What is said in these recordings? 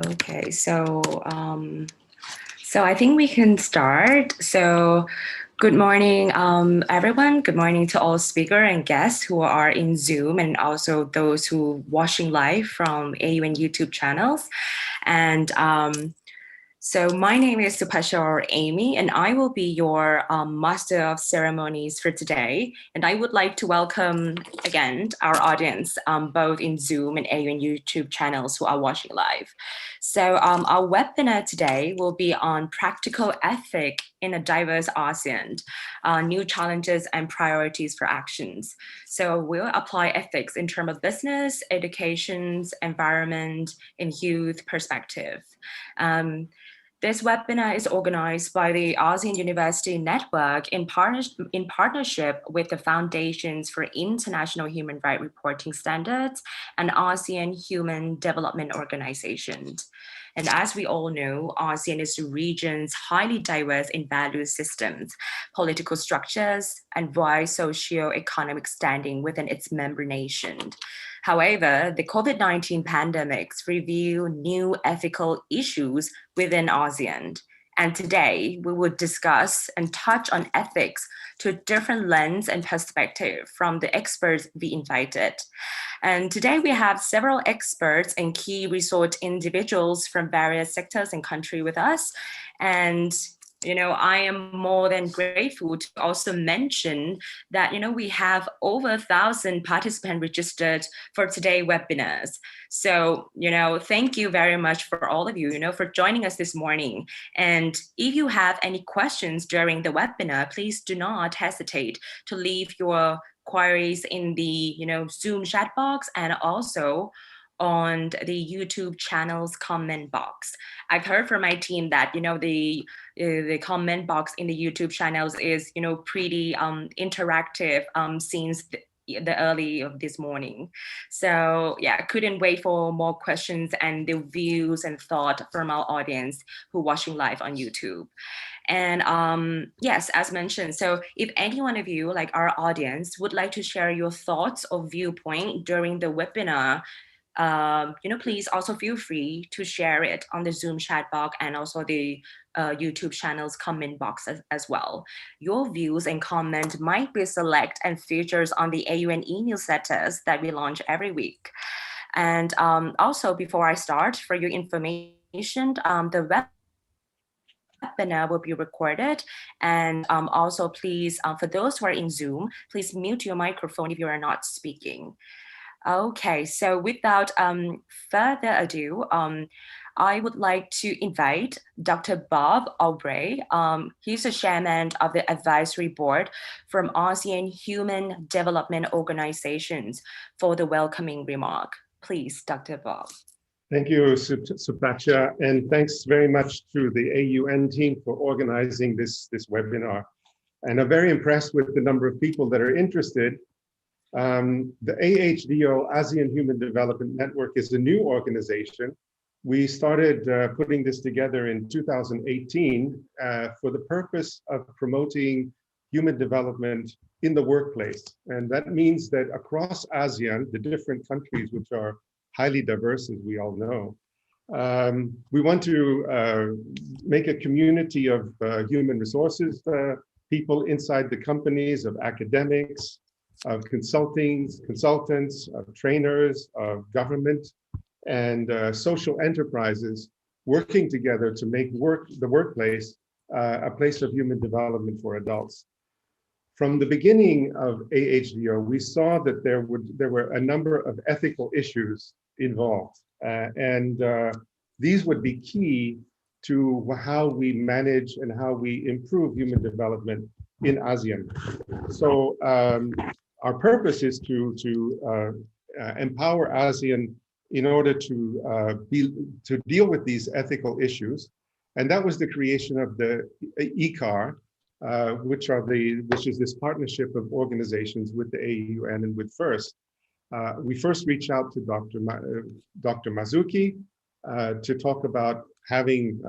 Okay, so I think we can start. So good morning, everyone. Good morning to all speaker and guests who are in Zoom and also those who watching live from AUN YouTube channels. And so my name is Supasha or Amy, and I will be your Master of Ceremonies for today. And I would like to welcome again our audience, both in Zoom and AUN YouTube channels who are watching live. So our webinar today will be on practical ethic in a diverse ASEAN, new challenges and priorities for actions. So we'll apply ethics in terms of business, education, environment, and youth perspective. This webinar is organized by the ASEAN University Network in partnership with the Foundations for International Human Rights Reporting Standards and ASEAN Human Development Organization. And as we all know, ASEAN is the region's highly diverse in value systems, political structures, and wide socio-economic standing within its member nation. However, the COVID-19 pandemics reveal new ethical issues within ASEAN. And today, we will discuss and touch on ethics to a different lens and perspective from the experts we invited. And today we have several experts and key resource individuals from various sectors and countries with us. And I am more than grateful to also mention that, we have over 1,000 participants registered for today's webinars. So, thank you very much for all of you, for joining us this morning. And if you have any questions during the webinar, please do not hesitate to leave your queries in the, Zoom chat box and also on the YouTube channel's comment box. I've heard from my team that the comment box in the YouTube channels is pretty interactive since the early of this morning. So yeah, I couldn't wait for more questions and the views and thought from our audience who watching live on YouTube. And yes, as mentioned, so if any one of you, like our audience, would like to share your thoughts or viewpoint during the webinar, please also feel free to share it on the Zoom chat box and also the YouTube channel's comment box as well. Your views and comments might be select and features on the AUN e-newsletters that we launch every week. And also, before I start, for your information, the webinar will be recorded. And also, please, for those who are in Zoom, please mute your microphone if you are not speaking. Okay, so without further ado, I would like to invite Dr. Bob Aubrey. He's the chairman of the advisory board from ASEAN Human Development Organizations for the welcoming remark. Please, Dr. Bob. Thank you, Supacha, and thanks very much to the AUN team for organizing this webinar. And I'm very impressed with the number of people that are interested. The AHDO, ASEAN Human Development Network, is a new organization. We started putting this together in 2018 for the purpose of promoting human development in the workplace. And that means that across ASEAN, the different countries, which are highly diverse, as we all know, we want to make a community of human resources people inside the companies, of academics, of consultants, of trainers, of government, and social enterprises working together to make the workplace a place of human development for adults. From the beginning of AHDO, we saw that there were a number of ethical issues involved, and these would be key to how we manage and how we improve human development in ASEAN. So our purpose is to empower ASEAN in order to deal with these ethical issues, and that was the creation of the ECAR, which is this partnership of organizations with the AUN and with FIRST. We first reached out to Dr. Marzuki to talk about having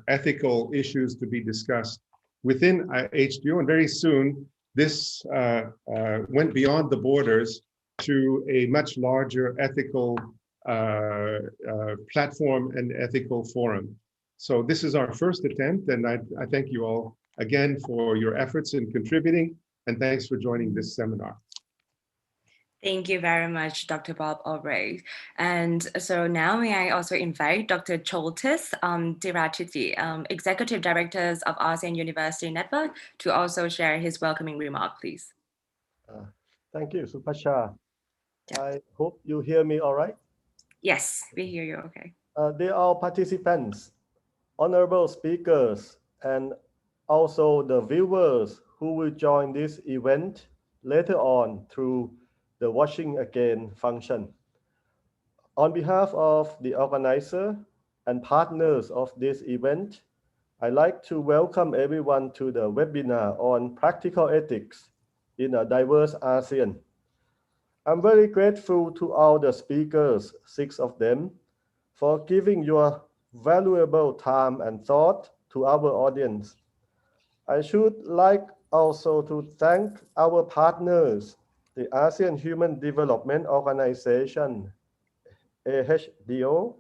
ethical issues to be discussed within HDO, and very soon this went beyond the borders to a much larger ethical platform and ethical forum. So this is our first attempt, and I thank you all again for your efforts in contributing, and thanks for joining this seminar. Thank you very much, Dr. Bob Albright. And so now may I also invite Dr. Choltis Diratiti, Executive Directors of ASEAN University Network, to also share his welcoming remark, please. Thank you, Supasha. Yeah. I hope you hear me all right. Yes, we hear you okay. Dear all participants, honorable speakers, and also the viewers who will join this event later on through the watching again function. On behalf of the organizer and partners of this event, I'd like to welcome everyone to the webinar on practical ethics in a diverse ASEAN. I'm very grateful to all the speakers, 6 of them, for giving your valuable time and thought to our audience. I should like also to thank our partners, the ASEAN Human Development Organization, AHDO,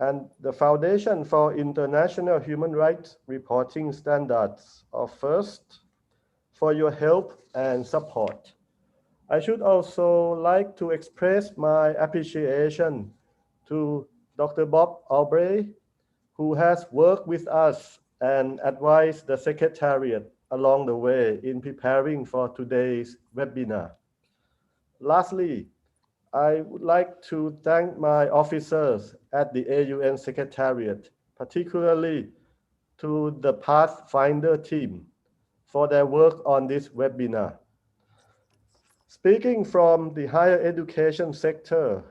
and the Foundation for International Human Rights Reporting Standards, or FIRST, for your help and support. I should also like to express my appreciation to Dr. Bob Albright, who has worked with us and advised the Secretariat along the way in preparing for today's webinar. Lastly, I would like to thank my officers at the AUN Secretariat, particularly to the Pathfinder team for their work on this webinar. Speaking from the higher education sector,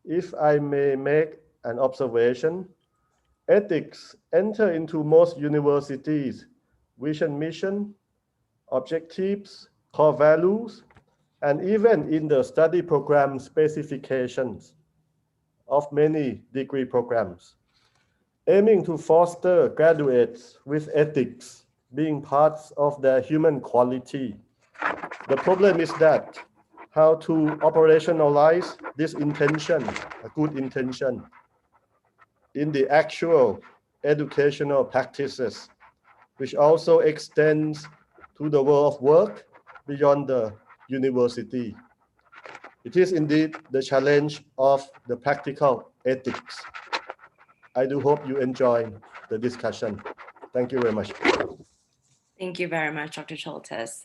if I may make an observation, ethics enter into most universities' vision, mission, objectives, core values, and even in the study program specifications of many degree programs, aiming to foster graduates with ethics being parts of their human quality. The problem is that how to operationalize this intention, a good intention, in the actual educational practices, which also extends to the world of work beyond the university. It is indeed the challenge of the practical ethics. I do hope you enjoy the discussion. Thank you very much. Thank you very much, Dr. Choltis.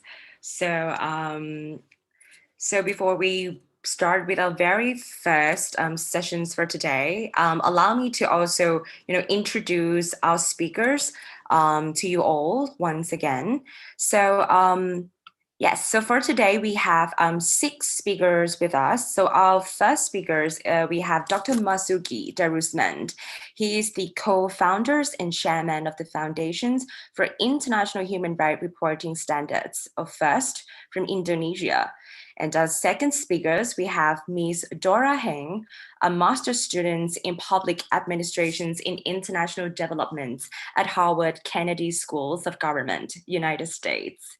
So before we start with our very first sessions for today, allow me to also, introduce our speakers to you all once again. So yes, so for today we have 6 speakers with us. So our first speakers, we have Dr. Marzuki Darusman. He is the co-founders and chairman of the Foundations for International Human Rights Reporting Standards, or FIRST, from Indonesia. And as second speakers, we have Ms. Dora Heng, a master's student in public administrations in international development at Harvard Kennedy Schools of Government, United States.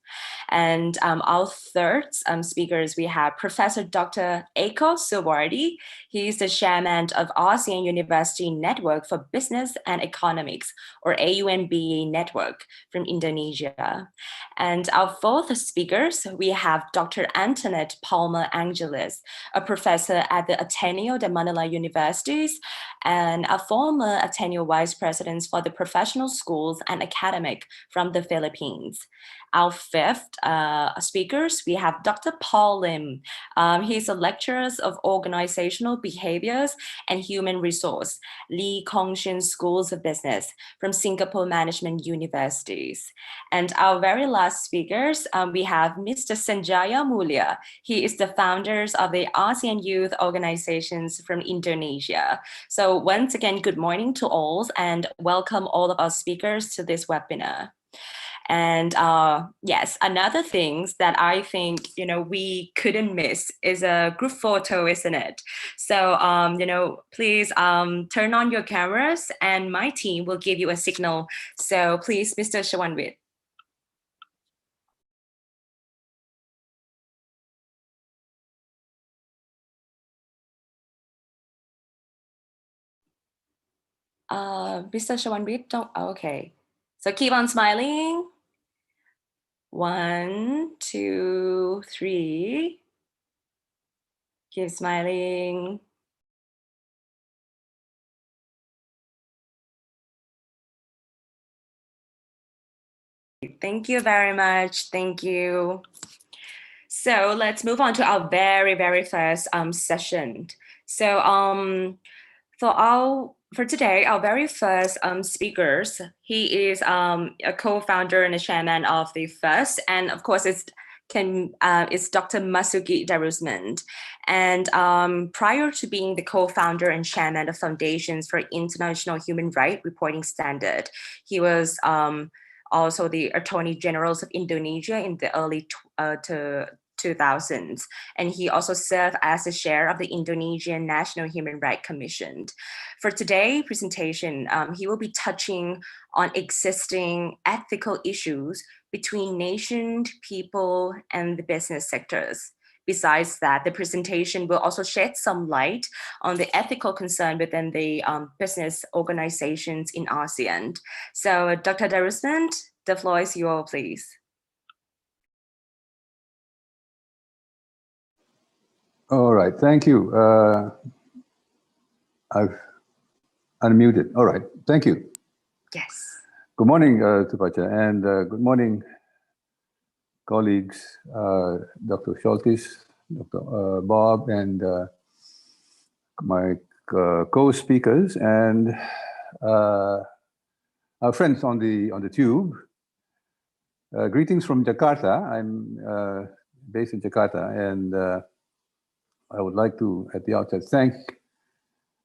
And our third speakers, we have Professor Dr. Eko Suwardi. He is the chairman of ASEAN University Network for Business and Economics, or AUNBE Network, from Indonesia. And our fourth speakers, we have Dr. Antonette Palma-Angeles, a professor at the Ateneo de Manila Universities and a former Ateneo vice president for the professional schools and academic from the Philippines. Our fifth speakers, we have Dr. Paul Lim. He's a lecturer of organizational behaviors and human resource, Lee Kong Shin Schools of Business from Singapore Management Universities. And our very last speakers, we have Mr. Senjaya Mulia. He is the founders of the ASEAN Youth Organizations from Indonesia. So once again, good morning to all and welcome all of our speakers to this webinar. And yes, another thing that I think, we couldn't miss is a group photo, isn't it? So, please turn on your cameras and my team will give you a signal. So please, Mr. Shawanwit. Mr. Shawanbit, don't, okay. So keep on smiling. 1, 2, 3. Keep smiling. Thank you very much. Thank you. So let's move on to our very first session. So for today, our very first speakers, he is a co-founder and a chairman of the FIRST, and of course it's Dr. Marzuki Darusman. And prior to being the co-founder and chairman of Foundations for International Human Rights Reporting Standard, he was also the Attorney Generals of Indonesia in the early 2000s. And he also served as the chair of the Indonesian National Human Rights Commission. For today's presentation, he will be touching on existing ethical issues between nations, people, and the business sectors. Besides that, the presentation will also shed some light on the ethical concern within the business organizations in ASEAN. So Dr. Darusman, the floor is yours, please. All right, thank you. I've unmuted. All right, thank you. Yes. Good morning, Tupacha, and good morning, colleagues, Dr. Scholtes, Dr. Bob, and my co-speakers, and our friends on the tube. Greetings from Jakarta. I'm based in Jakarta, and I would like to, at the outset, thank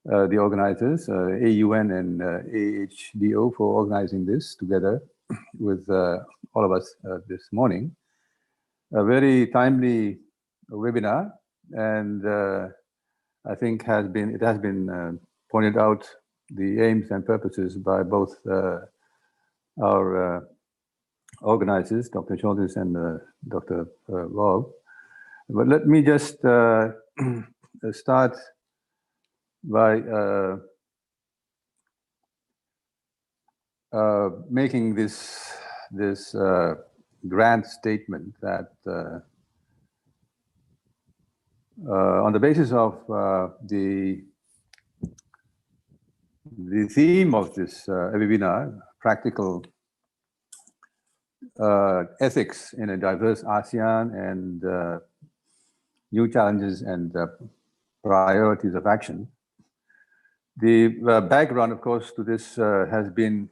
the organizers, AUN and AHDO, for organizing this together with all of us this morning. A very timely webinar, and I think it has been pointed out the aims and purposes by both our organizers, Dr. Scholtes and Dr. Bob. But let me just start by making this grand statement that on the basis of the theme of this webinar, practical ethics in a diverse ASEAN and new challenges and priorities of action. The background, of course, to this has been,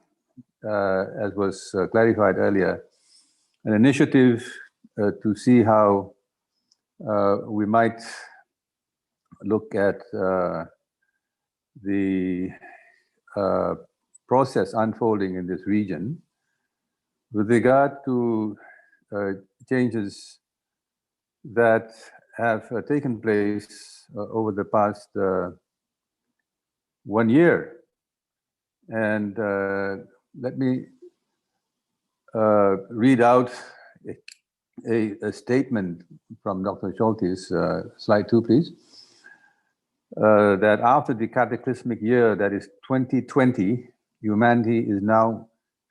as was clarified earlier, an initiative to see how we might look at the process unfolding in this region with regard to changes that have taken place over the past 1 year. And let me read out a statement from Dr. Scholtes, slide 2, please, that after the cataclysmic year that is 2020, humanity is now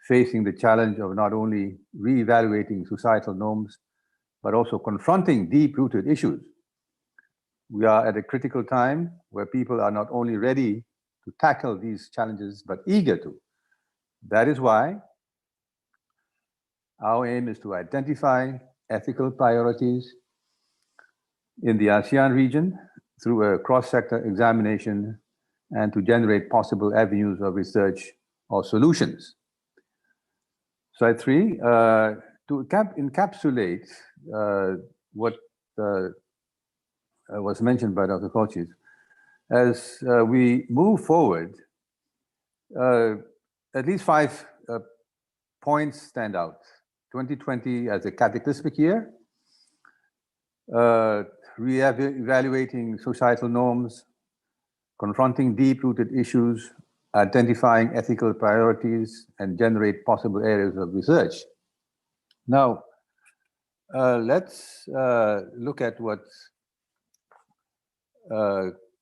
facing the challenge of not only reevaluating societal norms, but also confronting deep-rooted issues. We are at a critical time where people are not only ready to tackle these challenges, but eager to. That is why our aim is to identify ethical priorities in the ASEAN region through a cross-sector examination and to generate possible avenues of research or solutions. Slide 3, to encapsulate what was mentioned by Dr. Scholtes, as we move forward, at least 5 points stand out. 2020 as a cataclysmic year, re-evaluating societal norms, confronting deep-rooted issues, identifying ethical priorities, and generate possible areas of research. Now, let's look at what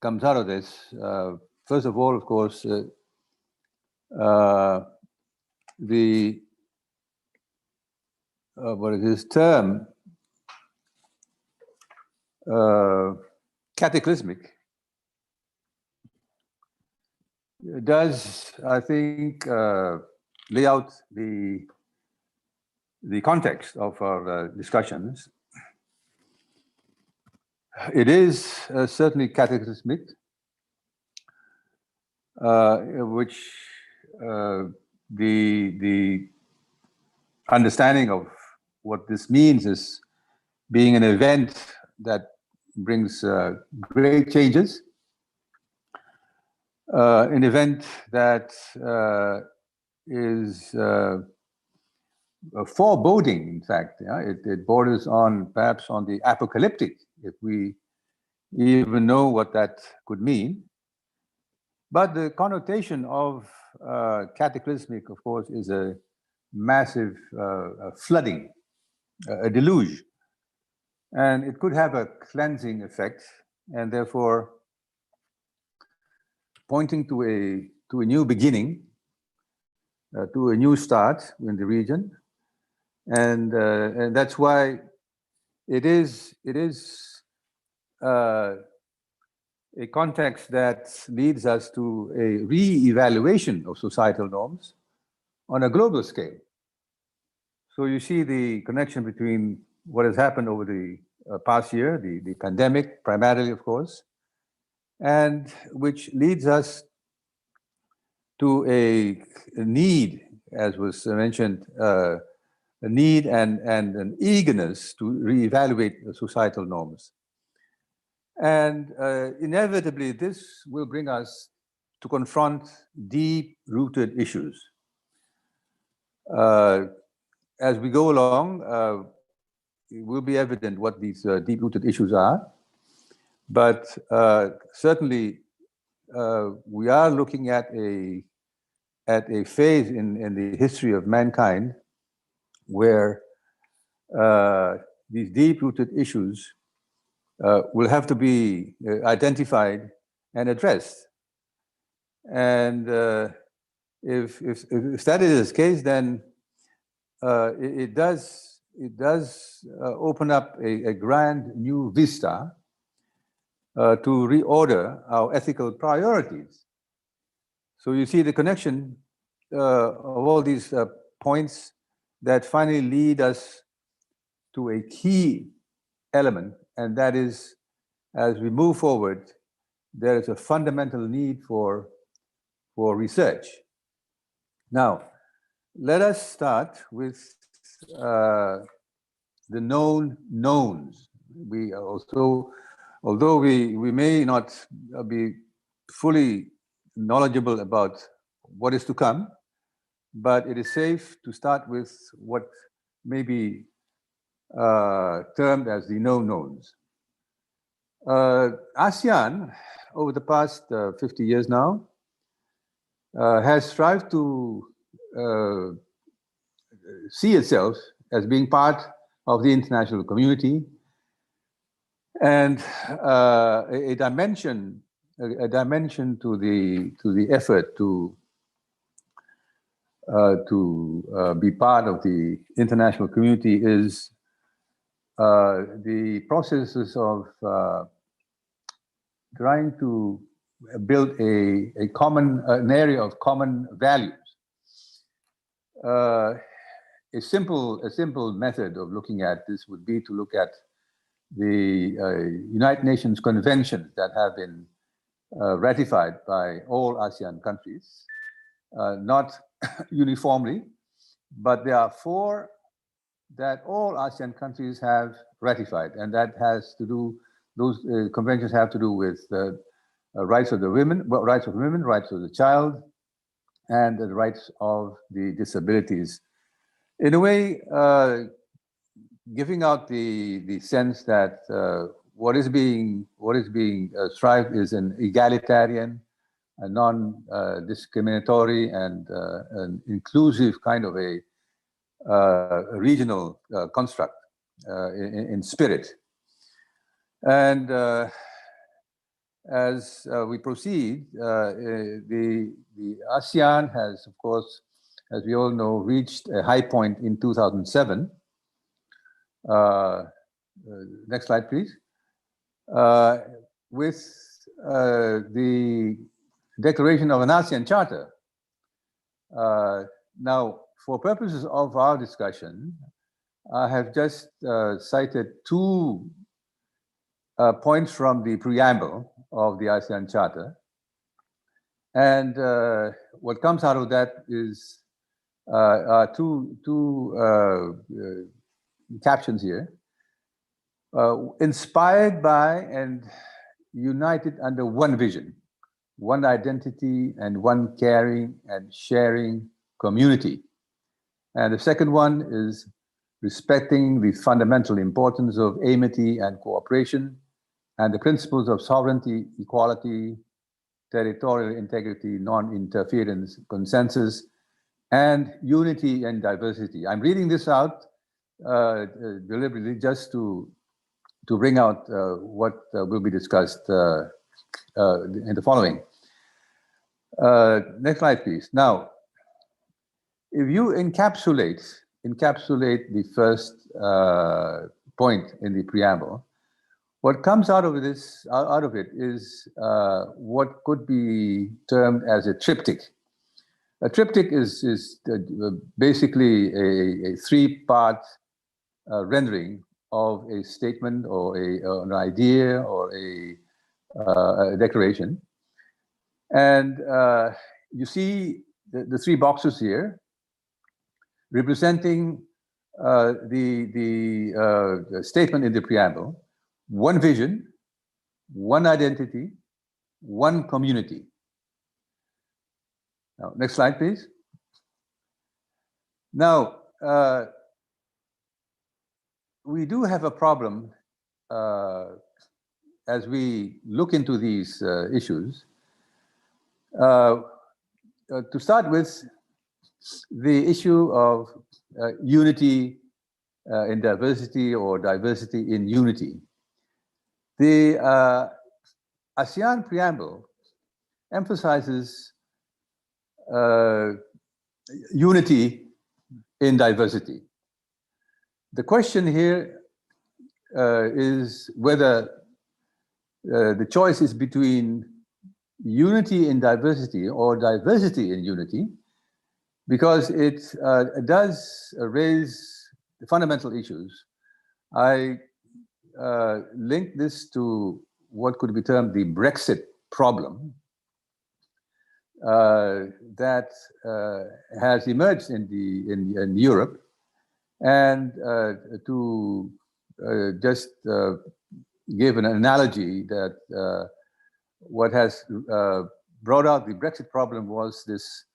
comes out of this. First of all, of course, the what is this term, cataclysmic, does, I think, lay out the context of our discussions. It is certainly cataclysmic, which the understanding of what this means is being an event that brings great changes, an event that is foreboding, in fact. Yeah? It borders on, perhaps, on the apocalyptic, if we even know what that could mean. But the connotation of cataclysmic, of course, is a massive flooding, a deluge. And it could have a cleansing effect, and therefore pointing to a new beginning, to a new start in the region. And that's why it is a context that leads us to a re-evaluation of societal norms on a global scale. So you see the connection between what has happened over the past year, the pandemic primarily, of course, and which leads us to a need, as was mentioned, a need and an eagerness to reevaluate societal norms. And inevitably, this will bring us to confront deep-rooted issues. As we go along, it will be evident what these deep-rooted issues are. But certainly, we are looking at a phase in the history of mankind where these deep-rooted issues will have to be identified and addressed. And if that is the case, then it does open up a grand new vista to reorder our ethical priorities. So you see the connection of all these points that finally lead us to a key element, and that is, as we move forward, there is a fundamental need for research. Now, let us start with the known knowns. We also, although we may not be fully knowledgeable about what is to come, but it is safe to start with what may be termed as the known knowns. ASEAN, over the past 50 years now, has strived to see itself as being part of the international community, and a dimension to the effort to be part of the international community is the processes of trying to build an area of common values. A simple method of looking at this would be to look at the United Nations conventions that have been ratified by all ASEAN countries, not uniformly, but there are 4 that all ASEAN countries have ratified, and that has to do, those conventions have to do with rights of the women, rights of the child, and the rights of the disabilities. In a way, giving out the sense that what is being strived is an egalitarian, a non-discriminatory, and an inclusive kind of a regional construct in spirit. And as we proceed, the ASEAN has, of course, as we all know, reached a high point in 2007. Next slide, please. With the declaration of an ASEAN Charter. Now, for purposes of our discussion, I have just cited two points from the preamble of the ASEAN Charter. And what comes out of that is two captions here. Inspired by and united under one vision, one identity, and one caring and sharing community. And the second one is respecting the fundamental importance of amity and cooperation and the principles of sovereignty, equality, territorial integrity, non-interference, consensus, and unity and diversity. I'm reading this out deliberately just to bring out what will be discussed in the following. Next slide, please. Now, if you encapsulate the first point in the preamble, what comes out of this, out of it, is what could be termed as a triptych. A triptych is basically a three-part rendering of a statement or an idea or a declaration. And you see the three boxes here representing the statement in the preamble: one vision, one identity, one community. Now, next slide, please. Now, we do have a problem as we look into these issues. To start with, the issue of unity in diversity or diversity in unity. The ASEAN preamble emphasizes unity in diversity. The question here is whether the choice is between unity in diversity or diversity in unity, because it does raise the fundamental issues. I link this to what could be termed the Brexit problem that has emerged in Europe, and to just give an analogy that what has brought out the Brexit problem was this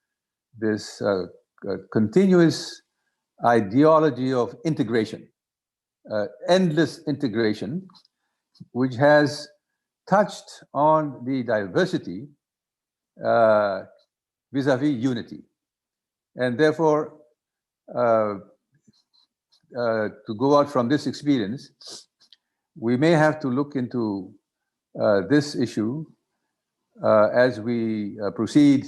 continuous ideology of integration, endless integration, which has touched on the diversity vis-a-vis unity. And therefore, to go out from this experience, we may have to look into this issue as we proceed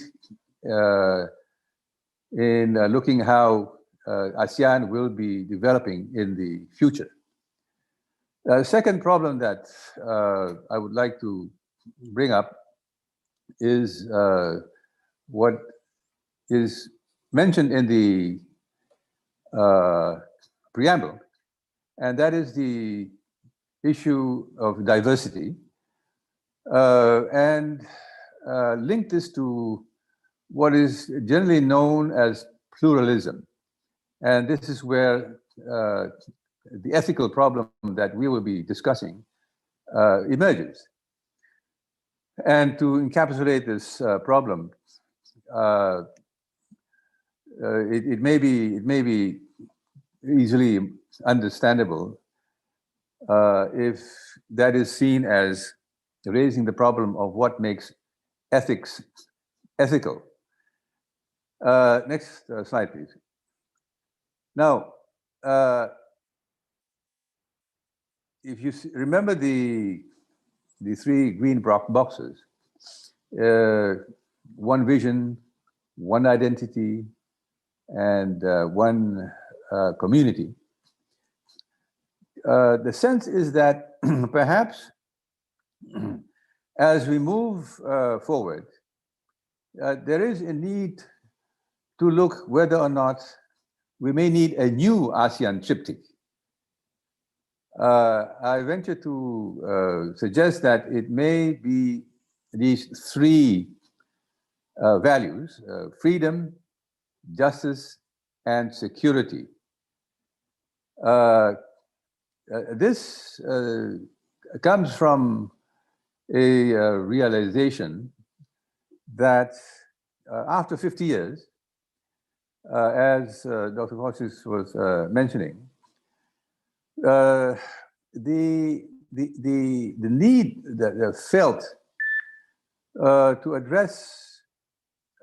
in looking how ASEAN will be developing in the future. The second problem that I would like to bring up is what is mentioned in the preamble, and that is the issue of diversity, and link this to what is generally known as pluralism. And this is where the ethical problem that we will be discussing emerges. And to encapsulate this problem, it may be easily understandable if that is seen as raising the problem of what makes ethics ethical. Next slide, please. Now, if you remember the the three green boxes, one vision, one identity, and one community, the sense is that perhaps as we move forward, there is a need to look whether or not we may need a new ASEAN triptych. I venture to suggest that it may be these three values, freedom, justice, and security. This comes from a realization that after 50 years, as Dr. Francis was mentioning, the need that felt to address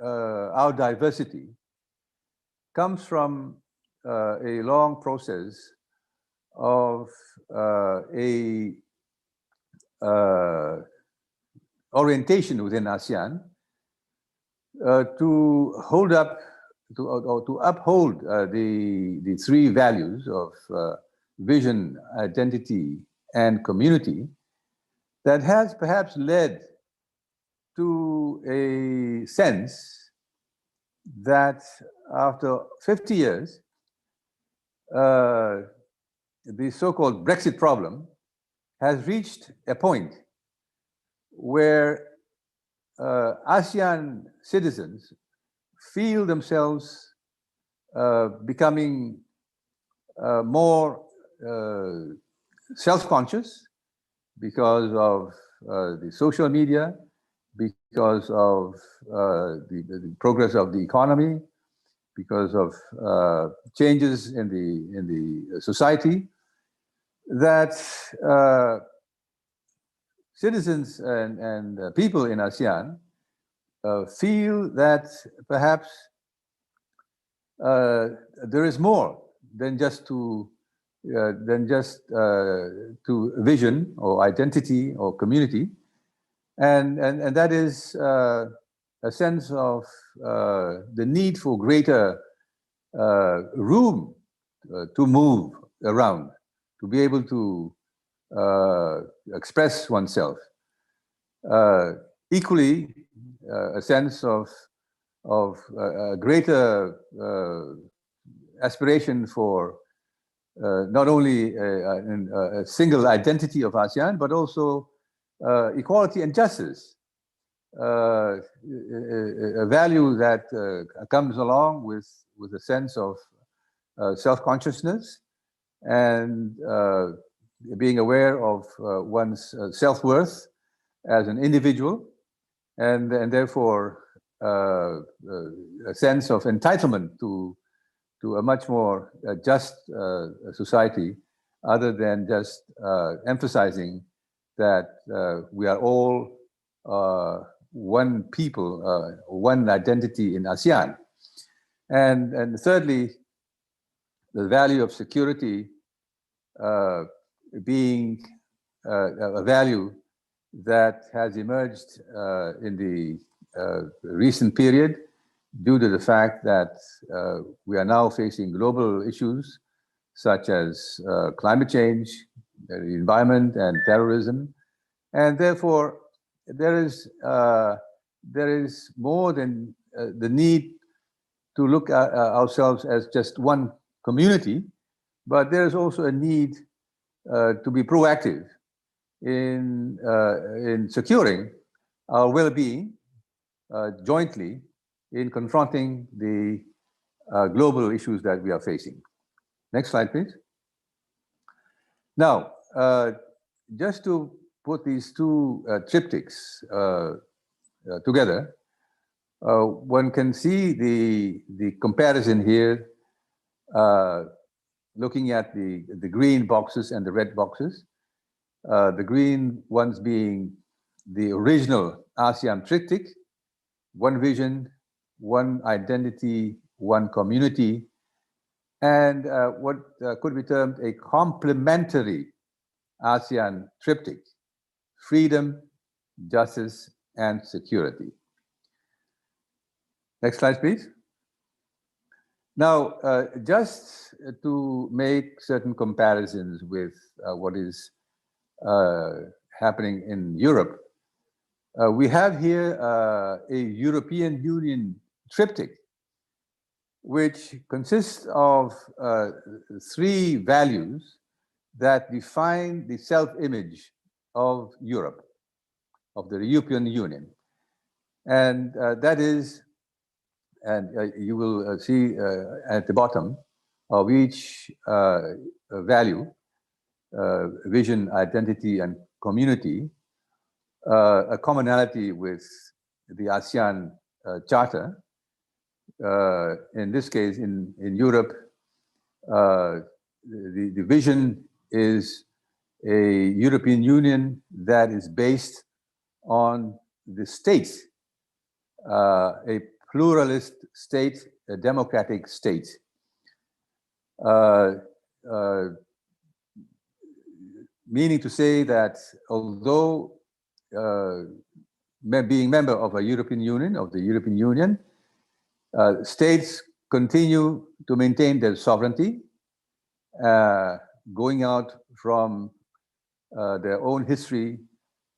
our diversity comes from a long process of orientation within ASEAN to hold up to uphold the three values of vision, identity, and community that has perhaps led to a sense that after 50 years, the so-called Brexit problem has reached a point where ASEAN citizens feel themselves becoming more self-conscious because of the social media, because of the progress of the economy, because of changes in the society, that citizens and people in ASEAN feel that perhaps there is more than just to vision or identity or community, and that is a sense of the need for greater room to move around, to be able to express oneself. Equally, a sense of greater aspiration for not only a single identity of ASEAN, but also equality and justice, a value that comes along with a sense of self-consciousness and being aware of one's self-worth as an individual, and therefore a sense of entitlement to a much more just society, other than just emphasizing that we are all one people, one identity in ASEAN. And thirdly, the value of security being a value that has emerged in the recent period due to the fact that we are now facing global issues such as climate change, the environment, and terrorism. And therefore, there is more than the need to look at ourselves as just one community, but there is also a need to be proactive in securing our well-being jointly in confronting the global issues that we are facing. Next slide, please. Now, just to put these two triptychs together, one can see the comparison here, looking at the green boxes and the red boxes. The green ones being the original ASEAN triptych, one vision, one identity, one community, and what could be termed a complementary ASEAN triptych, freedom, justice, and security. Next slide, please. Now, just to make certain comparisons with what is happening in Europe, we have here a European Union triptych, which consists of three values that define the self-image of Europe, of the European Union. And that is, and you will see at the bottom of each value, vision, identity, and community, a commonality with the ASEAN Charter. In this case, in Europe, the vision is a European Union that is based on the state, a pluralist state, a democratic state. Meaning to say that although being member of a European Union, of the European Union, states continue to maintain their sovereignty, going out from their own history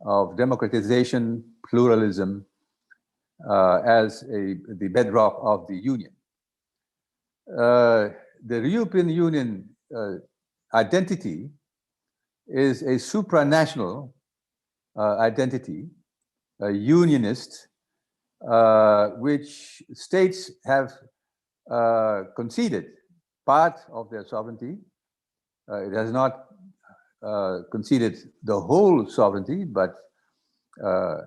of democratization, pluralism, as the bedrock of the Union. The European Union identity is a supranational identity, a unionist, which states have conceded part of their sovereignty. It has not conceded the whole sovereignty, but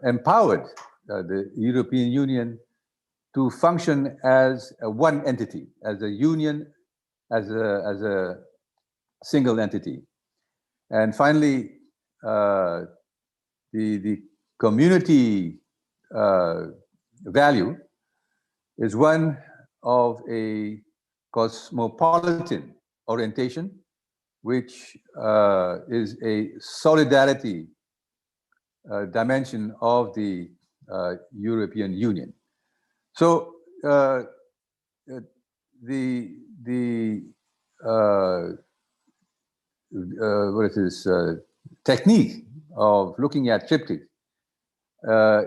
empowered the European Union to function as one entity, as a union, as a single entity. And finally, the community value is one of a cosmopolitan orientation, which is a solidarity dimension of the European Union. So what is this technique of looking at triptych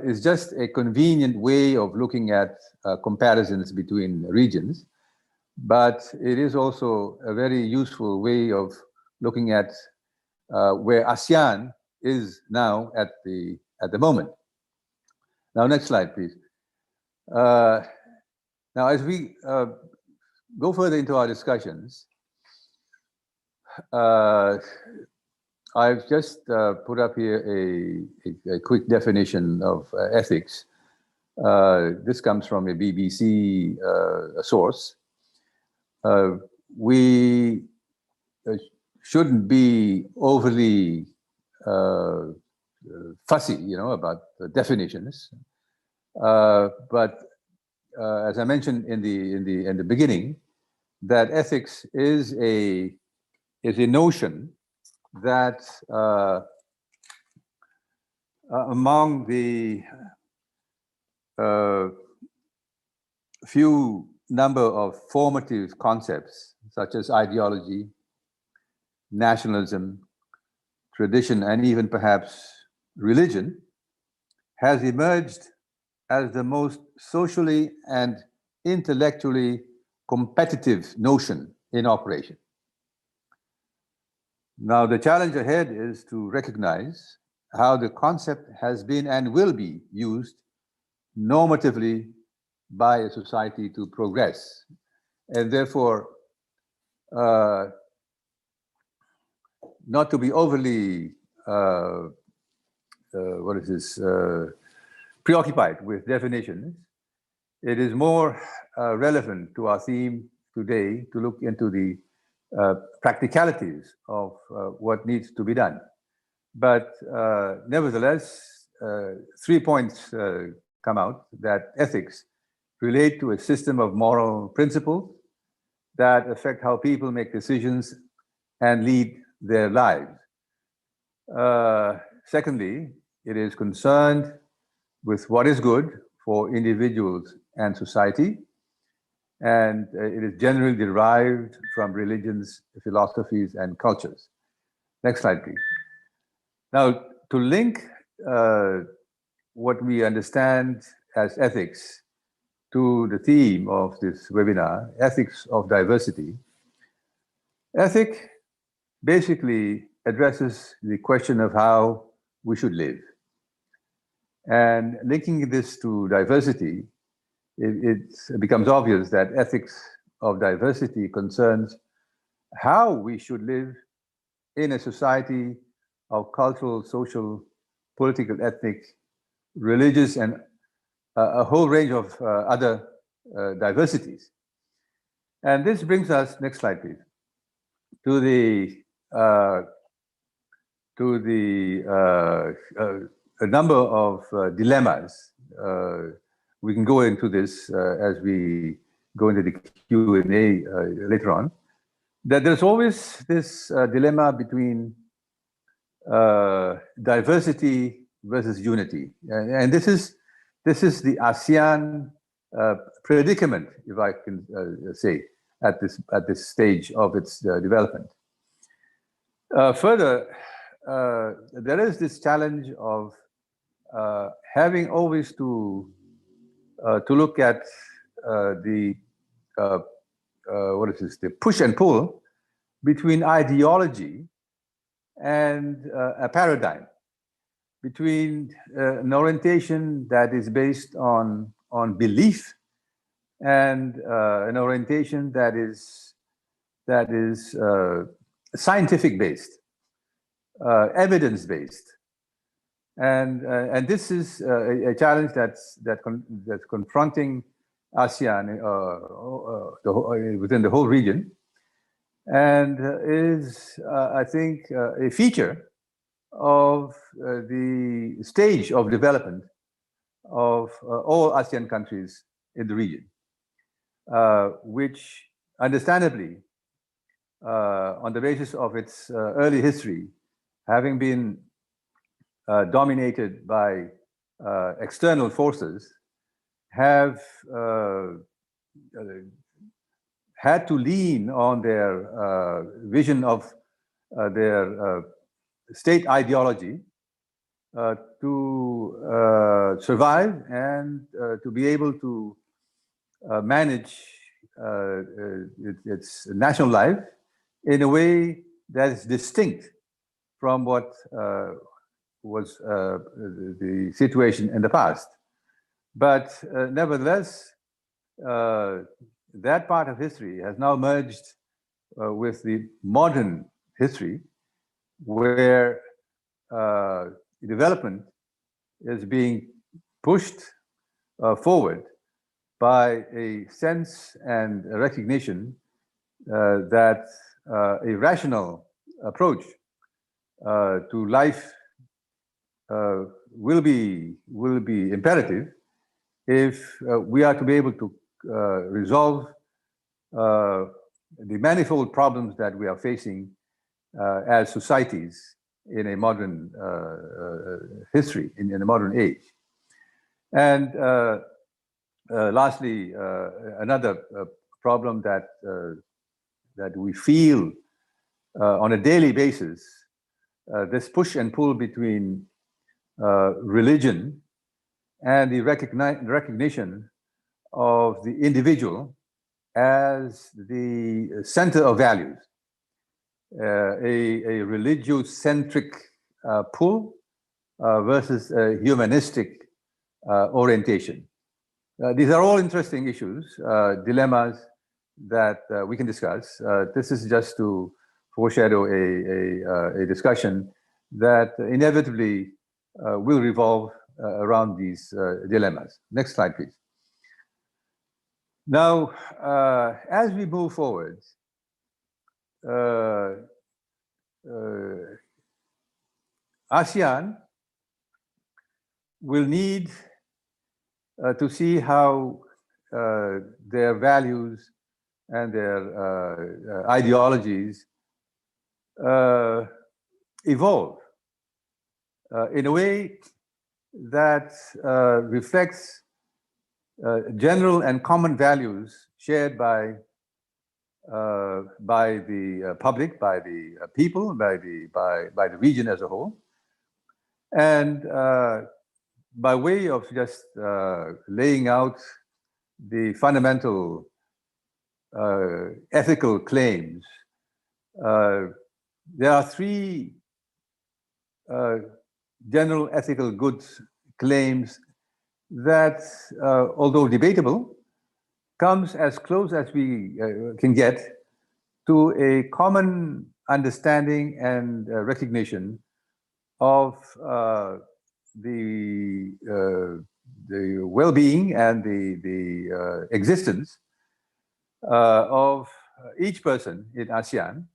is just a convenient way of looking at comparisons between regions, but it is also a very useful way of looking at where ASEAN is now at the moment. Now, next slide, please. Now, as we go further into our discussions, I've just put up here a quick definition of ethics. This comes from a BBC source. We shouldn't be overly fussy, about the definitions. But as I mentioned in the beginning, that ethics is a notion that among the few number of formative concepts such as ideology, nationalism, tradition, and even perhaps religion, has emerged as the most socially and intellectually competitive notion in operation. Now, the challenge ahead is to recognize how the concept has been and will be used normatively by a society to progress, and therefore not to be overly preoccupied with definitions. It is more relevant to our theme today to look into the practicalities of what needs to be done. But nevertheless, 3 points come out: that ethics relate to a system of moral principles that affect how people make decisions and lead their lives. Secondly, it is concerned with what is good for individuals and society, and it is generally derived from religions, philosophies, and cultures. Next slide, please. Now, to link what we understand as ethics to the theme of this webinar, ethics of diversity, ethic basically addresses the question of how we should live. And linking this to diversity, it becomes obvious that ethics of diversity concerns how we should live in a society of cultural, social, political, ethnic, religious, and a whole range of other diversities. And this brings us, next slide, please, to a number of dilemmas. We can go into this as we go into the Q&A later on. That there's always this dilemma between diversity versus unity, and this is the ASEAN predicament, if I can say, at this stage of its development. Further, there is this challenge of having always to look at the push and pull between ideology and a paradigm, between an orientation that is based on belief and an orientation that is scientific based, evidence based, and this is a challenge that's confronting ASEAN within the whole region, and is I think a feature of the stage of development of all ASEAN countries in the region, which understandably, on the basis of its early history, having been dominated by external forces, have had to lean on their vision of their state ideology to survive and to be able to manage its national life in a way that is distinct from what was the situation in the past. But nevertheless, that part of history has now merged with the modern history, where development is being pushed forward by a sense and a recognition that a rational approach to life will be imperative if we are to be able to resolve the manifold problems that we are facing as societies in a modern history, in a modern age. And lastly, another problem that we feel on a daily basis, this push and pull between religion and the recognition of the individual as the center of values, a religious-centric pull versus a humanistic orientation. These are all interesting issues, dilemmas that we can discuss. This is just to foreshadow a discussion that inevitably will revolve around these dilemmas. Next slide, please. Now, as we move forward, ASEAN will need to see how their values and their ideologies evolve in a way that reflects general and common values shared by the public, by the people, by the region as a whole, and by way of just laying out the fundamental ethical claims, there are three general ethical goods claims that, although debatable, comes as close as we can get to a common understanding and recognition of the well-being and the existence of each person in ASEAN,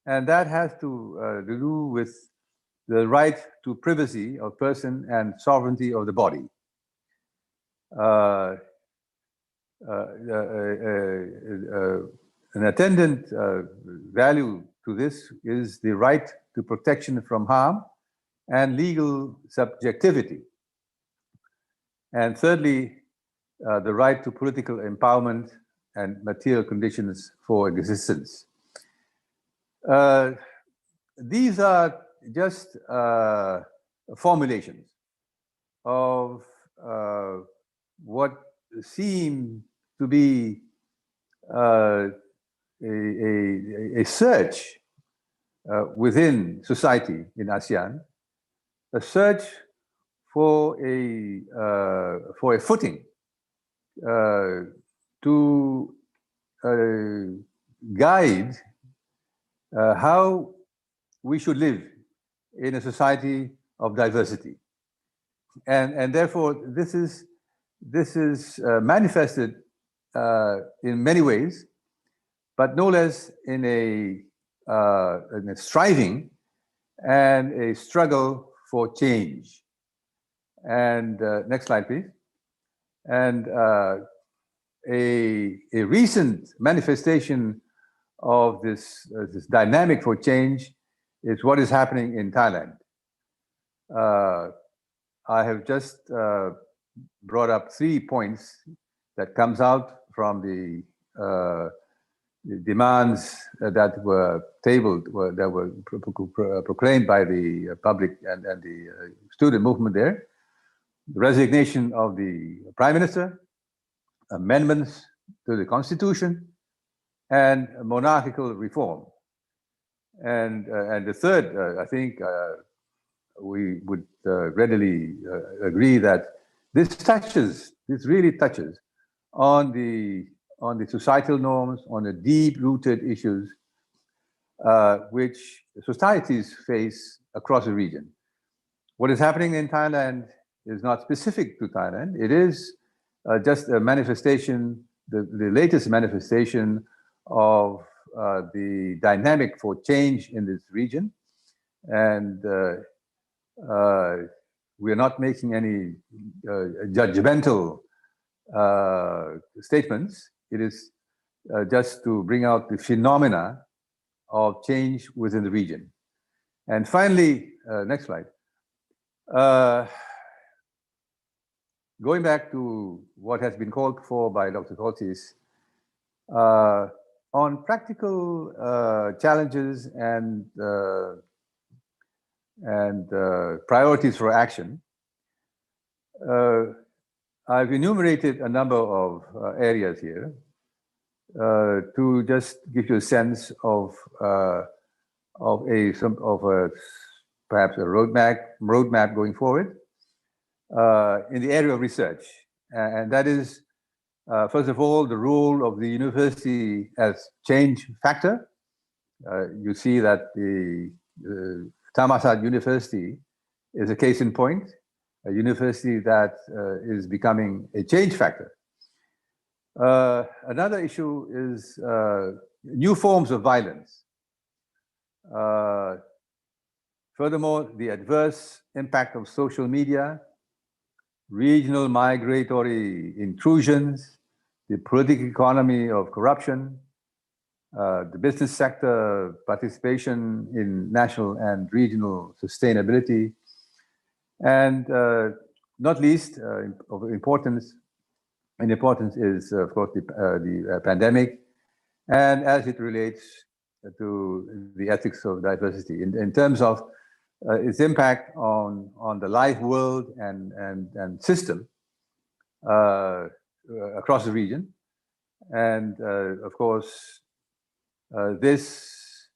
and that has to do with the right to privacy of person and sovereignty of the body. An attendant value to this is the right to protection from harm and legal subjectivity. And thirdly, the right to political empowerment and material conditions for existence. These are just formulations of what seem to be a search within society in ASEAN, a search for a footing to guide how we should live in a society of diversity, and therefore this is manifested in many ways, but no less in a striving and a struggle for change. And next slide, please. And a recent manifestation of this dynamic for change is what is happening in Thailand. I have just brought up 3 points that comes out from the demands that were tabled, that were proclaimed by the public and the student movement there. The resignation of the Prime Minister, amendments to the Constitution, and monarchical reform. And the third, I think we would readily agree that this really touches on the societal norms, on the deep-rooted issues which societies face across the region. What is happening in Thailand is not specific to Thailand. It is just a manifestation, the latest manifestation of the dynamic for change in this region. And we are not making any judgmental statements. It is just to bring out the phenomena of change within the region. And finally, next slide. Going back to what has been called for by Dr. Cortes, on practical challenges and priorities for action, I've enumerated a number of areas here to just give you a sense of perhaps a roadmap going forward in the area of research, and that is first of all the role of the university as change factor. You see that the Thammasat University is a case in point, a university that is becoming a change factor. Another issue is new forms of violence. Furthermore, the adverse impact of social media, regional migratory intrusions, the political economy of corruption, the business sector participation in national and regional sustainability, And not least of importance is, of course, the pandemic, and as it relates to the ethics of diversity in terms of its impact on the life world and system across the region. And of course, this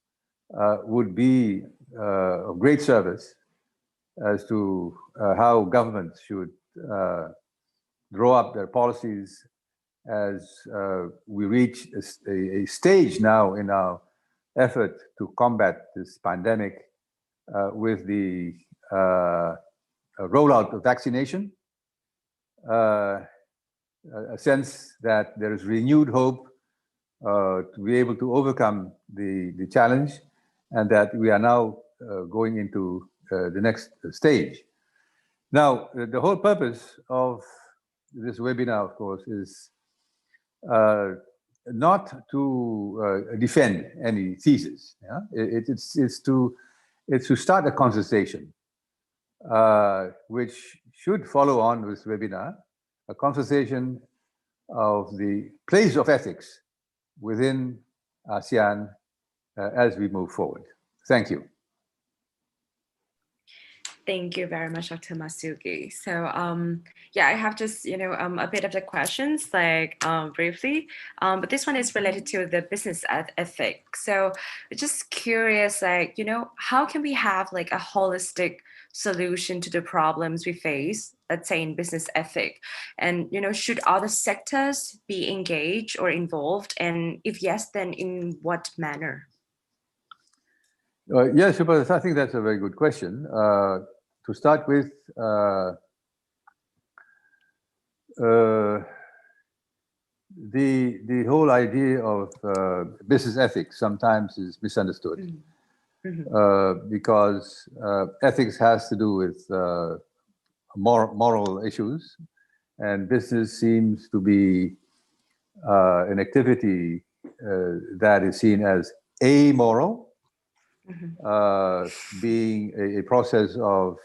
would be of great service as to how governments should draw up their policies as we reach a stage now in our effort to combat this pandemic with the rollout of vaccination, a sense that there is renewed hope to be able to overcome the challenge, and that we are now going into the next stage. Now, the whole purpose of this webinar, of course, is not to defend any thesis. Yeah? It's to start a conversation, which should follow on this webinar, a conversation of the place of ethics within ASEAN as we move forward. Thank you. Thank you very much, Dr. Marzuki. So yeah, I have just, a bit of the questions, like briefly, but this one is related to the business ethic. So just curious, like, how can we have like a holistic solution to the problems we face, let's say in business ethic? And, should other sectors be engaged or involved? And if yes, then in what manner? Yes, I think that's a very good question. To start with, the whole idea of business ethics sometimes is misunderstood. Mm-hmm. Because ethics has to do with moral issues, and business seems to be an activity that is seen as amoral. Mm-hmm. Being a process of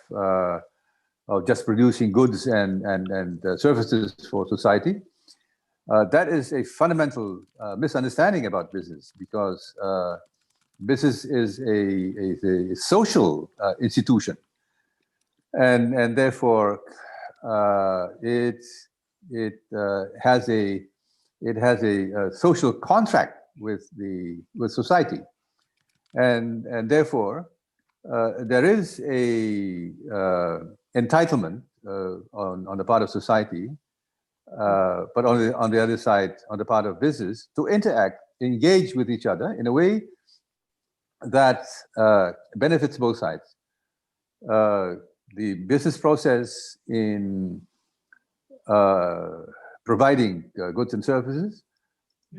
just producing goods and services for society. That is a fundamental misunderstanding about business, because business is a social institution, and therefore it has a social contract with society. And therefore, there is a entitlement on the part of society, but on the other side, on the part of business, to engage with each other in a way that benefits both sides. The business process in providing goods and services,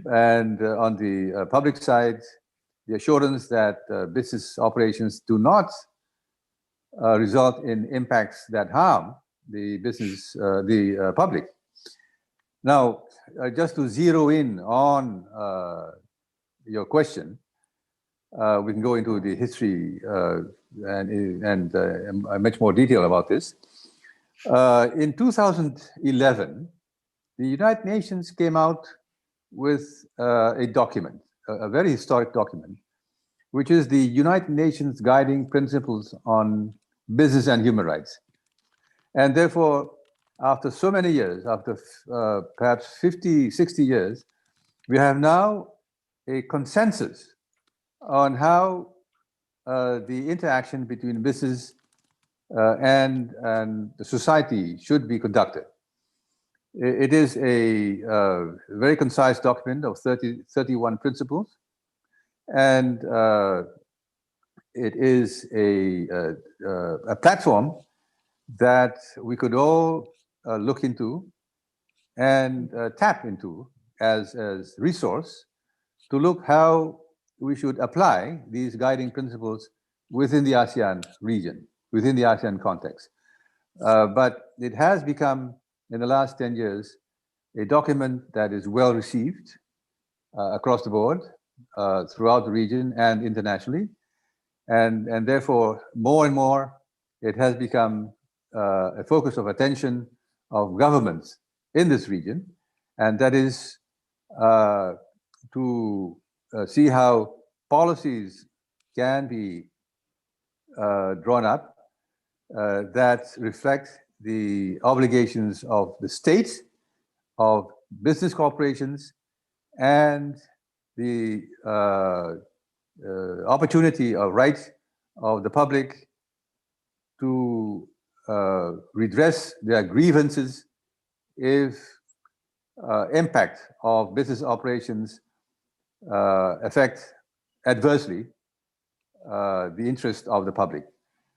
and on the public side, the assurance that business operations do not result in impacts that harm the public. Now, just to zero in on your question, we can go into the history and much more detail about this. In 2011, the United Nations came out with a document, a very historic document, which is the United Nations Guiding Principles on Business and Human Rights. And therefore, after so many years, after perhaps 50, 60 years, we have now a consensus on how the interaction between business and the society should be conducted. It is a very concise document of 31 principles, and it is a platform that we could all look into and tap into as resource to look how we should apply these guiding principles within the ASEAN region, within the ASEAN context. But it has become, in the last 10 years, a document that is well received across the board, throughout the region and internationally. And therefore, more and more, it has become a focus of attention of governments in this region, and that is to see how policies can be drawn up that reflect the obligations of the state, of business corporations, and the opportunity or right of the public to redress their grievances if impact of business operations affect adversely the interest of the public.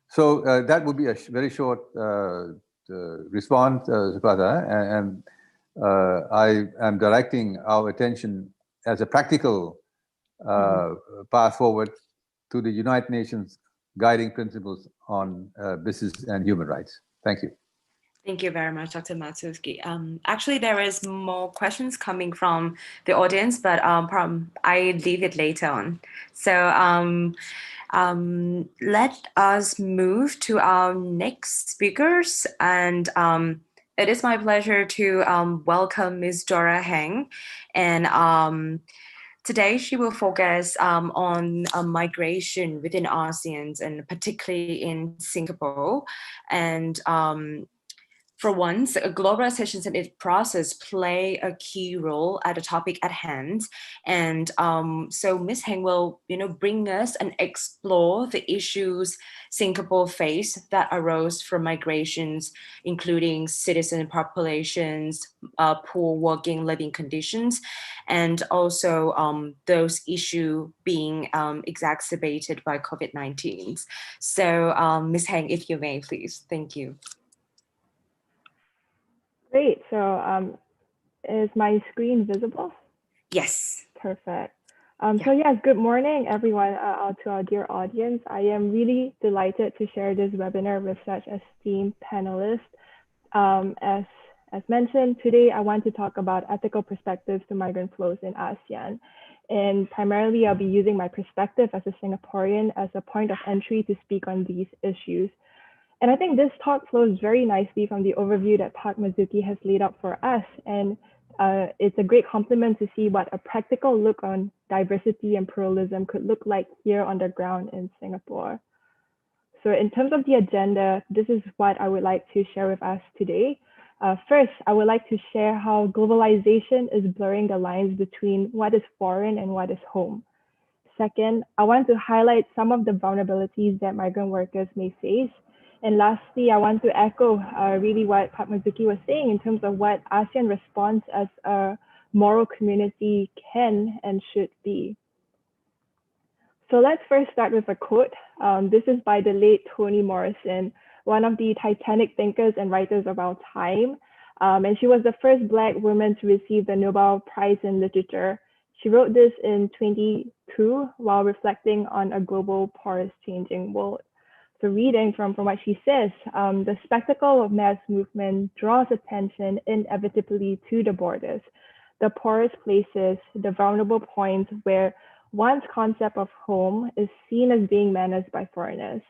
So that would be a very short response, Supada, and I am directing our attention as a practical path forward to the United Nations guiding principles on business and human rights. Thank you. Thank you very much, Dr. Marzuki. Actually, there is more questions coming from the audience, but I leave it later on. So let us move to our next speakers. And it is my pleasure to welcome Ms. Dora Heng. And today she will focus on migration within ASEAN and particularly in Singapore. And for once, globalizations and its process play a key role at the topic at hand. And so Ms. Heng will bring us and explore the issues Singapore faced that arose from migrations, including citizen populations, poor working living conditions, and also those issues being exacerbated by COVID-19. So Ms. Heng, if you may, please. Thank you. Great. So is my screen visible? Yes. Perfect. So yes, good morning, everyone, to our dear audience. I am really delighted to share this webinar with such esteemed panelists. As mentioned, today I want to talk about ethical perspectives to migrant flows in ASEAN. And primarily, I'll be using my perspective as a Singaporean as a point of entry to speak on these issues. And I think this talk flows very nicely from the overview that Pak Marzuki has laid out for us. And it's a great compliment to see what a practical look on diversity and pluralism could look like here on the ground in Singapore. So in terms of the agenda, this is what I would like to share with us today. First, I would like to share how globalization is blurring the lines between what is foreign and what is home. Second, I want to highlight some of the vulnerabilities that migrant workers may face. And lastly, I want to echo really what Pak Marzuki was saying in terms of what ASEAN response as a moral community can and should be. So let's first start with a quote. This is by the late Toni Morrison, one of the titanic thinkers and writers of our time. And she was the first Black woman to receive the Nobel Prize in Literature. She wrote this in 2022 while reflecting on a global, porous, changing world. So reading from what she says, the spectacle of mass movement draws attention inevitably to the borders, the porous places, the vulnerable points where one's concept of home is seen as being menaced by foreigners.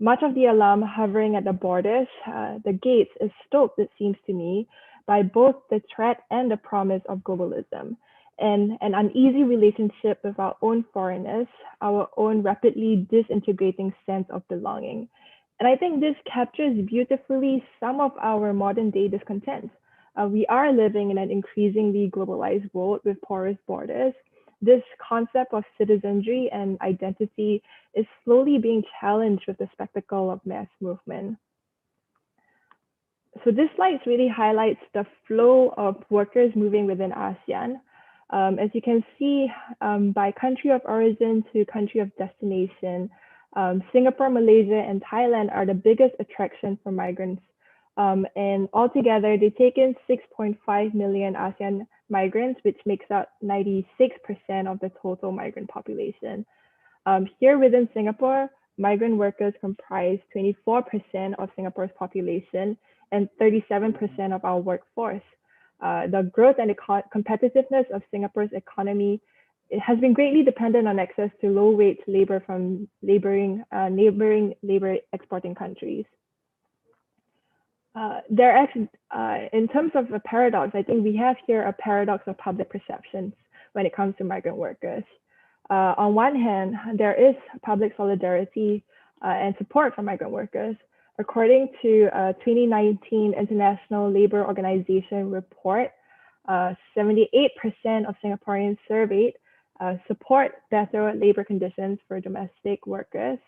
Much of the alarm hovering at the borders, the gates, is stoked, it seems to me, by both the threat and the promise of globalism, and an uneasy relationship with our own foreigners, our own rapidly disintegrating sense of belonging. And I think this captures beautifully some of our modern day discontent. We are living in an increasingly globalized world with porous borders. This concept of citizenry and identity is slowly being challenged with the spectacle of mass movement. So this slide really highlights the flow of workers moving within ASEAN. As you can see, by country of origin to country of destination, Singapore, Malaysia, and Thailand are the biggest attraction for migrants. And altogether, they take in 6.5 million ASEAN migrants, which makes up 96% of the total migrant population. Here within Singapore, migrant workers comprise 24% of Singapore's population and 37% of our workforce. The growth and competitiveness of Singapore's economy, it has been greatly dependent on access to low-wage labor from neighboring labor exporting countries. In terms of a paradox, I think we have here a paradox of public perceptions when it comes to migrant workers. On one hand, there is public solidarity and support for migrant workers. According to a 2019 International Labour Organization report, 78% of Singaporeans surveyed support better labor conditions for domestic workers.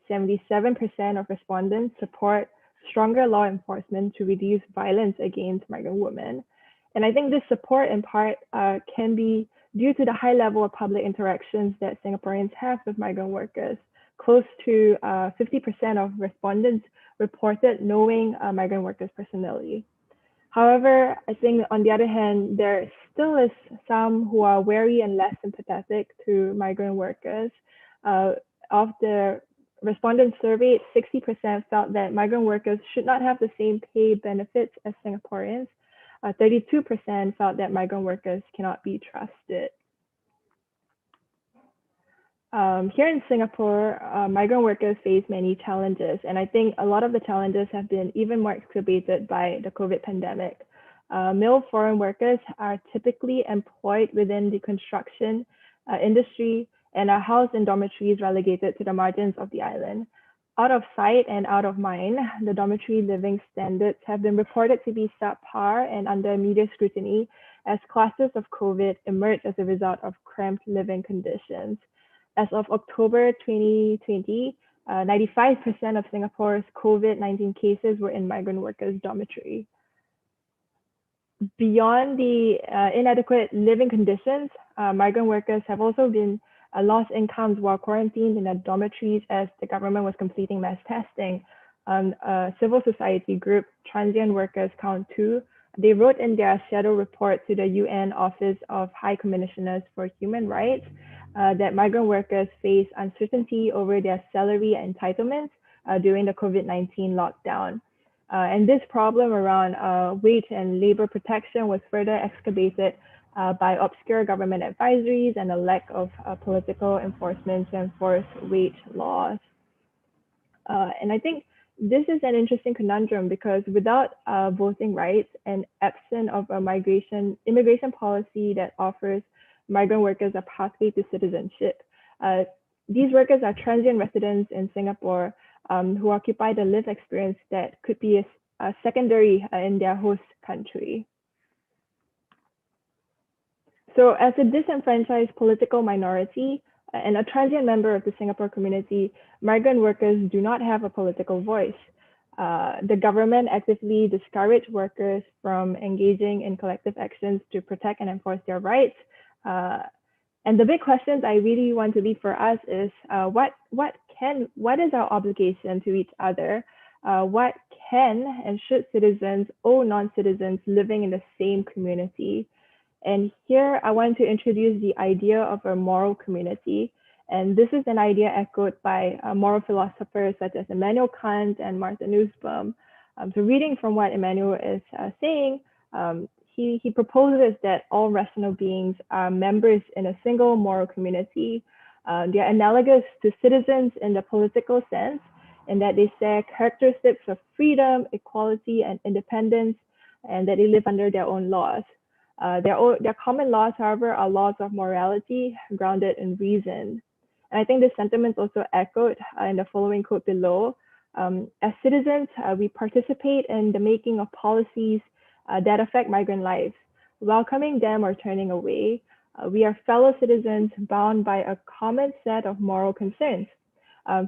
77% of respondents support stronger law enforcement to reduce violence against migrant women. And I think this support in part can be due to the high level of public interactions that Singaporeans have with migrant workers. Close to 50% of respondents reported knowing migrant workers personally. However, I think on the other hand, there still is some who are wary and less sympathetic to migrant workers. Of the respondents surveyed, 60% felt that migrant workers should not have the same pay benefits as Singaporeans. 32% felt that migrant workers cannot be trusted. Here in Singapore, migrant workers face many challenges, and I think a lot of the challenges have been even more exacerbated by the COVID pandemic. Male foreign workers are typically employed within the construction industry and are housed in dormitories relegated to the margins of the island. Out of sight and out of mind, the dormitory living standards have been reported to be subpar and under media scrutiny as clusters of COVID emerge as a result of cramped living conditions. As of October 2020, 95% of Singapore's COVID-19 cases were in migrant workers' dormitory. Beyond the inadequate living conditions, migrant workers have also been lost incomes while quarantined in their dormitories as the government was completing mass testing. Civil society group, Transient Workers Count 2, they wrote in their shadow report to the UN Office of High Commissioners for Human Rights that migrant workers face uncertainty over their salary entitlements during the COVID-19 lockdown. And this problem around wage and labor protection was further exacerbated by obscure government advisories and a lack of political enforcement to enforce wage laws. And I think this is an interesting conundrum because without voting rights and absent of a immigration policy that offers migrant workers a pathway to citizenship, these workers are transient residents in Singapore who occupy the lived experience that could be a secondary in their host country. So as a disenfranchised political minority and a transient member of the Singapore community, migrant workers do not have a political voice. The government actively discouraged workers from engaging in collective actions to protect and enforce their rights. And the big questions I really want to leave for us is what is our obligation to each other? What can and should citizens owe non-citizens living in the same community? And here I want to introduce the idea of a moral community. And this is an idea echoed by moral philosophers such as Immanuel Kant and Martha Nussbaum. So reading from what Immanuel is saying, he proposes that all rational beings are members in a single moral community. They are analogous to citizens in the political sense, in that they share characteristics of freedom, equality, and independence, and that they live under their own laws. Their common laws, however, are laws of morality grounded in reason. And I think this sentiment is also echoed in the following quote below. As citizens, we participate in the making of policies that affect migrant lives, welcoming them or turning away. We are fellow citizens bound by a common set of moral concerns.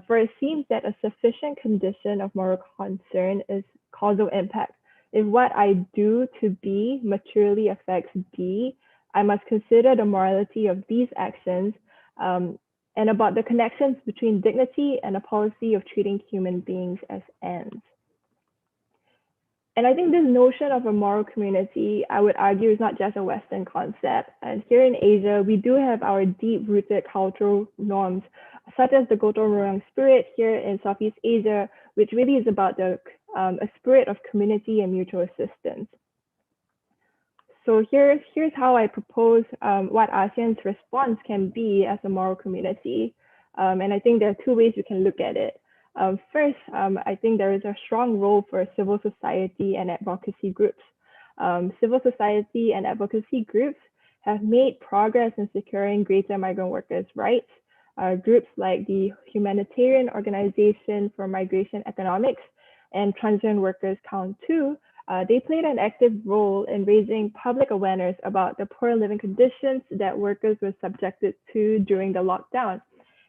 For it seems that a sufficient condition of moral concern is causal impact. If what I do to B materially affects B, I must consider the morality of these actions and about the connections between dignity and a policy of treating human beings as ends. And I think this notion of a moral community, I would argue, is not just a Western concept. And here in Asia, we do have our deep-rooted cultural norms, such as the gotong royong spirit here in Southeast Asia, which really is about a spirit of community and mutual assistance. So here's how I propose what ASEAN's response can be as a moral community. And I think there are two ways we can look at it. First, I think there is a strong role for civil society and advocacy groups. Civil society and advocacy groups have made progress in securing greater migrant workers' rights. Groups like the Humanitarian Organization for Migration Economics and Transient Workers Count 2, they played an active role in raising public awareness about the poor living conditions that workers were subjected to during the lockdown.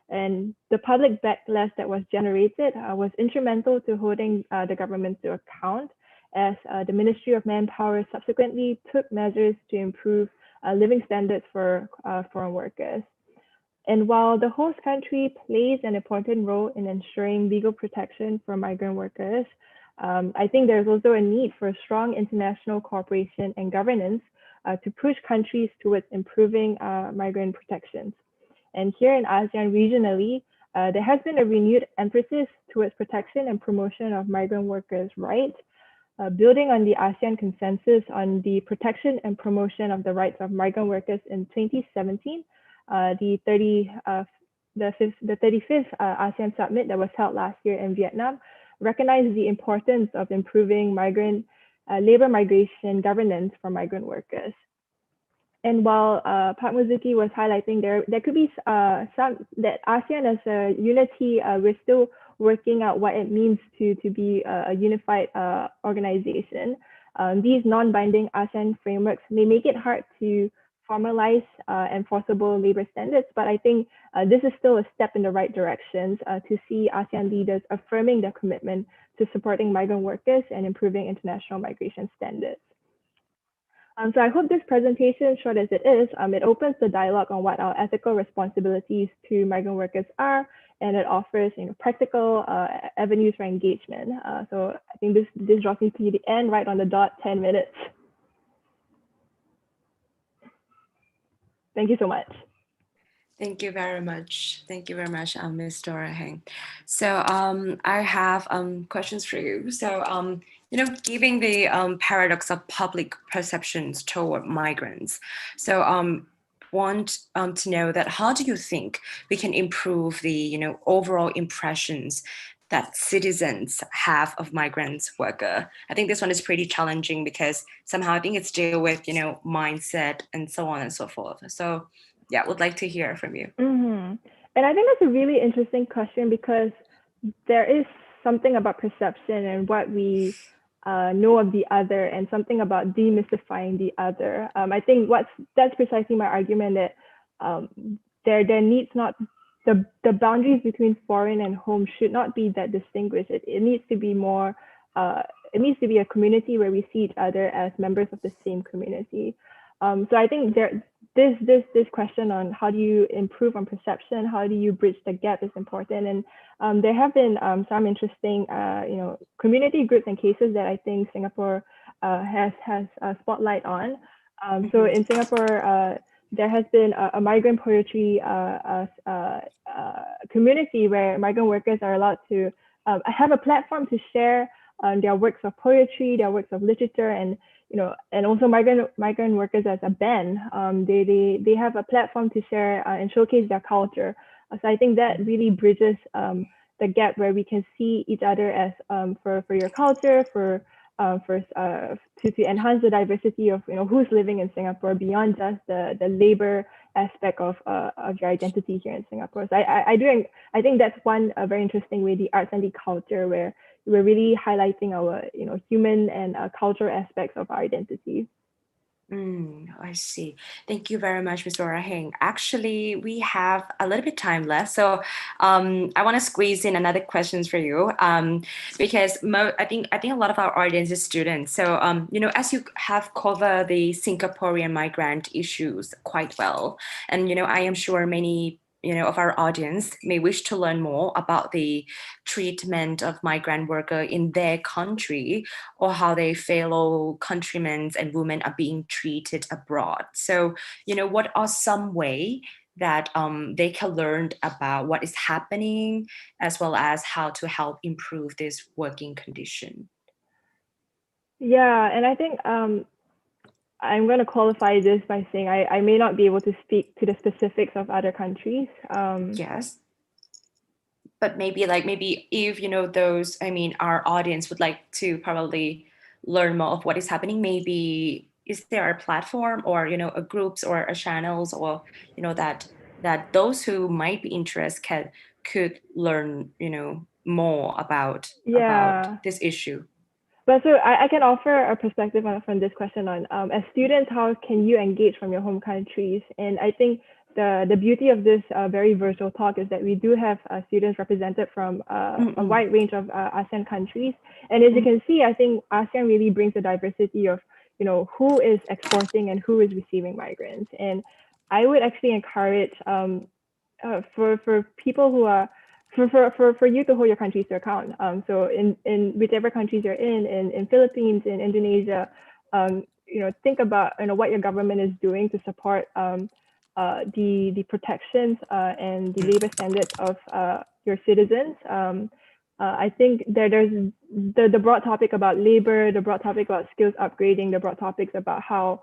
And the public backlash that was generated was instrumental to holding the government to account, as the Ministry of Manpower subsequently took measures to improve living standards for foreign workers. And while the host country plays an important role in ensuring legal protection for migrant workers, I think there's also a need for strong international cooperation and governance to push countries towards improving migrant protections. And here in ASEAN regionally, there has been a renewed emphasis towards protection and promotion of migrant workers' rights, building on the ASEAN consensus on the protection and promotion of the rights of migrant workers in 2017. The 35th ASEAN Summit that was held last year in Vietnam recognized the importance of improving migrant labor migration governance for migrant workers. And while Marzuki was highlighting there could be some that ASEAN as a unity, we're still working out what it means to be a unified organization. These non-binding ASEAN frameworks may make it hard to formalize enforceable labor standards, but I think this is still a step in the right direction to see ASEAN leaders affirming their commitment to supporting migrant workers and improving international migration standards. So I hope this presentation, short as it is, it opens the dialogue on what our ethical responsibilities to migrant workers are, and it offers practical avenues for engagement. So I think this draws me to the end, right on the dot, 10 minutes. Thank you so much. Thank you very much. Thank you very much, Ms. Dora Heng. So I have questions for you. So, given the paradox of public perceptions toward migrants, so want to know that how do you think we can improve the overall impressions that citizens have of migrants worker? I think this one is pretty challenging because somehow I think it's deal with mindset and so on and so forth. So yeah, would like to hear from you. Mm-hmm. And I think that's a really interesting question because there is something about perception and what we know of the other, and something about demystifying the other. I think that's precisely my argument, that there needs not the boundaries between foreign and home should not be that distinguished. It needs to be more. It needs to be a community where we see each other as members of the same community. So I think this question on how do you improve on perception, how do you bridge the gap is important. And there have been some interesting community groups and cases that I think Singapore has a spotlight on. So in Singapore, there has been a migrant poetry community where migrant workers are allowed to have a platform to share their works of poetry, their works of literature, and also migrant workers as a band. They have a platform to share and showcase their culture. So I think that really bridges the gap where we can see each other as for your culture, to enhance the diversity of who's living in Singapore beyond just the labor aspect of your identity here in Singapore. So I think that's one very interesting way, the arts and the culture, where we're really highlighting our human and cultural aspects of our identity. I see. Thank you very much, Ms. Dora Heng. Actually, we have a little bit time left, so I want to squeeze in another questions for you because I think a lot of our audience is students. So as you have covered the Singaporean migrant issues quite well, and I am sure many of our audience may wish to learn more about the treatment of migrant worker in their country, or how their fellow countrymen and women are being treated abroad. So, what are some way that they can learn about what is happening, as well as how to help improve this working condition? Yeah, and I think I'm going to qualify this by saying I may not be able to speak to the specifics of other countries. Yes. but maybe if those, I mean, our audience would like to probably learn more of what is happening, maybe is there a platform or a groups or a channels, or that those who might be interested could learn more about this issue? But so I can offer a perspective from this question on, as students, how can you engage from your home countries? And I think the beauty of this very virtual talk is that we do have students represented from a wide range of ASEAN countries. And as you can see, I think ASEAN really brings the diversity of, who is exporting and who is receiving migrants. And I would actually encourage for people who are, for you to hold your countries to account. So in whichever countries you're in Philippines, in Indonesia, think about what your government is doing to support the protections and the labor standards of your citizens. I think there's the broad topic about labor, the broad topic about skills upgrading, the broad topics about how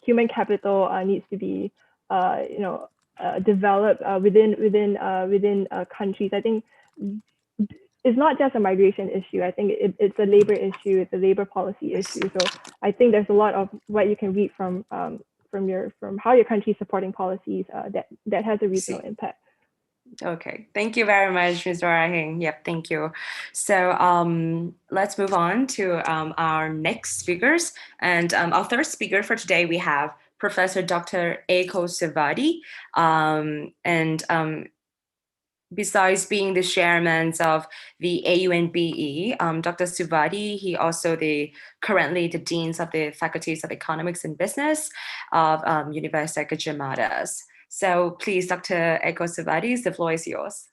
human capital needs to be developed within countries. I think it's not just a migration issue. I think it's a labor issue. It's a labor policy issue. So I think there's a lot of what you can read from how your country is supporting policies that has a regional impact. Okay, thank you very much, Ms. Dora Heng. Yep, thank you. So let's move on to our next speakers. And our third speaker for today, we have Professor Dr. Eko Suwardi. Besides being the chairman of the AUNBE, Dr. Suwardi, he also currently the deans of the faculties of economics and business of Universitas Gadjah Mada. So please, Dr. Eko Suwardi, the floor is yours.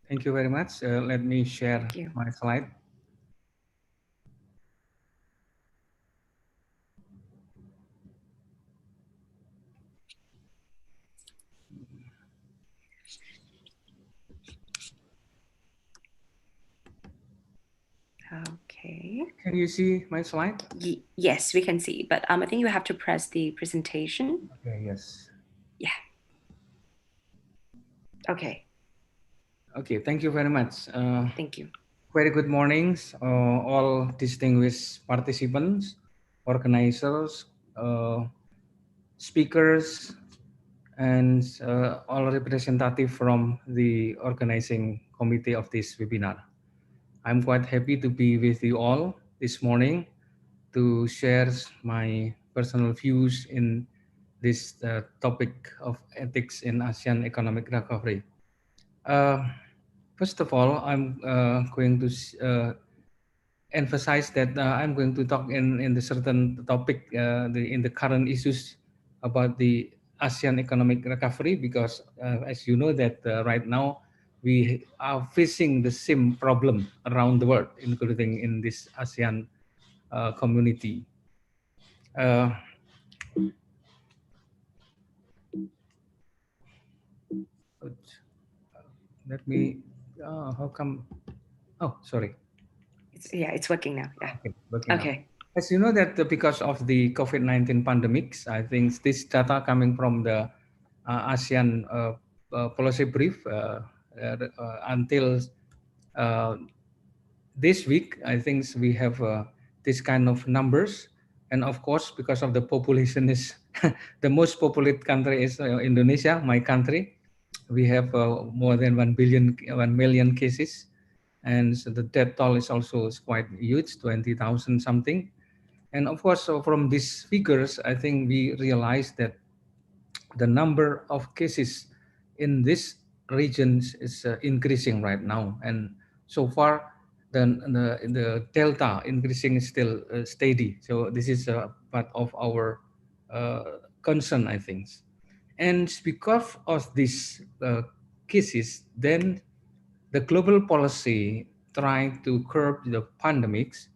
Thank you very much. Let me share my slide. Okay. Can you see my slide? Yes, we can see, but I think you have to press the presentation. Okay, yes. Yeah. Okay. Okay, thank you very much. Thank you. Very good mornings, all distinguished participants, organizers, speakers, and all representatives from the organizing committee of this webinar. I'm quite happy to be with you all this morning to share my personal views in this topic of ethics in ASEAN economic recovery. First of all, I'm going to emphasize that I'm going to talk in the certain topic in the current issues about the ASEAN economic recovery, because as you know that right now we are facing the same problem around the world, including in this ASEAN community. Let me, how come, oh, sorry. It's working now, yeah. Okay, working okay. Now. As you know that because of the COVID-19 pandemics, I think this data coming from the ASEAN policy brief until this week, I think we have this kind of numbers. And of course, because of the population is the most populated country is Indonesia, my country. We have more than 1 million cases. And so the death toll is also quite huge, 20,000 something. And of course, so from these figures, I think we realize that the number of cases in these regions is increasing right now. And so far, the delta increasing is still steady. So this is part of our concern, I think. And because of these cases, then the global policy trying to curb the pandemics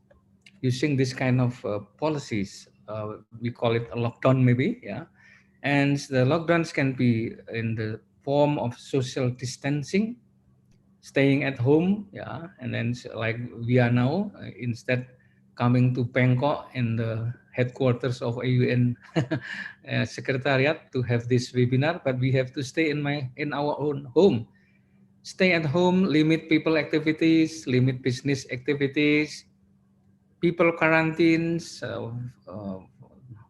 using this kind of policies. We call it a lockdown maybe, yeah. And the lockdowns can be in the form of social distancing, staying at home, yeah. And then like we are now, instead coming to Bangkok in the headquarters of AUN Secretariat to have this webinar, but we have to stay in our own home. Stay at home, limit people activities, limit business activities, people quarantines,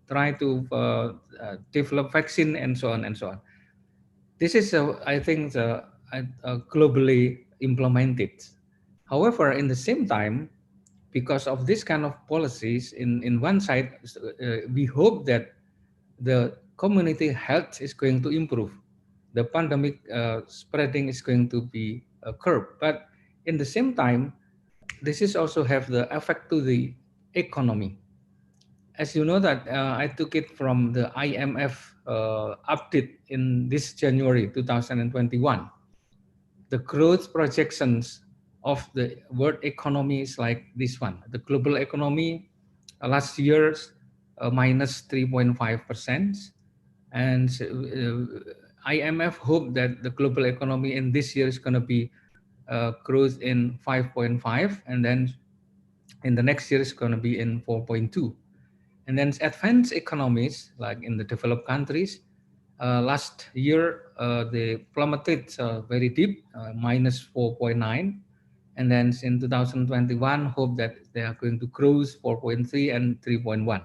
try to develop vaccine and so on and so on. This is, I think, globally implemented. However, in the same time, because of this kind of policies, in one side, we hope that the community health is going to improve. The pandemic spreading is going to be curbed. But in the same time, this is also have the effect to the economy. As you know that I took it from the IMF update in this January 2021. The growth projections of the world economy is like this one. The global economy last year's minus 3.5%, and IMF hope that the global economy in this year is going to be growth in 5.5, and then in the next year is going to be in 4.2. And then advanced economies, like in the developed countries, last year they plummeted very deep, minus 4.9. And then in 2021, hope that they are going to grow 4.3 and 3.1.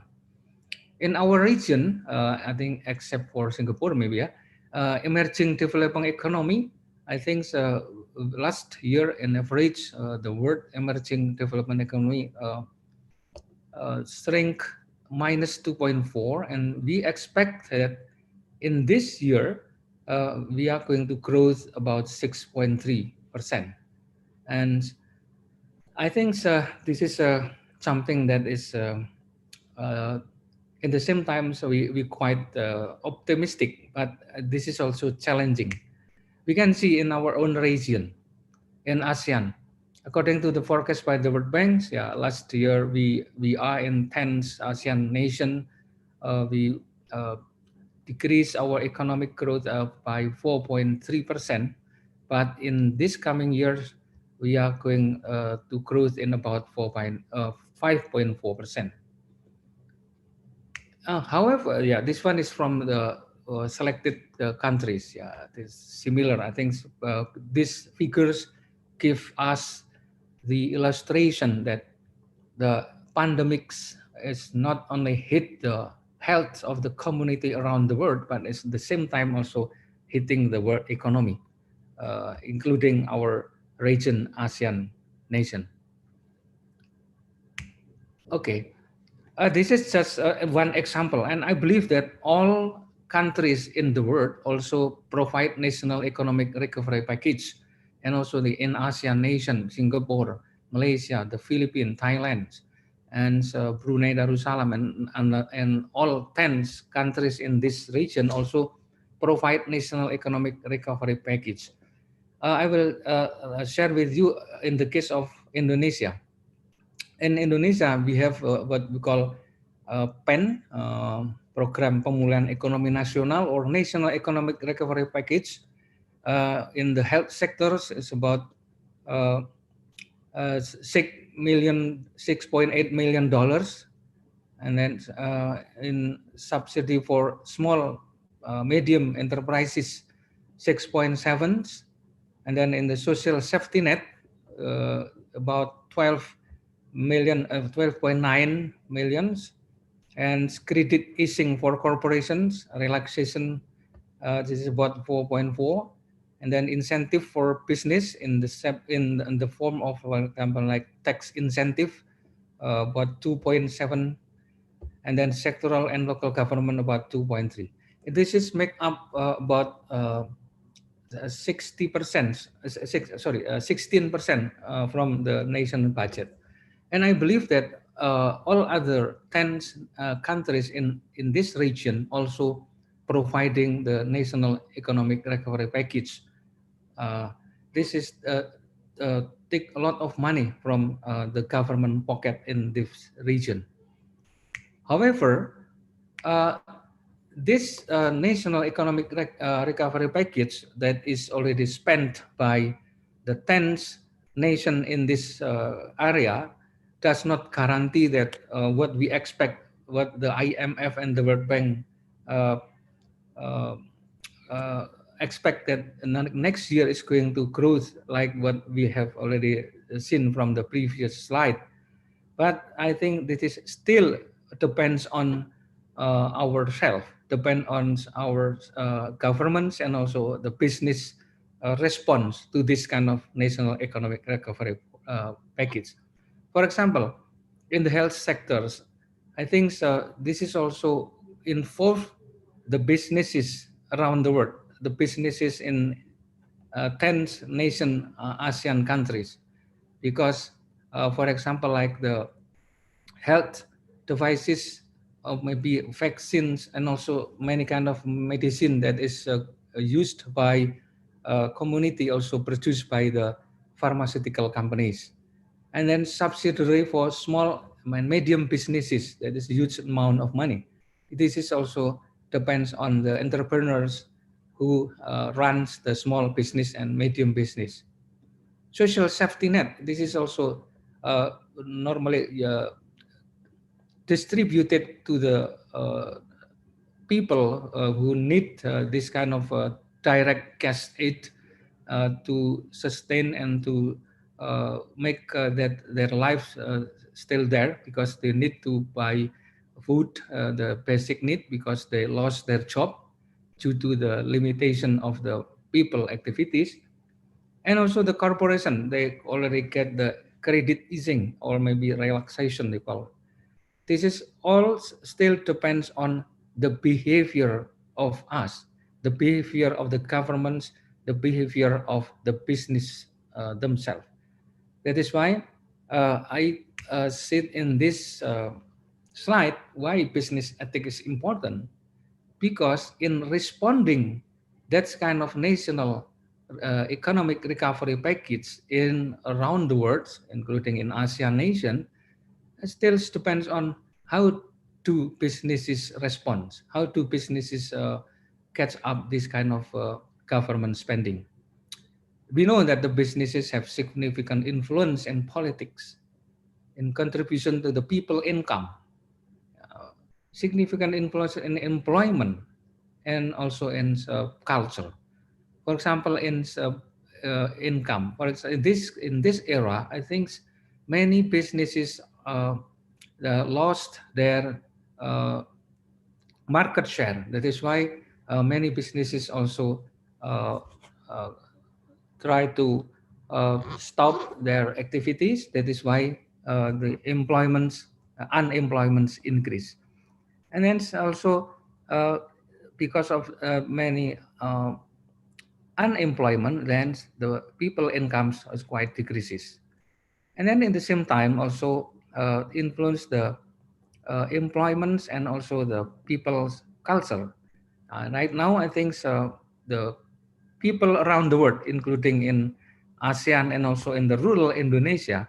In our region, I think except for Singapore maybe, emerging developing economy, I think last year in average, the world emerging development economy shrink minus 2.4, and we expect that in this year we are going to grow about 6.3%. And I think this is something that is in the same time, so we quite optimistic, but this is also challenging. We can see in our own region, in ASEAN, according to the forecast by the World Bank, last year we are in 10th ASEAN nation. We decreased our economic growth by 4.3%, but in this coming years we are going to growth in about 5.4%. However, this one is from the selected countries. It is similar. I think these figures give us the illustration that the pandemics is not only hit the health of the community around the world, but it's at the same time also hitting the world economy, including our region, ASEAN nation. Okay. This is just one example, and I believe that all countries in the world also provide national economic recovery package, and also the in ASEAN nation, Singapore, Malaysia, the Philippines, Thailand, and Brunei Darussalam, and all 10 countries in this region also provide national economic recovery package. I will share with you in the case of Indonesia. In Indonesia, we have what we call PEN, Program Pemulihan Ekonomi Nasional, or National Economic Recovery Package. In the health sectors, it's about $6.8 million, and then in subsidy for small, medium enterprises, 6.7, and then in the social safety net, about 12.9 millions, and credit easing for corporations, relaxation, this is about 4.4, and then incentive for business in the form of, for example, like tax incentive, about 2.7, and then sectoral and local government about 2.3. This is make up about 16% from the national budget. And I believe that all other 10 countries in this region also providing the national economic recovery package. This is take a lot of money from the government pocket in this region. However, this national economic recovery package that is already spent by the 10th nation in this area does not guarantee that what we expect, what the IMF and the World Bank uh, uh, expect that next year is going to grow like what we have already seen from the previous slide. But I think this is still depends on ourselves, depend on our governments and also the business response to this kind of national economic recovery package. For example, in the health sectors, I think this is also involve the businesses around the world, the businesses in 10 nation ASEAN countries, because, for example, like the health devices or maybe vaccines and also many kind of medicine that is used by community, also produced by the pharmaceutical companies. And then subsidiary for small and medium businesses, that is a huge amount of money. This is also depends on the entrepreneurs who runs the small business and medium business. Social safety net, this is also normally distributed to the people who need this kind of direct cash aid to sustain and to make that their lives still there, because they need to buy food, the basic need, because they lost their job due to the limitation of the people activities. And also the corporation, they already get the credit easing or maybe relaxation, they call it. This is all still depends on the behavior of us, the behavior of the governments, the behavior of the business themselves. That is why I sit in this slide why business ethics is important, because in responding that kind of national economic recovery package in around the world, including in ASEAN nation, it still depends on how do businesses respond, how do businesses catch up this kind of government spending. We know that the businesses have significant influence in politics, in contribution to the people income, significant influence in employment, and also in culture. For example, in income, for example, in this era, I think many businesses lost their uh, market share. That is why many businesses also uh, uh, try to stop their activities. That is why the unemployment increase. And then also because of many unemployment, then the people incomes is quite decreases. And then in the same time also influence the employments and also the people's culture. Right now, I think the people around the world, including in ASEAN and also in the rural Indonesia,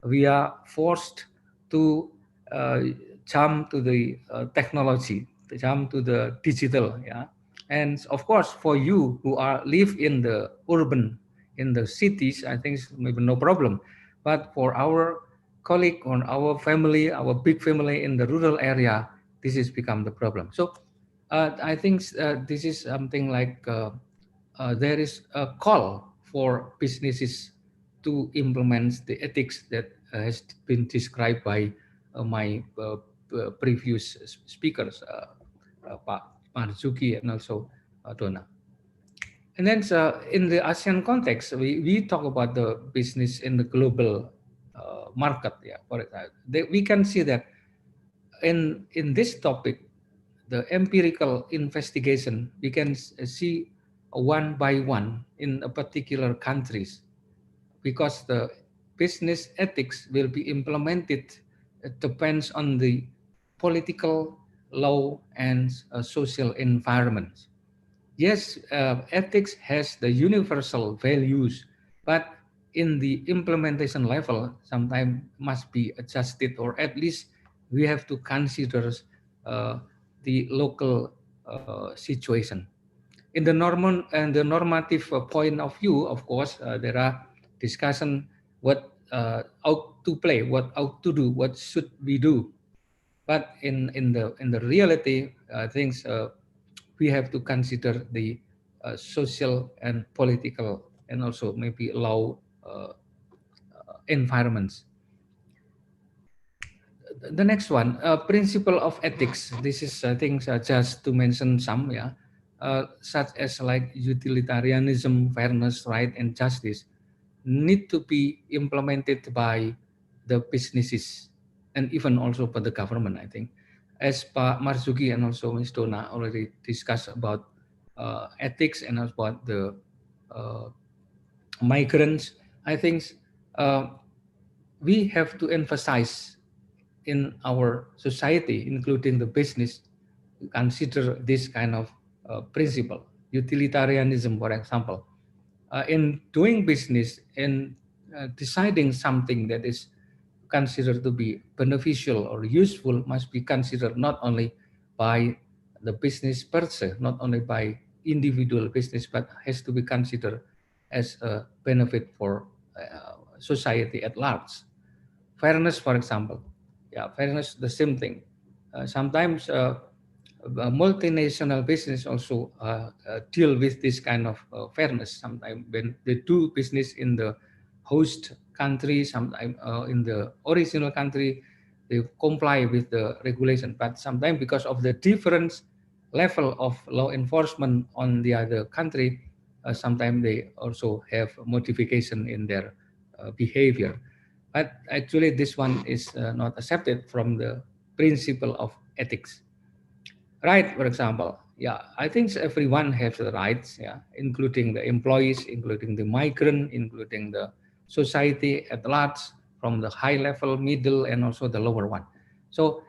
we are forced to uh, jump to the technology, to jump to the digital. Yeah, and of course, for you who are live in the urban, in the cities, I think it's maybe no problem. But for our colleague or our family, our big family in the rural area, this has become the problem. So I think this is something like there is a call for businesses to implement the ethics that has been described by my previous speakers, Pak Marzuki and also Donna. And then in the ASEAN context, we talk about the business in the global market. Yeah, for example, we can see that in this topic, the empirical investigation, we can see one by one in a particular countries, because the business ethics will be implemented. It depends on the political law and social environment. Yes, ethics has the universal values, but in the implementation level, sometimes must be adjusted, or at least we have to consider uh, the local situation. In the normal and the normative point of view, of course, there are discussion what out to play, what out to do, what should we do. But in the reality, things we have to consider the social and political and also maybe law environments. The next one, principle of ethics. This is things just to mention some, yeah, such as like utilitarianism, fairness, right, and justice need to be implemented by the businesses and even also by the government. I think, as Pak Marzuki and also Ms. Dona already discussed about ethics and about the uh, migrants, I think uh, we have to emphasize in our society, including the business, consider this kind of principle. Utilitarianism, for example, in doing business, in deciding something that is considered to be beneficial or useful, must be considered not only by the business per se, not only by individual business, but has to be considered as a benefit for society at large. Fairness, for example, yeah, fairness, the same thing. Sometimes multinational business also deal with this kind of fairness. Sometimes when they do business in the host country, sometimes in the original country, they comply with the regulation. But sometimes because of the different level of law enforcement on the other country, sometimes they also have modification in their behavior. But actually, this one is not accepted from the principle of ethics. Right, for example, yeah, I think everyone has the rights, yeah, including the employees, including the migrant, including the society at large, from the high level, middle, and also the lower one. So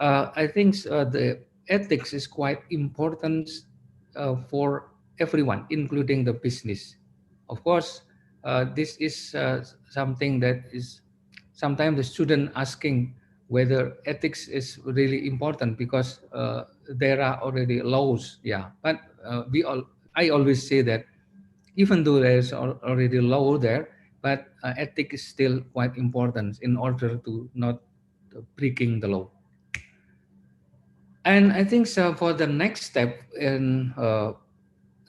I think the ethics is quite important for everyone, including the business. Of course, this is something that is sometimes the student asking whether ethics is really important because there are already laws. Yeah, but I always say that even though there's already law there, but ethics is still quite important in order to not breaking the law. And I think so for the next step in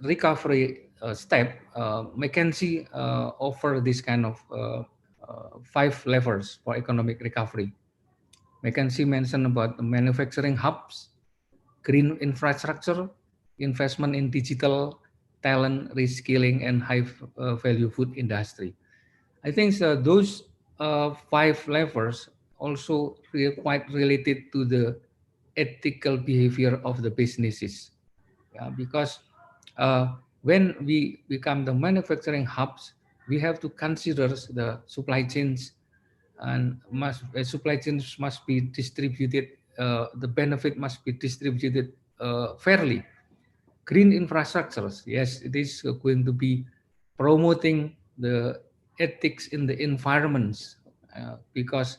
recovery step, McKinsey offer this kind of 5 levels for economic recovery. McKinsey mentioned about the manufacturing hubs, green infrastructure, investment in digital, talent, reskilling, and high value food industry. I think those 5 levels also quite related to the ethical behavior of the businesses. Yeah, because when we become the manufacturing hubs, we have to consider the supply chains and supply chains must be distributed. The benefit must be distributed fairly. Green infrastructures, yes, it is going to be promoting the ethics in the environments because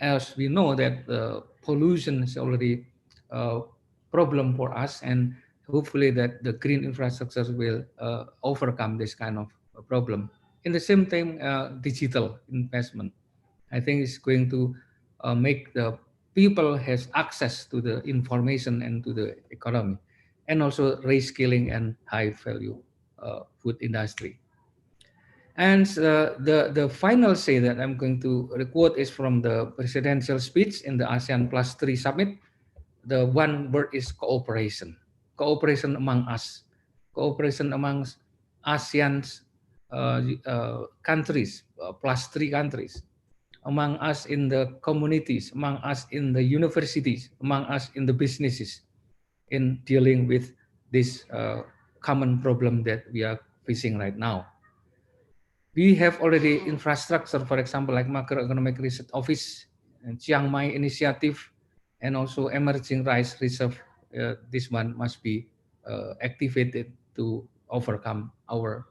as we know that pollution is already a problem for us, and hopefully that the green infrastructures will overcome this kind of problem. In the same time, digital investment, I think is going to make the people has access to the information and to the economy, and also reskilling and high value food industry. And the final say that I'm going to quote is from the presidential speech in the ASEAN Plus 3 summit. The one word is cooperation. Cooperation among us. Cooperation amongst ASEAN's countries, plus 3 countries. Among us in the communities, among us in the universities, among us in the businesses, in dealing with this common problem that we are facing right now. We have already infrastructure, for example, like macroeconomic research office, and Chiang Mai initiative, and also emerging rice reserve. This one must be activated to overcome our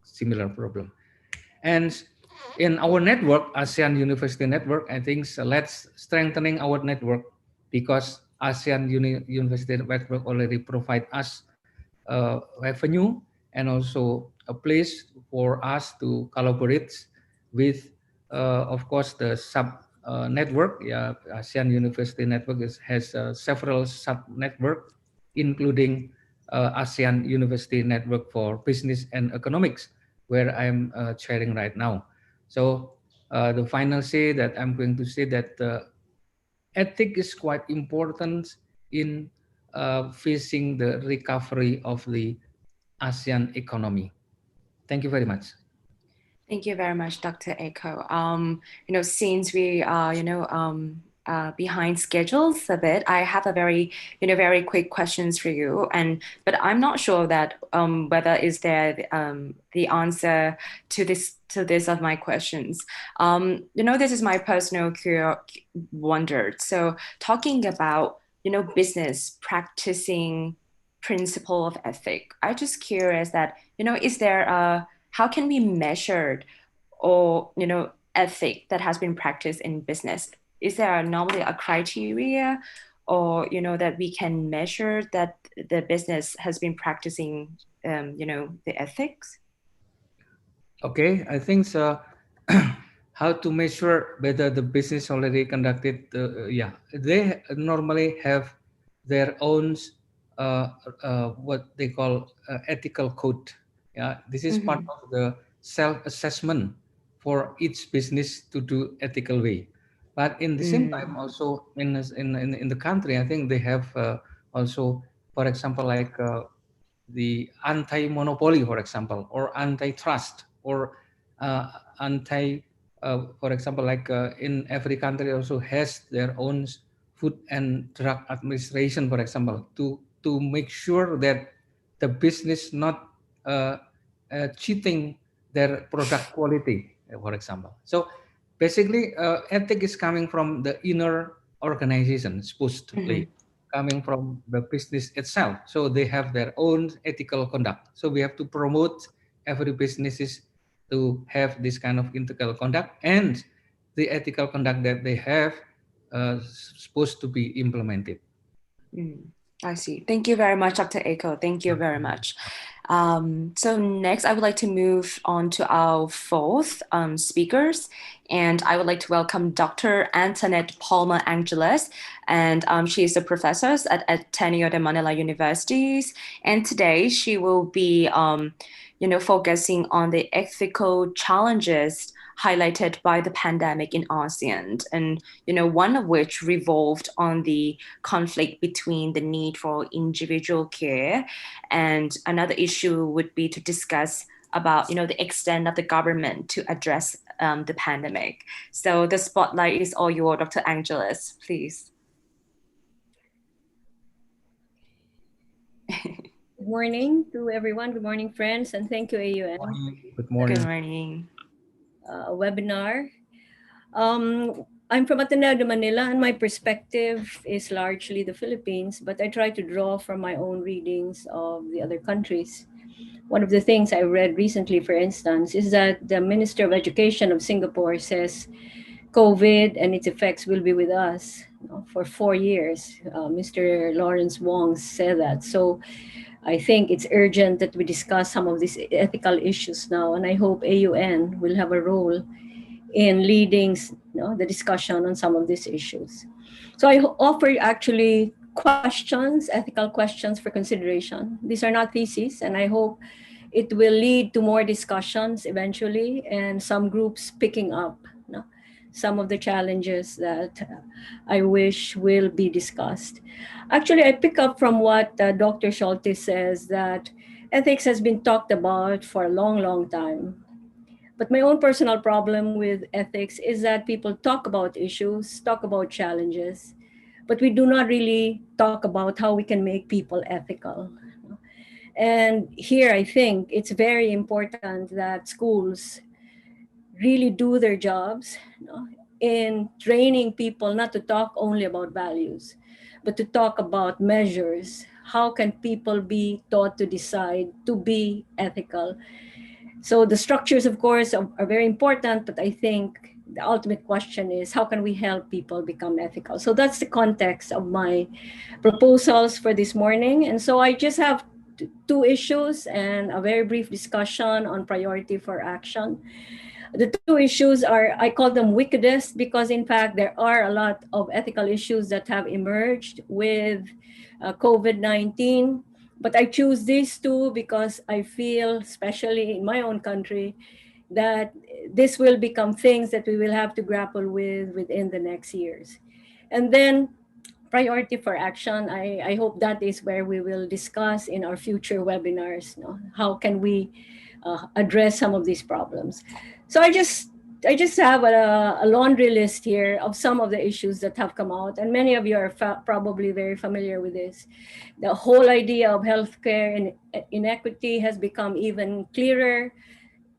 similar problem. And in our network, ASEAN University Network, I think let's strengthening our network because ASEAN University Network already provide us revenue and also a place for us to collaborate with of course, the sub network, yeah, ASEAN University Network has several sub network, including ASEAN University Network for Business and Economics, where I'm chairing right now. So the final say that I'm going to say that ethics is quite important in facing the recovery of the ASEAN economy. Thank you very much. Thank you very much, Dr. Echo. Since we are, behind schedules a bit, I have a very, very quick questions for you. But I'm not sure that whether is there the answer to this of my questions. This is my personal wonder. So talking about, business practicing principle of ethic, I'm just curious that, is there a how can we measure or ethic that has been practiced in business? Is there normally a criteria or that we can measure that the business has been practicing the ethics? Okay, I think so. How to measure whether the business already conducted? Yeah, they normally have their own what they call ethical code. Yeah, this is part of the self-assessment for each business to do ethical way. But in the same time, also in the country, I think they have also, for example, like the anti-monopoly, for example, or antitrust, or for example, like in every country also has their own food and drug administration, for example, to make sure that the business not cheating their product quality, for example. So basically, ethic is coming from the inner organization, supposedly coming from the business itself. So they have their own ethical conduct. So we have to promote every businesses to have this kind of ethical conduct, and the ethical conduct that they have supposed to be implemented. I see. Thank you very much, Dr. Echo. Thank you very much. So next, I would like to move on to our fourth speakers. And I would like to welcome Dr. Antonette Palma-Angeles. And she is a professor at Ateneo de Manila Universities. And today she will be, focusing on the ethical challenges highlighted by the pandemic in ASEAN, and one of which revolved on the conflict between the need for individual care, and another issue would be to discuss about the extent of the government to address the pandemic. So the spotlight is all yours, Dr. Angeles, please. Good morning to everyone. Good morning, friends, and thank you, AUN. Good morning. Good morning. Webinar. I'm from Ateneo de Manila, and my perspective is largely the Philippines, but I try to draw from my own readings of the other countries. One of the things I read recently, for instance, is that the Minister of Education of Singapore says COVID and its effects will be with us for 4 years. Mr. Lawrence Wong said that. So I think it's urgent that we discuss some of these ethical issues now, and I hope AUN will have a role in leading the discussion on some of these issues. So I offer actually questions, ethical questions for consideration. These are not theses, and I hope it will lead to more discussions eventually, and some groups picking up some of the challenges that I wish will be discussed. Actually, I pick up from what Dr. Schulte says, that ethics has been talked about for a long, long time. But my own personal problem with ethics is that people talk about issues, talk about challenges, but we do not really talk about how we can make people ethical. And here I think it's very important that schools really do their jobs in training people not to talk only about values, but to talk about measures. How can people be taught to decide to be ethical? So the structures, of course, are very important, but I think the ultimate question is how can we help people become ethical? So that's the context of my proposals for this morning. And so I just have two issues and a very brief discussion on priority for action. The two issues are, I call them wickedest, because in fact, there are a lot of ethical issues that have emerged with COVID-19. But I choose these two because I feel, especially in my own country, that this will become things that we will have to grapple with within the next years. And then priority for action, I hope that is where we will discuss in our future webinars. No? How can we address some of these problems? So I just have a laundry list here of some of the issues that have come out, and many of you are probably very familiar with this. The whole idea of healthcare inequity has become even clearer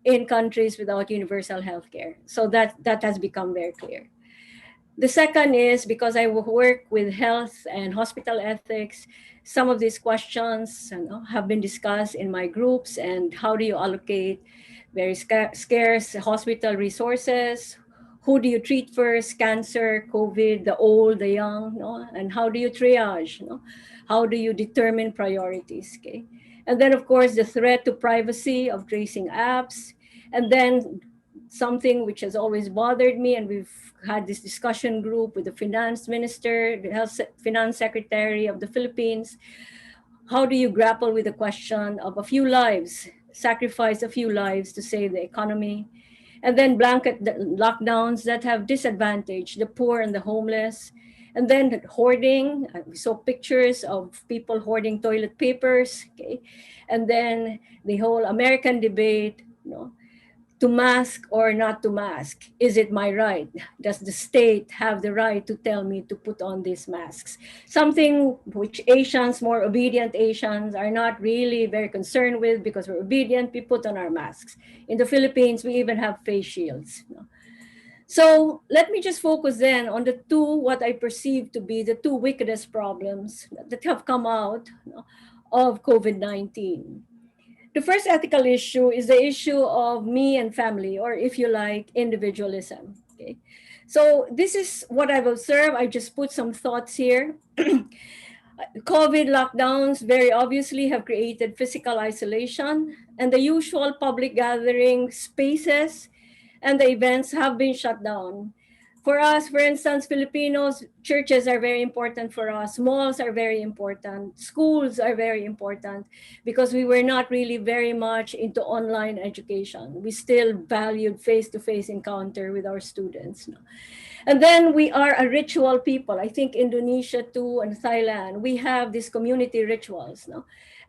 in countries without universal healthcare. So that has become very clear. The second is because I work with health and hospital ethics, some of these questions have been discussed in my groups. And how do you allocate very scarce hospital resources? Who do you treat first? Cancer, COVID, the old, the young, and how do you triage? How do you determine priorities? Okay. And then, of course, the threat to privacy of tracing apps. And then something which has always bothered me, and we've had this discussion group with the finance minister, the finance secretary of the Philippines. How do you grapple with the question of a few lives, sacrifice a few lives to save the economy? And then blanket lockdowns that have disadvantaged the poor and the homeless. And then hoarding, we saw pictures of people hoarding toilet papers. Okay? And then the whole American debate, to mask or not to mask. Is it my right? Does the state have the right to tell me to put on these masks? Something which Asians, more obedient Asians, are not really very concerned with, because we're obedient, we put on our masks. In the Philippines, we even have face shields. So let me just focus then on the two, what I perceive to be the two wickedest problems that have come out of COVID-19. The first ethical issue is the issue of me and family, or if you like, individualism. Okay? So this is what I've observed. I just put some thoughts here. COVID lockdowns very obviously have created physical isolation, and the usual public gathering spaces and the events have been shut down. For us, for instance, Filipinos, churches are very important for us. Malls are very important. Schools are very important, because we were not really very much into online education. We still valued face-to-face encounter with our students. And then we are a ritual people. I think Indonesia too, and Thailand, we have these community rituals.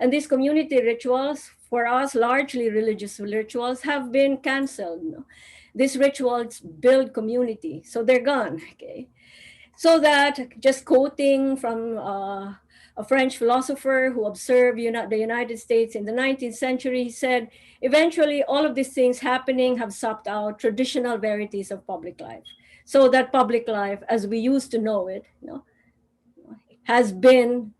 And these community rituals, for us, largely religious rituals, have been canceled. These rituals build community, so they're gone. Okay, so that, just quoting from a French philosopher who observed the United States in the 19th century, he said, eventually all of these things happening have sopped out traditional verities of public life. So that public life, as we used to know it, has been,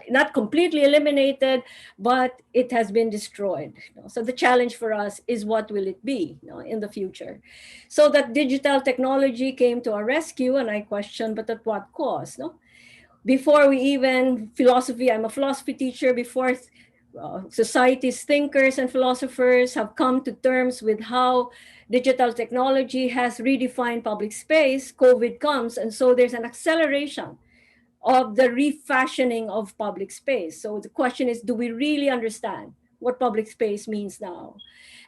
not completely eliminated, but it has been destroyed. So the challenge for us is, what will it be in the future? So that digital technology came to our rescue, and I question, but at what cost? Before we even, philosophy, I'm a philosophy teacher, before society's thinkers and philosophers have come to terms with how digital technology has redefined public space, COVID comes, and so there's an acceleration of the refashioning of public space. So the question is, do we really understand what public space means now?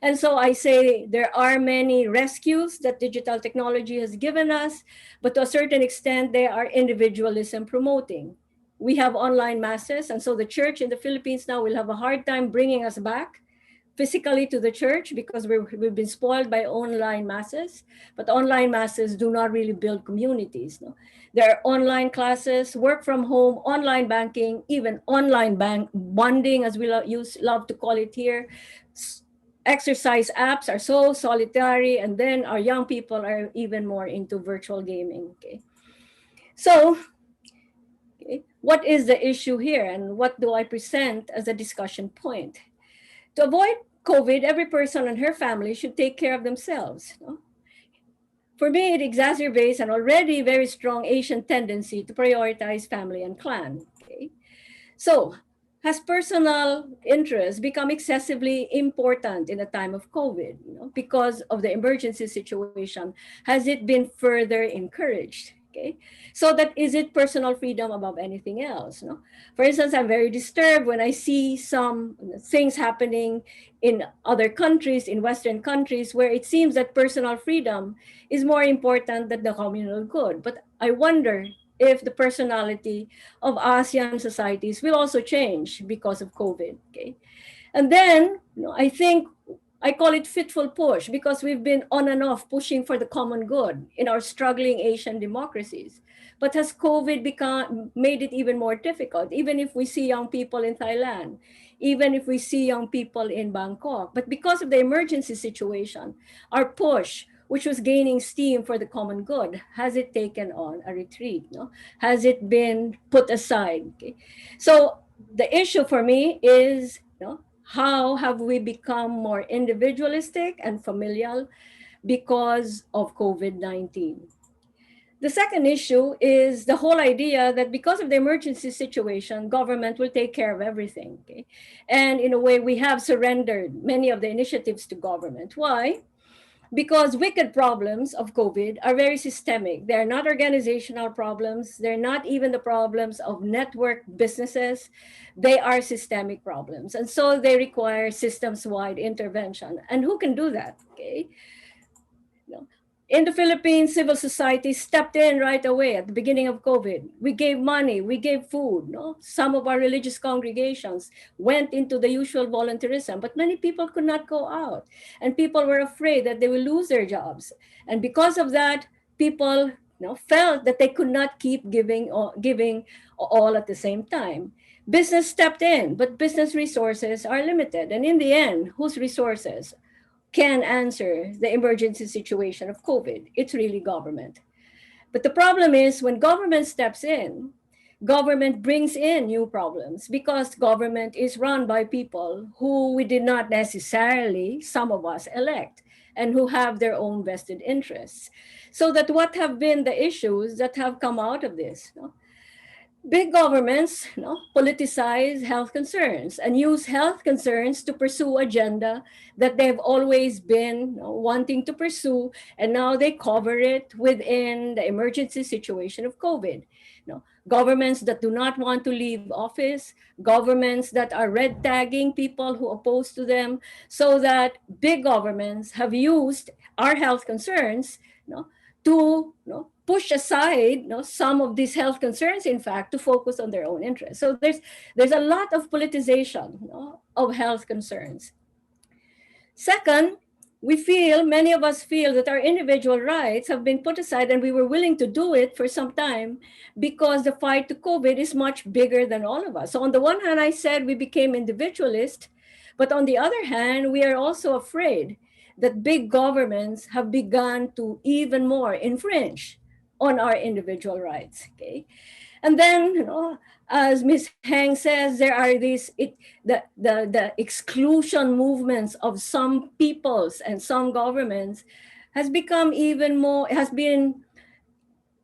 And so I say there are many rescues that digital technology has given us, but to a certain extent, they are individualism promoting. We have online masses, and so the church in the Philippines now will have a hard time bringing us back physically to the church, because we've been spoiled by online masses, but online masses do not really build communities. There are online classes, work from home, online banking, even online bonding, as we love to call it here. Exercise apps are so solitary, and then our young people are even more into virtual gaming. Okay, so what is the issue here, and what do I present as a discussion point? To avoid COVID, every person and her family should take care of themselves. For me, it exacerbates an already very strong Asian tendency to prioritize family and clan. Okay? So has personal interest become excessively important in a time of COVID, because of the emergency situation? Has it been further encouraged? Okay, so that is it personal freedom above anything else? No? For instance, I'm very disturbed when I see some things happening in other countries, in Western countries, where it seems that personal freedom is more important than the communal good. But I wonder if the personality of ASEAN societies will also change because of COVID. Okay, and then I think I call it fitful push, because we've been on and off pushing for the common good in our struggling Asian democracies. But has COVID made it even more difficult? Even if we see young people in Thailand, even if we see young people in Bangkok, but because of the emergency situation, our push, which was gaining steam for the common good, has it taken on a retreat? No? Has it been put aside? Okay? So the issue for me is, how have we become more individualistic and familial because of COVID-19? The second issue is the whole idea that because of the emergency situation, government will take care of everything. Okay? And in a way, we have surrendered many of the initiatives to government. Why? Because wicked problems of COVID are very systemic. They're not organizational problems. They're not even the problems of network businesses. They are systemic problems. And so they require systems-wide intervention. And who can do that? Okay. In the Philippines, civil society stepped in right away at the beginning of COVID. We gave money, we gave food. Some of our religious congregations went into the usual volunteerism, but many people could not go out. And people were afraid that they will lose their jobs. And because of that, people felt that they could not keep giving all at the same time. Business stepped in, but business resources are limited. And in the end, whose resources can answer the emergency situation of COVID? It's really government. But the problem is, when government steps in, government brings in new problems, because government is run by people who we did not necessarily, some of us, elect, and who have their own vested interests. So that what have been the issues that have come out of this? Big governments politicize health concerns and use health concerns to pursue agenda that they've always been wanting to pursue, and now they cover it within the emergency situation of COVID. Governments that do not want to leave office, governments that are red tagging people who oppose to them, so that big governments have used our health concerns to push aside some of these health concerns, in fact, to focus on their own interests. So there's a lot of politicization of health concerns. Second, many of us feel that our individual rights have been put aside, and we were willing to do it for some time because the fight to COVID is much bigger than all of us. So on the one hand, I said we became individualist, but on the other hand, we are also afraid that big governments have begun to even more infringe on our individual rights. Okay, and then as Ms. Heng says, there are the exclusion movements of some peoples and some governments has become even more, has been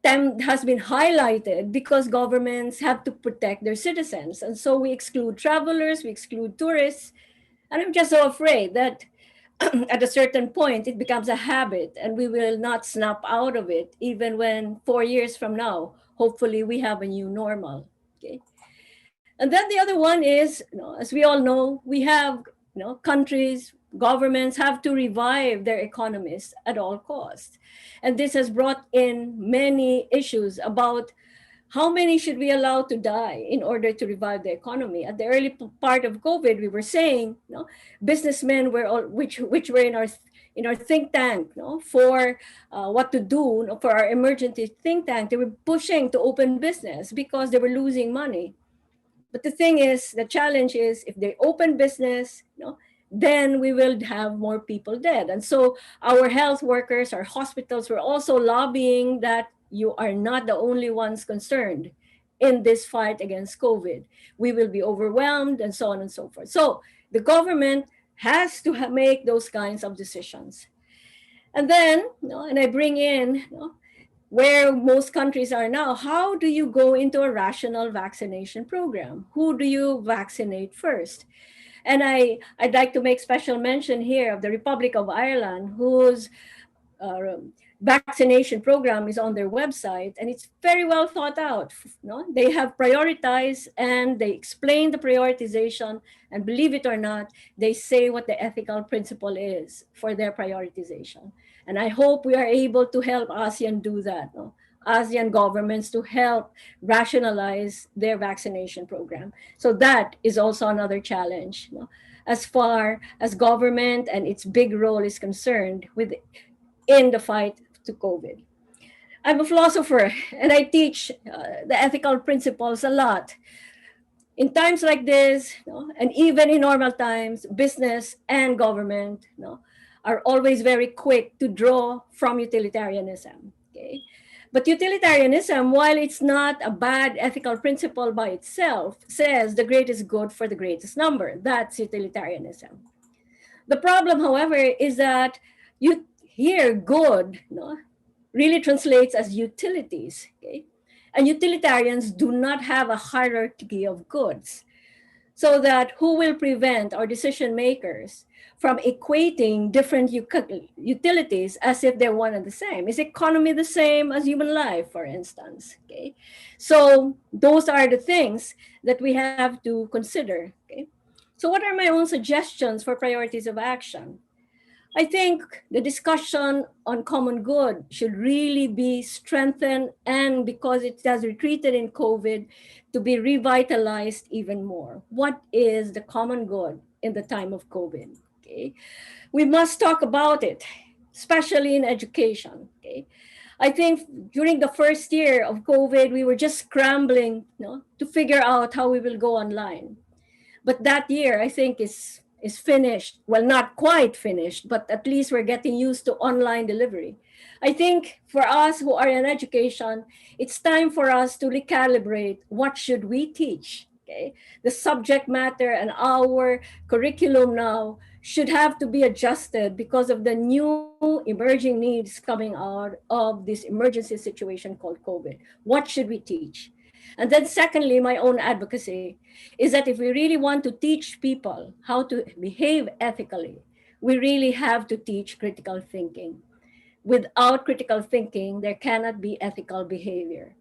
highlighted because governments have to protect their citizens. And so we exclude travelers, we exclude tourists. And I'm just so afraid that at a certain point, it becomes a habit and we will not snap out of it, even when 4 years from now, hopefully we have a new normal. Okay. And then the other one is, as we all know, we have countries, governments have to revive their economies at all costs. And this has brought in many issues about how many should we allow to die in order to revive the economy. At the early part of COVID, we were saying, businessmen which were in our think tank for what to do for our emergency think tank, they were pushing to open business because they were losing money. But the thing is, the challenge is, if they open business, then we will have more people dead. And so our health workers, our hospitals were also lobbying that you are not the only ones concerned in this fight against COVID. We will be overwhelmed and so on and so forth. So the government has to make those kinds of decisions. And then, and I bring in where most countries are now, how do you go into a rational vaccination program? Who do you vaccinate first? And I'd like to make special mention here of the Republic of Ireland, whose vaccination program is on their website, and it's very well thought out. No? They have prioritized and they explain the prioritization, and believe it or not, they say what the ethical principle is for their prioritization. And I hope we are able to help ASEAN do that. No? ASEAN governments to help rationalize their vaccination program. So that is also another challenge. No? As far as government and its big role is concerned in the fight to COVID. I'm a philosopher and I teach the ethical principles a lot. In times like this, and even in normal times, business and government are always very quick to draw from utilitarianism. Okay? But utilitarianism, while it's not a bad ethical principle by itself, says the greatest good for the greatest number. That's utilitarianism. The problem, however, is that you here good really translates as utilities. Okay? And utilitarians do not have a hierarchy of goods. So that who will prevent our decision makers from equating different utilities as if they're one and the same? Is economy the same as human life, for instance? Okay, so those are the things that we have to consider. Okay, so what are my own suggestions for priorities of action? I think the discussion on common good should really be strengthened, and because it has retreated in COVID, to be revitalized even more. What is the common good in the time of COVID? Okay, we must talk about it, especially in education. Okay, I think during the first year of COVID, we were just scrambling to figure out how we will go online. But that year, I think, is finished. Well, not quite finished, but at least we're getting used to online delivery. I think for us who are in education, it's time for us to recalibrate what should we teach. Okay? The subject matter and our curriculum now should have to be adjusted because of the new emerging needs coming out of this emergency situation called COVID. What should we teach? And then secondly, my own advocacy is that if we really want to teach people how to behave ethically, we really have to teach critical thinking. Without critical thinking, there cannot be ethical behavior.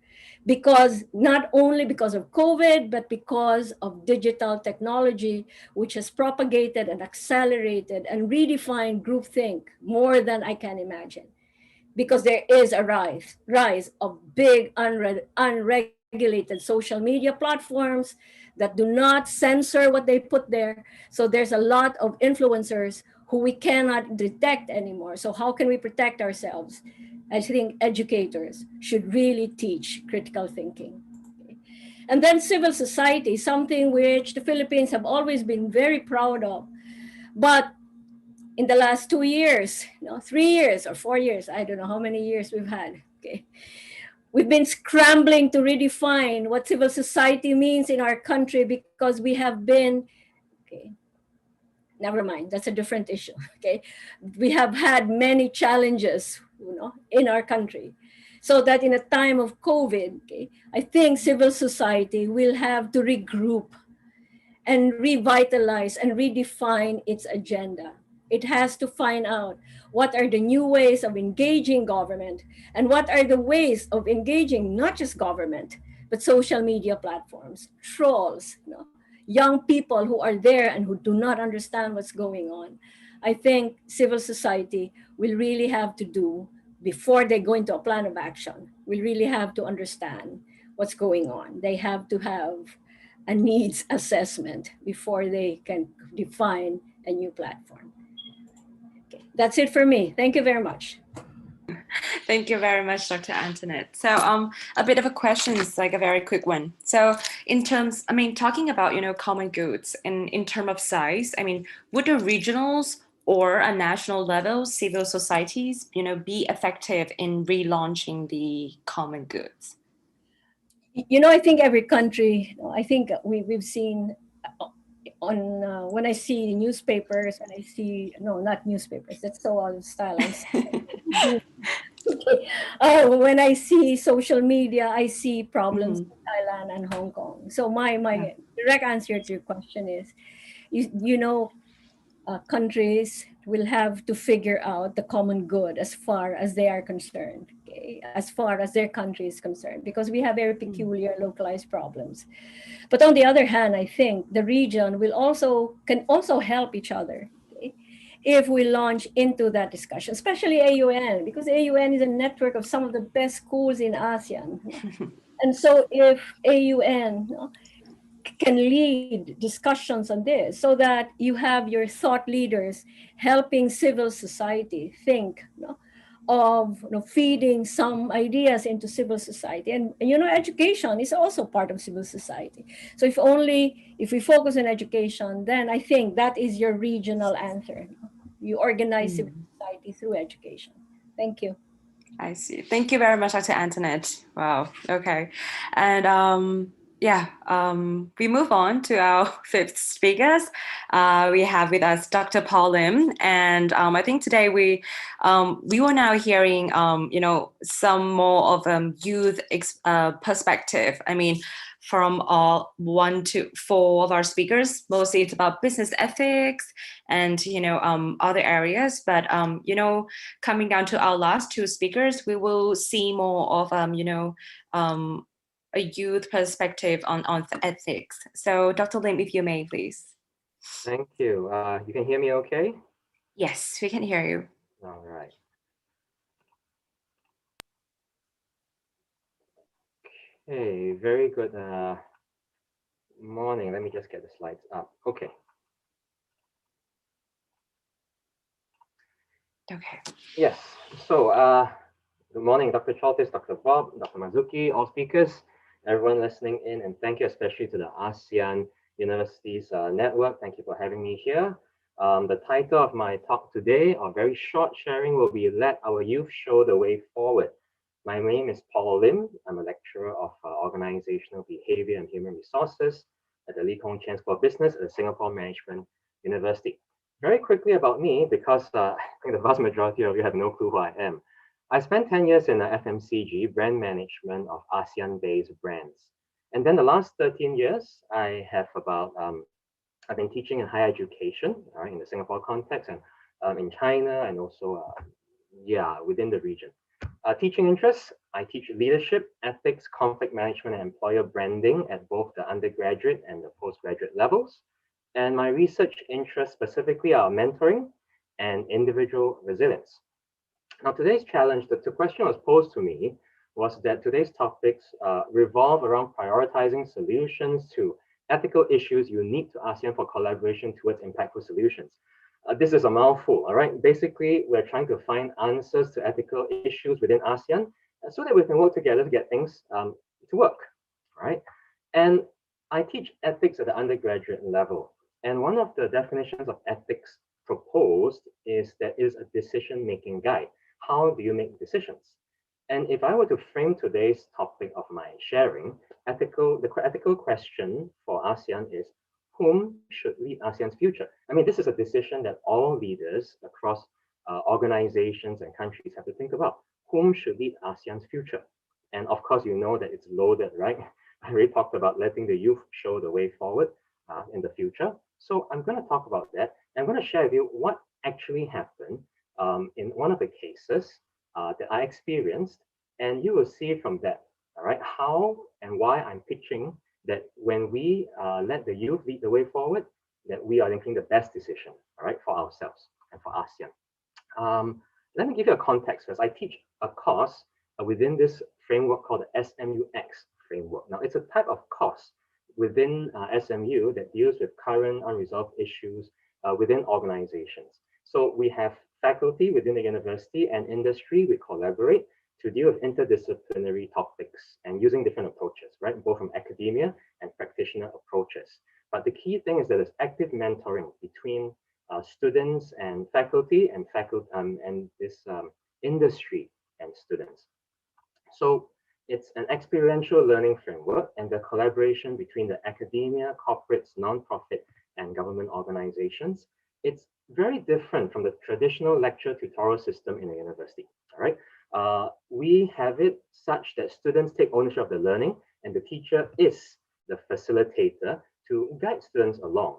Because not only because of COVID, but because of digital technology, which has propagated and accelerated and redefined groupthink more than I can imagine. Because there is a rise of big unregulated social media platforms that do not censor what they put there. So there's a lot of influencers who we cannot detect anymore. So how can we protect ourselves? I think educators should really teach critical thinking. Okay. And then civil society, something which the Philippines have always been very proud of. But in the last 2 years, 3 years or 4 years, I don't know how many years we've had. Okay. We've been scrambling to redefine what civil society means in our country because we have been, okay, never mind, that's a different issue. Okay. We have had many challenges, in our country. So that in a time of COVID, okay, I think civil society will have to regroup and revitalize and redefine its agenda. It has to find out what are the new ways of engaging government and what are the ways of engaging not just government, but social media platforms, trolls, young people who are there and who do not understand what's going on. I think civil society will really have to do, before they go into a plan of action, will really have to understand what's going on. They have to have a needs assessment before they can define a new platform. Okay, that's it for me. Thank you very much. Thank you very much, Dr. Antonette. So a bit of a question, it's like a very quick one. So in terms, talking about, common goods and in terms of size, would the regionals or a national level civil societies, be effective in relaunching the common goods? I think every country, I think we've seen on when I see newspapers and I see, no, not newspapers, that's so out of style. When I see social media, I see problems in Thailand and Hong Kong. So my direct answer to your question is, you know, countries will have to figure out the common good as far as they are concerned, okay? As far as their country is concerned, because we have very peculiar localized problems. But on the other hand, I think the region can also help each other, okay? If we launch into that discussion, especially AUN, because AUN is a network of some of the best schools in ASEAN. And so if AUN can lead discussions on this so that you have your thought leaders helping civil society think of feeding some ideas into civil society. And education is also part of civil society. So if we focus on education, then I think that is your regional answer. You organize civil society through education. Thank you. I see. Thank you very much, Dr. Antonette. Wow. Okay. And we move on to our fifth speakers. We have with us Dr. Paul Lim, and I think today we were now hearing some more of youth perspective. I mean, from 1 to 4 of our speakers, mostly it's about business ethics and other areas. But coming down to our last 2 speakers, we will see more of a youth perspective on ethics. So Dr. Lim, if you may, please. Thank you. You can hear me okay? Yes, we can hear you. All right. Okay, very good morning. Let me just get the slides up. Okay. Okay. Yes. So good morning, Dr. Chaltis, Dr. Bob, Dr. Marzuki, all speakers, everyone listening in, and thank you especially to the ASEAN Universities Network. Thank you for having me here. The title of my talk today, or very short sharing, will be Let Our Youth Show the Way Forward. My name is Paul Lim. I'm a lecturer of organizational behavior and human resources at the Lee Kong Chian School of Business at the Singapore Management University. Very quickly about me, because I think the vast majority of you have no clue who I am. I spent 10 years in the FMCG, brand management of ASEAN-based brands. And then the last 13 years, I have I've been teaching in higher education in the Singapore context and in China and also, within the region. Teaching interests, I teach leadership, ethics, conflict management, and employer branding at both the undergraduate and the postgraduate levels. And my research interests specifically are mentoring and individual resilience. Now, today's challenge, the question was posed to me, was that today's topics revolve around prioritizing solutions to ethical issues unique to ASEAN for collaboration towards impactful solutions. This is a mouthful, all right? Basically, we're trying to find answers to ethical issues within ASEAN so that we can work together to get things to work, right? And I teach ethics at the undergraduate level. And one of the definitions of ethics proposed is that it is a decision-making guide. How do you make decisions? And if I were to frame today's topic of my sharing, the ethical question for ASEAN is, whom should lead ASEAN's future? I mean, this is a decision that all leaders across organizations and countries have to think about. Whom should lead ASEAN's future? And of course, you know that it's loaded, right? I already talked about letting the youth show the way forward in the future. So I'm going to talk about that. I'm going to share with you what actually happened in one of the cases that I experienced. And you will see from that, all right, how and why I'm pitching that when we let the youth lead the way forward, that we are making the best decision, all right, for ourselves and for ASEAN. Let me give you a context first. I teach a course within this framework called the SMUX framework. Now, it's a type of course within SMU that deals with current unresolved issues within organizations. So we have faculty within the university and industry, we collaborate to deal with interdisciplinary topics and using different approaches, right? Both from academia and practitioner approaches. But the key thing is that there's active mentoring between students and faculty and this industry and students. So it's an experiential learning framework and the collaboration between the academia, corporates, nonprofit, and government organizations. It's very different from the traditional lecture tutorial system in a university, all right? We have it such that students take ownership of the learning and the teacher is the facilitator to guide students along.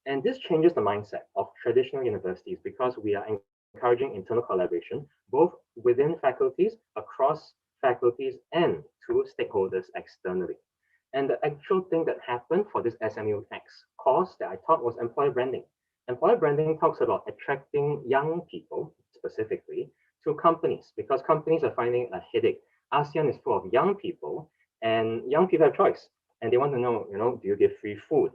And this changes the mindset of traditional universities because we are encouraging internal collaboration, both within faculties, across faculties, and to stakeholders externally. And the actual thing that happened for this SMUX course that I taught was employer branding. Employer branding talks about attracting young people specifically to companies because companies are finding a headache. ASEAN is full of young people and young people have choice and they want to know, do you give free food?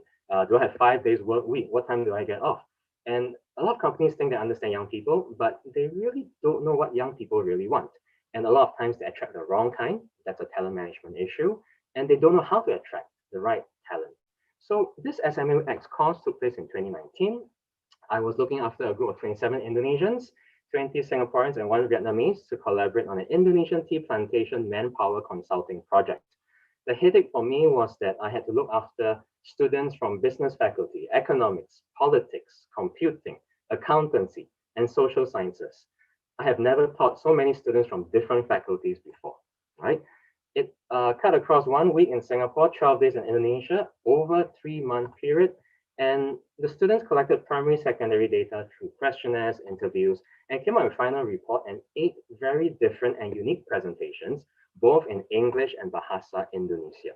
Do I have 5 days work week? What time do I get off? And a lot of companies think they understand young people, but they really don't know what young people really want. And a lot of times they attract the wrong kind. That's a talent management issue. And they don't know how to attract the right talent. So this SMUX course took place in 2019. I was looking after a group of 27 Indonesians, 20 Singaporeans, and 1 Vietnamese to collaborate on an Indonesian tea plantation manpower consulting project. The headache for me was that I had to look after students from business faculty, economics, politics, computing, accountancy, and social sciences. I have never taught so many students from different faculties before, right? It cut across 1 week in Singapore, 12 days in Indonesia, over a 3-month period. And the students collected primary, secondary data through questionnaires, interviews, and came up with a final report and 8 very different and unique presentations, both in English and Bahasa Indonesia.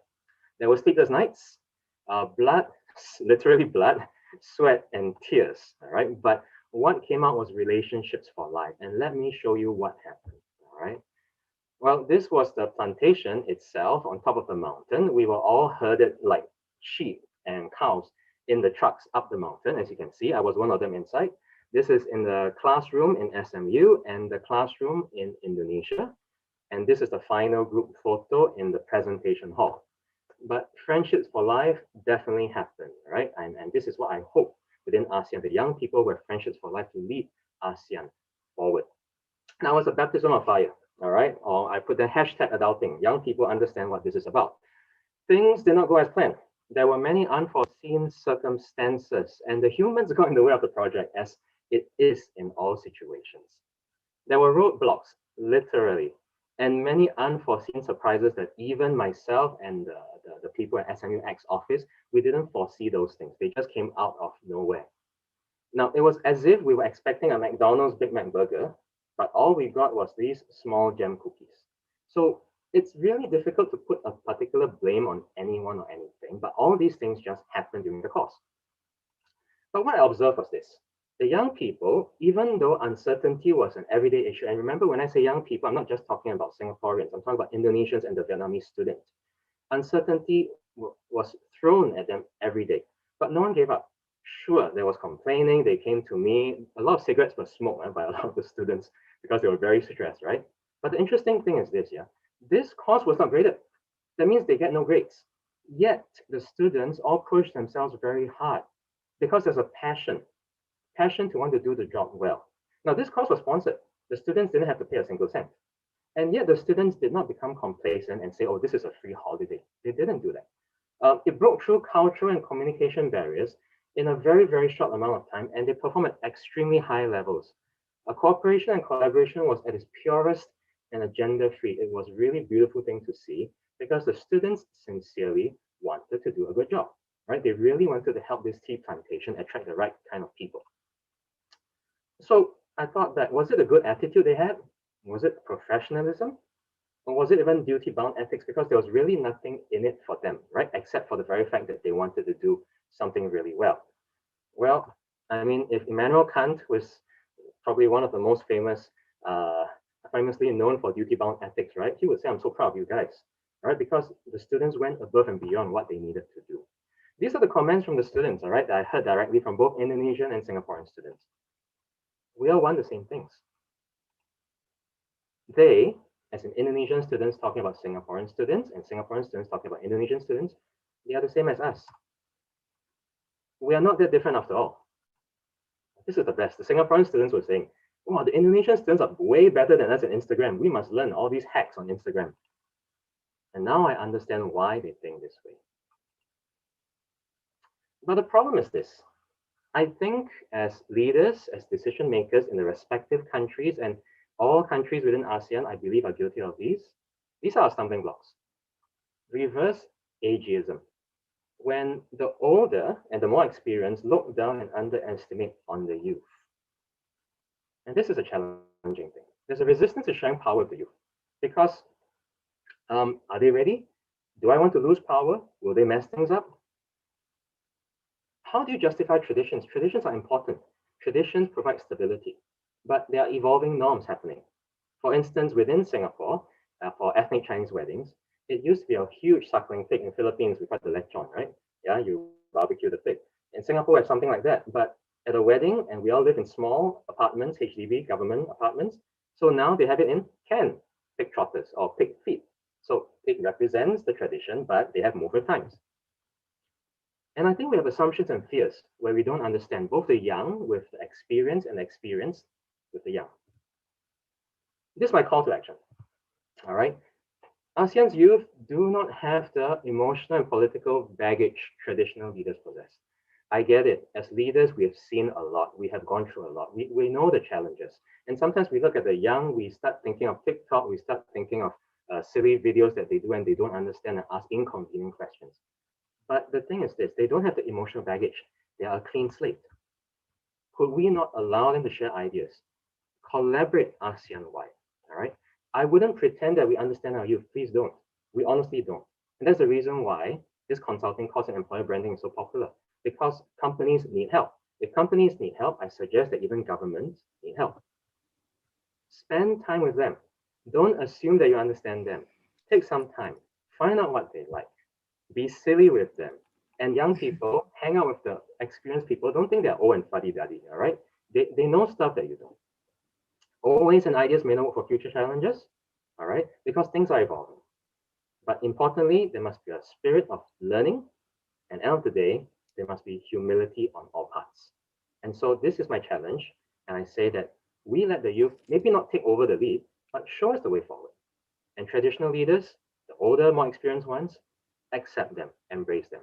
There were sleepless nights, blood, literally blood, sweat, and tears, all right? But what came out was relationships for life. And let me show you what happened, all right? Well, this was the plantation itself on top of the mountain. We were all herded like sheep and cows in the trucks up the mountain. As you can see, I was one of them inside. This is in the classroom in SMU and the classroom in Indonesia. And this is the final group photo in the presentation hall. But friendships for life definitely happen, right? And this is what I hope within ASEAN, the young people were friendships for life to lead ASEAN forward. Now it's a baptism of fire, all right? Or I put the hashtag adulting. Young people understand what this is about. Things did not go as planned. There were many unforeseen circumstances, and the humans got in the way of the project, as it is in all situations. There were roadblocks, literally, and many unforeseen surprises that even myself and the people at SMUX office, we didn't foresee those things. They just came out of nowhere. Now, it was as if we were expecting a McDonald's Big Mac burger, but all we got was these small gem cookies. So it's really difficult to put a particular blame on anyone or anything, but all these things just happened during the course. But what I observed was this. The young people, even though uncertainty was an everyday issue, and remember when I say young people, I'm not just talking about Singaporeans, I'm talking about Indonesians and the Vietnamese students. Uncertainty was thrown at them every day, but no one gave up. Sure, there was complaining, they came to me, a lot of cigarettes were smoked by a lot of the students because they were very stressed, right? But the interesting thing is this, this course was not graded. That means they get no grades. Yet the students all push themselves very hard because there's a passion to want to do the job well. Now, this course was sponsored. The students didn't have to pay a single cent. And yet the students did not become complacent and say, oh, this is a free holiday. They didn't do that. It broke through cultural and communication barriers in a very, very short amount of time, and they performed at extremely high levels. Cooperation and collaboration was at its purest and agenda-free. It was really beautiful thing to see because the students sincerely wanted to do a good job, right? They really wanted to help this tea plantation attract the right kind of people. So I thought that, was it a good attitude they had? Was it professionalism? Or was it even duty-bound ethics? Because there was really nothing in it for them, right? Except for the very fact that they wanted to do something really well. Well, I mean, if Immanuel Kant was probably one of the most famously known for duty-bound ethics, right? He would say, I'm so proud of you guys, right? Because the students went above and beyond what they needed to do. These are the comments from the students, all right, that I heard directly from both Indonesian and Singaporean students. We all want the same things. They, as in Indonesian students talking about Singaporean students and Singaporean students talking about Indonesian students, they are the same as us. We are not that different after all. This is the best. The Singaporean students were saying, wow, the Indonesian students are way better than us in Instagram. We must learn all these hacks on Instagram. And now I understand why they think this way. But the problem is this. I think as leaders, as decision makers in the respective countries, and All countries within ASEAN, I believe, are guilty of these. These are stumbling blocks. Reverse ageism. When the older and the more experienced look down and underestimate on the youth. And this is a challenging thing. There's a resistance to sharing power with the youth. Because are they ready? Do I want to lose power? Will they mess things up? How do you justify traditions? Traditions are important. Traditions provide stability, but there are evolving norms happening. For instance, within Singapore, for ethnic Chinese weddings, it used to be a huge suckling pig. In the Philippines, we call it the lechon, right? Yeah, you barbecue the pig. In Singapore, we have something like that. But at a wedding, and we all live in small apartments, HDB, government apartments. So now they have it in can pig trotters or pig feet. So it represents the tradition, but they have moved with times. And I think we have assumptions and fears where we don't understand both the young with the experience and the experienced with the young. This is my call to action. All right. ASEAN's youth do not have the emotional and political baggage traditional leaders possess. I get it. As leaders, we have seen a lot. We have gone through a lot. We know the challenges. And sometimes we look at the young, we start thinking of TikTok, we start thinking of silly videos that they do and they don't understand and ask inconvenient questions. But the thing is this, they don't have the emotional baggage. They are a clean slate. Could we not allow them to share ideas? Collaborate ASEAN-wide, all right? I wouldn't pretend that we understand our youth. Please don't. We honestly don't. And that's the reason why this consulting course and employer branding is so popular, because companies need help. If companies need help, I suggest that even governments need help. Spend time with them. Don't assume that you understand them. Take some time. Find out what they like. Be silly with them. And young people, hang out with the experienced people. Don't think they're old and fuddy-duddy, all right? They know stuff that you don't. Always and ideas may not work for future challenges, all right? Because things are evolving. But importantly, there must be a spirit of learning. And end of the day, there must be humility on all parts. And so this is my challenge. And I say that we let the youth maybe not take over the lead, but show us the way forward. And traditional leaders, the older, more experienced ones, accept them, embrace them.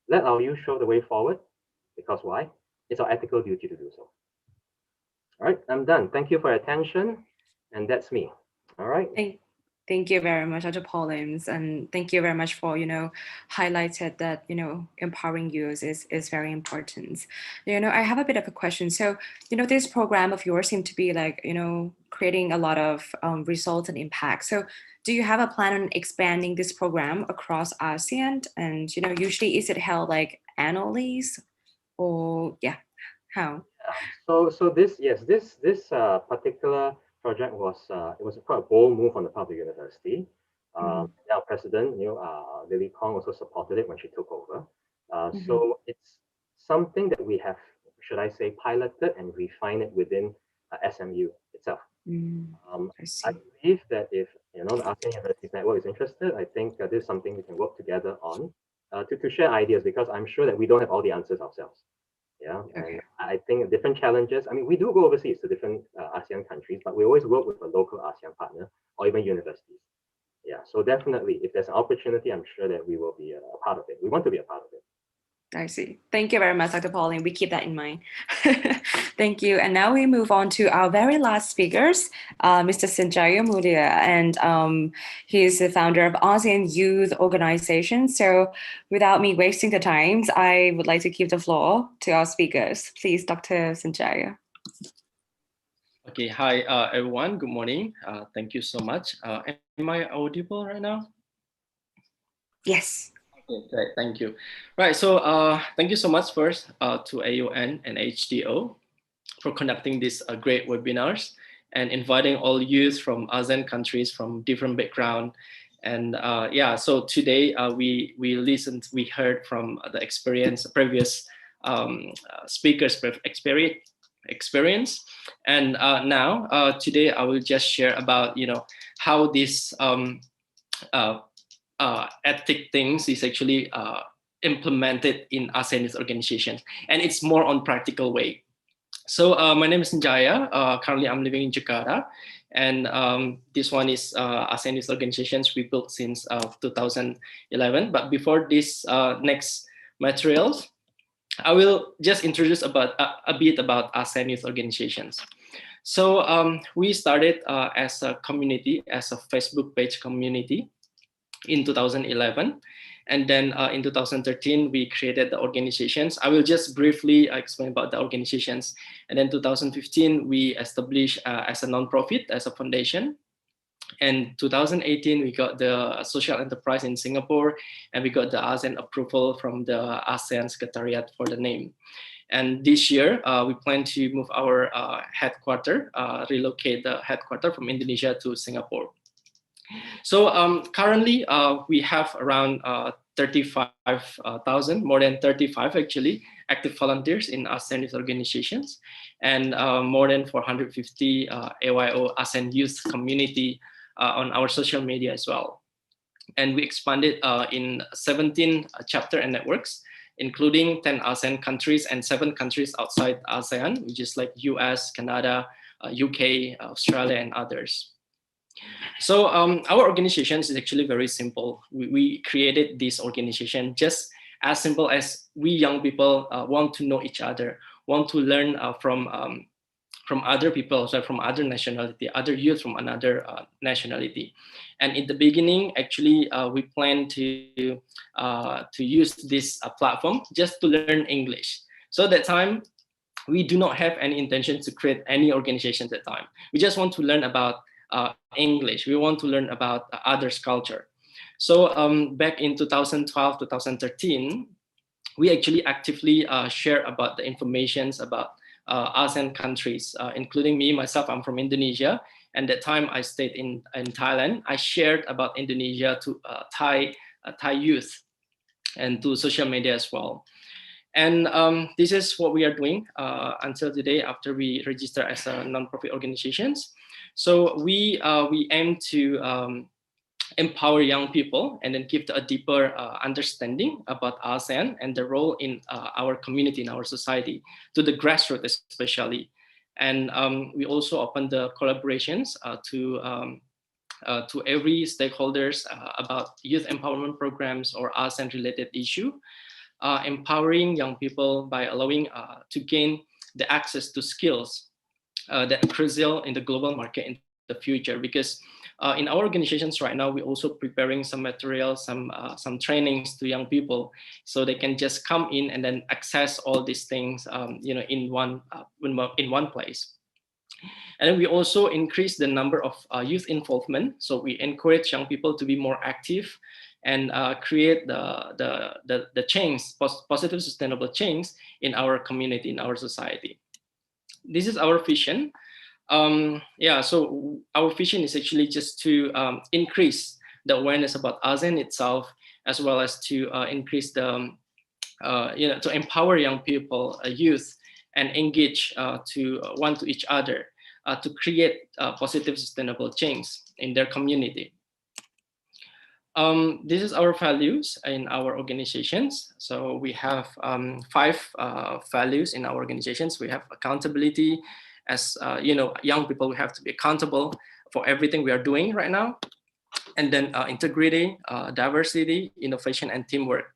Let our youth show the way forward, because why? It's our ethical duty to do so. All right, I'm done. Thank you for your attention, and that's me. All right. Thank you very much, Dr. Paulins, and thank you very much for, highlighted that, empowering youth is very important. I have a bit of a question. So, this program of yours seemed to be like, creating a lot of results and impact. So do you have a plan on expanding this program across ASEAN? And, usually is it held like annually or how? So this particular project was it was quite a bold move on the part of the university. Our president, Lily Kong, also supported it when she took over. So it's something that we have, should I say, piloted and refined it within SMU itself. I believe that if the ASEAN Universities Network is interested, I think this is something we can work together on to share ideas, because I'm sure that we don't have all the answers ourselves. Yeah, and I think different challenges. I mean, we do go overseas to different ASEAN countries, but we always work with a local ASEAN partner or even universities. Yeah, so definitely, if there's an opportunity, I'm sure that we will be a part of it. We want to be a part of it. I see. Thank you very much, Dr. Pauline. We keep that in mind. Thank you. And now we move on to our very last speakers, Mr. Senjaya Mulia, and he's the founder of ASEAN Youth Organization. So without me wasting the time, I would like to give the floor to our speakers. Please, Dr. Senjaya. Okay, hi everyone, good morning. Thank you so much. Am I audible right now? Yes. Okay, great, thank you. Right, so thank you so much first to AUN and HDO for conducting these great webinars and inviting all youth from ASEAN countries from different background. And so today we heard from the previous speakers' experience. And now today I will just share about how this ethic things is actually implemented in ASEAN organizations, and it's more on practical way. So my name is Senjaya. Currently I'm living in Jakarta, and this one is ASEAN organizations we built since 2011. But before this next materials, I will just introduce a bit about ASEAN youth organizations. So we started as a community, as a Facebook page community in 2011. And then in 2013, we created the organizations. I will just briefly explain about the organizations. And then 2015, we established as a nonprofit, as a foundation. And 2018, we got the social enterprise in Singapore, and we got the ASEAN approval from the ASEAN Secretariat for the name. And this year, we plan to move our headquarters, relocate the headquarters from Indonesia to Singapore. So currently, we have around 35,000, more than 35 actually, active volunteers in ASEAN youth organizations, and more than 450 AYO ASEAN youth community on our social media as well. And we expanded in 17 chapter and networks, including 10 ASEAN countries and 7 countries outside ASEAN, which is like US, Canada, UK, Australia, and others. So our organization is actually very simple. We created this organization just as simple as we young people want to know each other, want to learn from other people, so from other nationality, other youth from another nationality. And in the beginning, actually, we plan to use this platform just to learn English. So at that time, we do not have any intention to create any organization at that time. We just want to learn about English. We want to learn about others' culture. So back in 2012, 2013, we actually actively share about the informations about ASEAN countries, including me, myself, I'm from Indonesia. And that time I stayed in Thailand. I shared about Indonesia to Thai youth and to social media as well. And this is what we are doing until today after we register as a non-profit organizations. So we aim to empower young people and then give a deeper understanding about ASEAN and the role in our community, in our society, to the grassroots especially. And we also open the collaborations to every stakeholders about youth empowerment programs or ASEAN related issue, empowering young people by allowing to gain the access to skills that are crucial in the global market in the future. Because in our organizations right now, we're also preparing some materials, some trainings to young people, so they can just come in and then access all these things, in one place. And then we also increase the number of youth involvement. So we encourage young people to be more active and create the change, positive, sustainable change in our community, in our society. This is our vision. So our vision is actually just to increase the awareness about ASEAN itself, as well as to increase the, to empower young people, youth, and engage to one to each other to create positive, sustainable change in their community. This is our values in our organizations. So we have 5 values in our organizations. We have accountability. As young people, we have to be accountable for everything we are doing right now. And then integrity, diversity, innovation, and teamwork.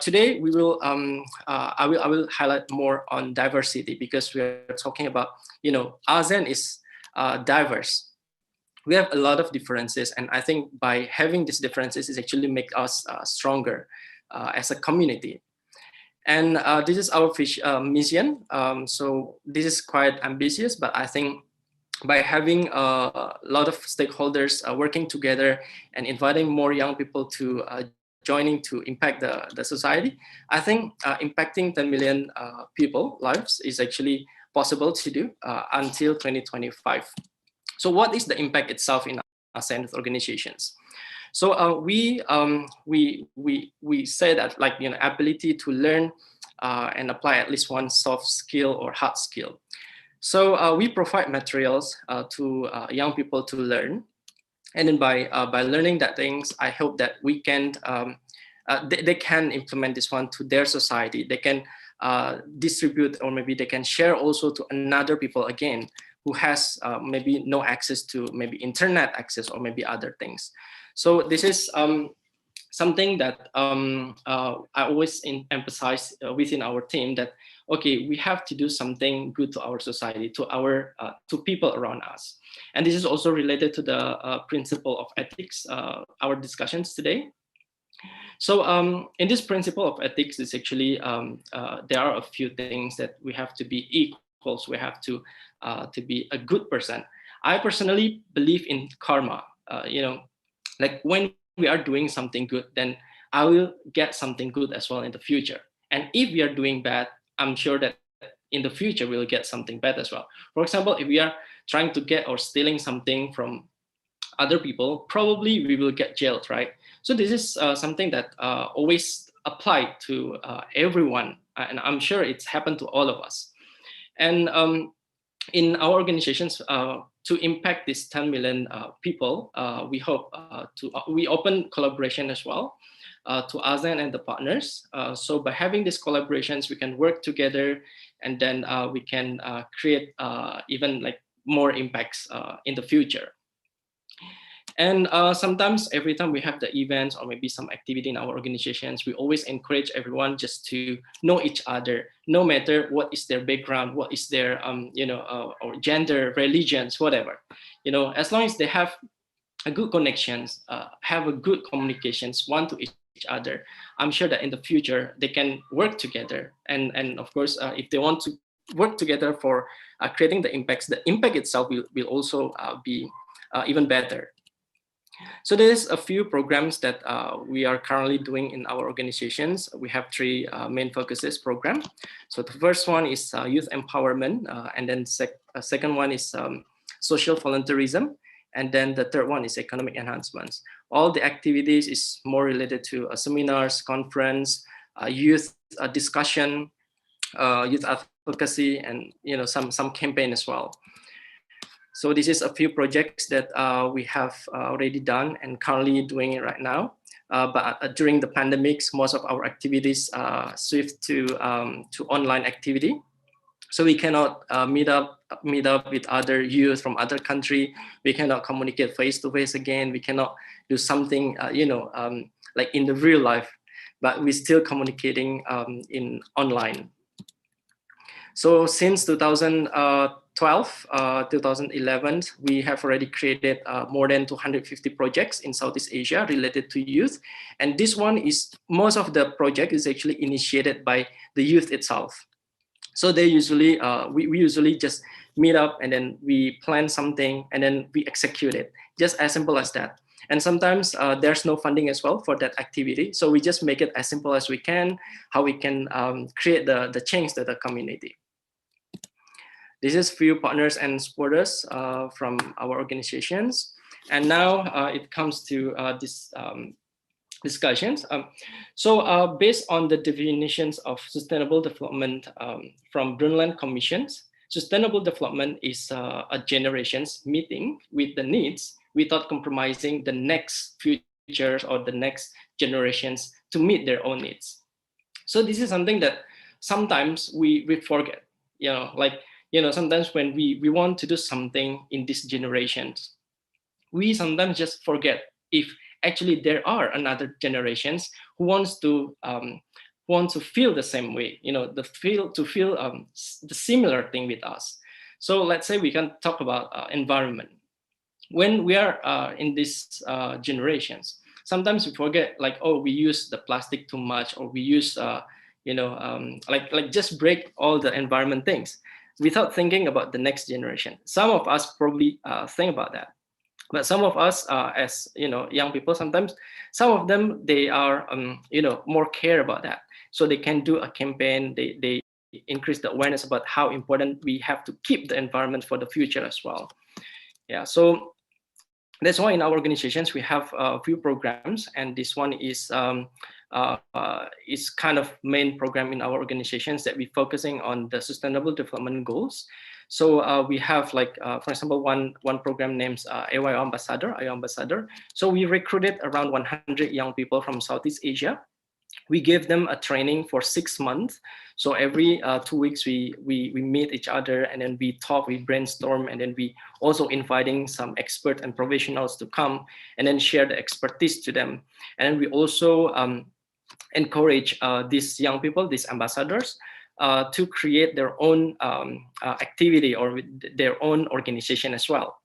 Today we will I will highlight more on diversity, because we are talking about ASEAN is diverse. We have a lot of differences, and I think by having these differences is actually make us stronger as a community. And this is our mission. So this is quite ambitious, but I think by having a lot of stakeholders working together and inviting more young people to joining to impact the society, I think impacting 10 million people lives is actually possible to do until 2025. So what is the impact itself in ASEAN organizations? So we say that ability to learn and apply at least one soft skill or hard skill. So we provide materials to young people to learn, and then by learning that things, I hope that we can they can implement this one to their society. They can distribute, or maybe they can share also to another people again who has maybe no access to maybe internet access or maybe other things. So this is something that I always emphasize within our team, that okay, we have to do something good to our society, to our to people around us. And this is also related to the principle of ethics, our discussions today. So in this principle of ethics, is actually there are a few things that we have to be equals. We have to be a good person. I personally believe in karma. Like when we are doing something good, then I will get something good as well in the future. And if we are doing bad, I'm sure that in the future we'll get something bad as well. For example, if we are trying to get or stealing something from other people, probably we will get jailed, right? So this is something that always applied to everyone, and I'm sure it's happened to all of us. And in our organizations, to impact these 10 million people, we hope we open collaboration as well to ASEAN and the partners. So by having these collaborations, we can work together, and then we can create even like more impacts in the future. And sometimes every time we have the events or maybe some activity in our organizations, we always encourage everyone just to know each other, no matter what is their background, what is their, or gender, religions, whatever. As long as they have a good connections, have a good communications, one to each other, I'm sure that in the future they can work together. And of course, if they want to work together for creating the impacts, the impact itself will also be even better. So there's a few programs that we are currently doing in our organizations. We have three main focuses program. So the first one is youth empowerment, and then second one is social volunteerism, and then the third one is economic enhancements. All the activities is more related to seminars, conference, youth discussion, youth advocacy, and some campaign as well. So this is a few projects that we have already done and currently doing it right now. But during the pandemics, most of our activities shift to online activity. So we cannot meet up with other youth from other country. We cannot communicate face to face again. We cannot do something like in the real life, but we're still communicating in online. So since 2012, 2011, we have already created more than 250 projects in Southeast Asia related to youth. And this one is, most of the project is actually initiated by the youth itself. So they usually, we usually just meet up and then we plan something and then we execute it, just as simple as that. And sometimes there's no funding as well for that activity. So we just make it as simple as we can, how we can create the change to the community. This is few partners and supporters from our organizations. And now it comes to this discussions. So based on the definitions of sustainable development from Brundtland Commissions, sustainable development is a generations meeting with the needs without compromising the next futures or the next generations to meet their own needs. So this is something that sometimes we forget, sometimes when we want to do something in these generations, we sometimes just forget if actually there are another generations who wants to feel the same way, to feel the similar thing with us. So let's say we can talk about environment. When we are in these generations, sometimes we forget, like, oh, we use the plastic too much, or we use like just break all the environment things without thinking about the next generation. Some of us probably think about that. But some of us, as young people, sometimes some of them, they are more care about that. So they can do a campaign. They increase the awareness about how important we have to keep the environment for the future as well. Yeah. So that's why in our organizations we have a few programs, and this one is kind of main program in our organizations that we're focusing on the sustainable development goals. So we have, like, for example, one program named AYO Ambassador. So we recruited around 100 young people from Southeast Asia. we give them a training for 6 months. So every 2 weeks we meet each other, and then we talk, we brainstorm, and then we also inviting some expert and professionals to come and then share the expertise to them. And we also encourage these young people, these ambassadors, to create their own activity or their own organization as well.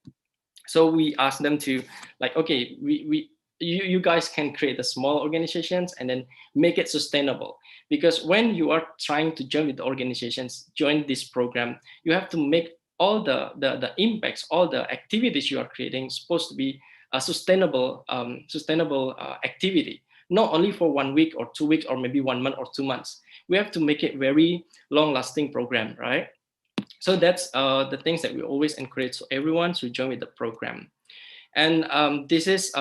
So we ask them to, like, okay, you guys can create the small organizations and then make it sustainable. Because when you are trying to join with the organizations, join this program, you have to make all the impacts, all the activities you are creating supposed to be a sustainable activity, not only for 1 week or 2 weeks or maybe 1 month or 2 months. We have to make it very long-lasting program, right? So that's the things that we always encourage everyone to join with the program. And this is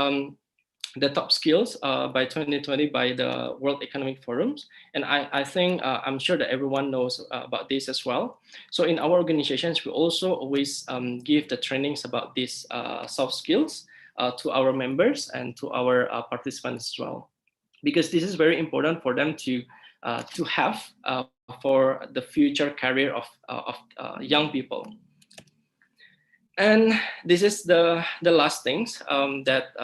the top skills by 2020 by the World Economic Forums. And I think, I'm sure that everyone knows about this as well. So in our organizations, we also always give the trainings about these soft skills to our members and to our participants as well, because this is very important for them to have for the future career of young people. And this is the last things that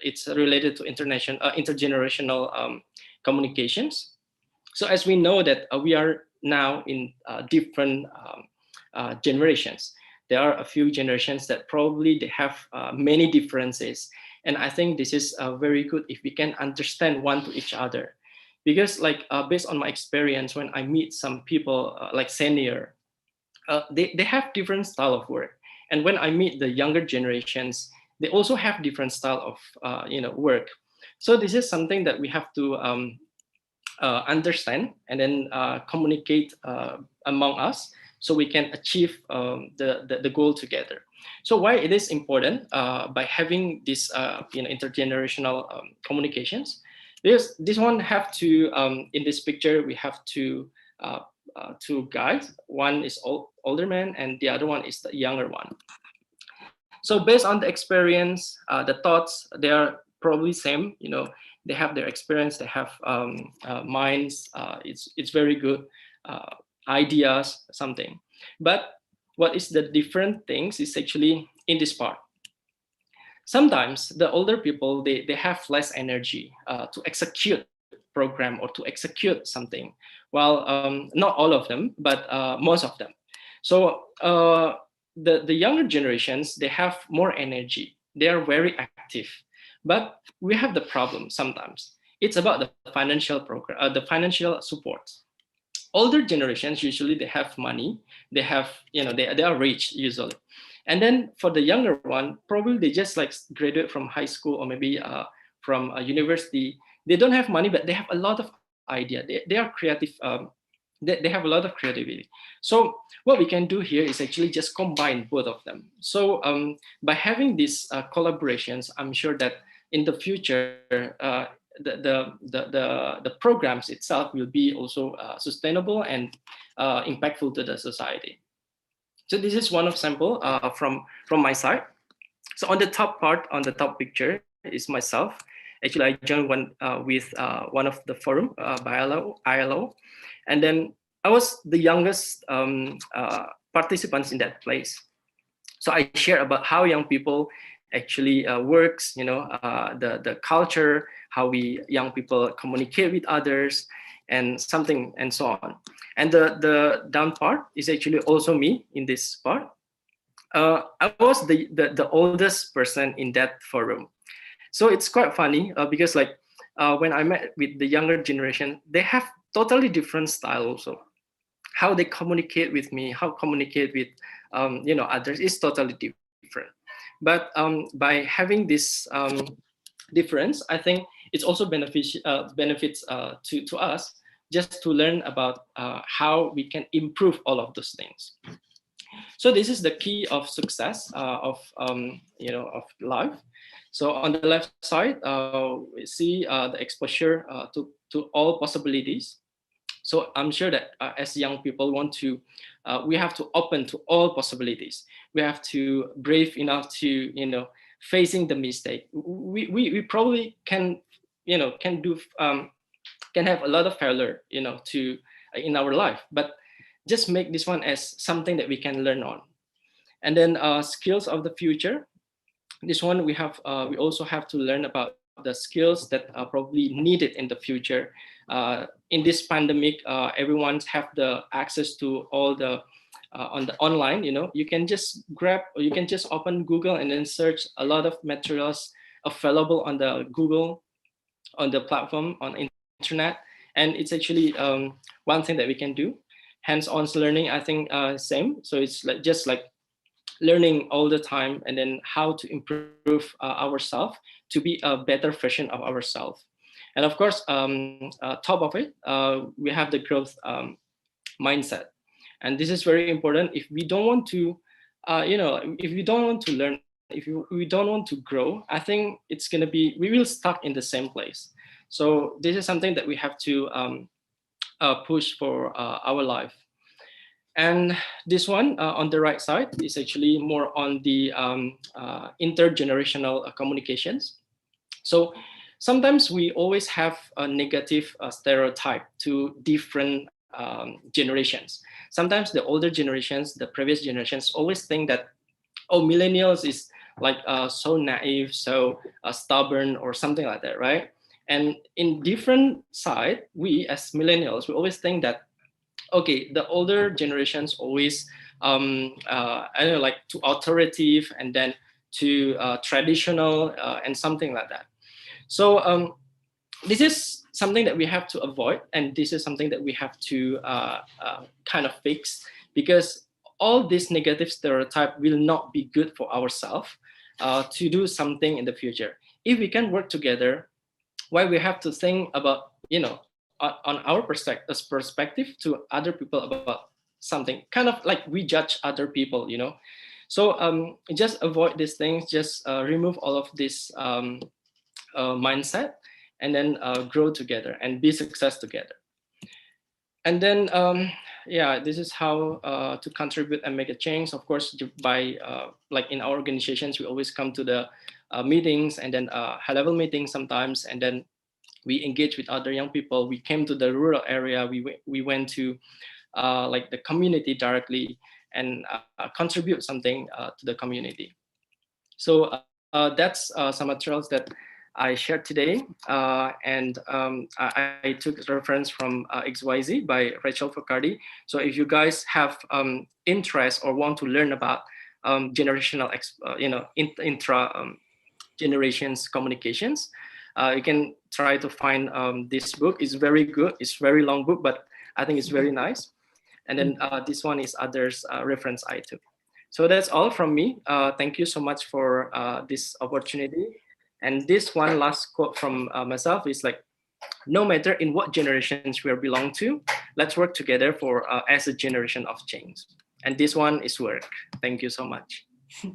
it's related to intergenerational communications. So as we know that we are now in different generations, there are a few generations that probably they have many differences. And I think this is very good if we can understand one to each other. Because like based on my experience, when I meet some people like senior, they have different style of work. And when I meet the younger generations, they also have different style of work. So this is something that we have to understand and then communicate among us, so we can achieve the goal together. So why it is important by having this intergenerational communications? This one have to in this picture we have two guys. One is older man and the other one is the younger one. So based on the experience, the thoughts, they are probably same. They have their experience, they have minds. It's very good ideas, something. But what is the different things is actually in this part. Sometimes the older people, they have less energy to execute program or to execute something. Well, not all of them, but most of them. So the younger generations, they have more energy. They are very active. But we have the problem sometimes. It's about the financial program, the financial support. Older generations, usually they have money. They have, they are rich usually. And then for the younger one, probably they just like graduate from high school or maybe from a university. They don't have money, but they have a lot of idea. They are creative. They have a lot of creativity. So what we can do here is actually just combine both of them. So by having these collaborations, I'm sure that in the future, the programs itself will be also sustainable and impactful to the society. So this is one of sample from my side. So on the top part, on the top picture is myself. Actually, I joined with one of the forum by ILO. And then I was the youngest participants in that place. So I share about how young people actually works, the culture, how we young people communicate with others, and something and so on. And the down part is actually also me in this part. I was the oldest person in that forum. So it's quite funny because like when I met with the younger generation, they have totally different style also. How they communicate with me, how communicate with others is totally different. But by having this difference, I think it's also benefits to us just to learn about how we can improve all of those things. So this is the key of success of life. So on the left side, we see the exposure to all possibilities. So I'm sure that as young people we have to open to all possibilities. We have to brave enough to facing the mistake. We probably can do can have a lot of failure, to in our life, but just make this one as something that we can learn on. And then skills of the future. This one we also have to learn about the skills that are probably needed in the future. In this pandemic, everyone have the access to all the on the online. You can just grab, or you can just open Google and then search a lot of materials available on the Google, on the platform, on internet, and it's actually one thing that we can do. Hands-on learning, I think, same. So it's like just like learning all the time, and then how to improve ourselves to be a better version of ourselves. And of course, top of it, we have the growth mindset. And this is very important. If we don't want to, if we don't want to learn, if we don't want to grow, I think it's going to be, we will stuck in the same place. So this is something that we have to push for our life. And this one on the right side is actually more on the intergenerational communications. So sometimes we always have a negative stereotype to different generations. Sometimes the older generations, the previous generations, always think that, oh, millennials is like so naive, so stubborn, or something like that, right? And in different side, we as millennials, we always think that, okay, the older generations always, I don't know, like too authoritative, and then too traditional, and something like that. So this is something that we have to avoid, and this is something that we have to kind of fix, because all this negative stereotype will not be good for ourselves to do something in the future. If we can work together, why we have to think about, on our perspective to other people about something, kind of like we judge other people, So just avoid these things, just remove all of this mindset, and then grow together and be success together. And then, yeah, this is how to contribute and make a change. Of course, by like in our organizations, we always come to the meetings, and then high-level meetings sometimes, and then we engage with other young people. We came to the rural area. We went to like the community directly, and contribute something to the community. So that's some materials that I shared today, and I took reference from XYZ by Rachel Focardi. So if you guys have interest or want to learn about generational, intra generations communications, you can try to find this book. It's very good. It's very long book, but I think it's very nice. And then this one is others reference I took. So that's all from me. Thank you so much for this opportunity. And this one last quote from myself is like, no matter in what generations we belong to, let's work together for as a generation of change. And this one is work. Thank you so much.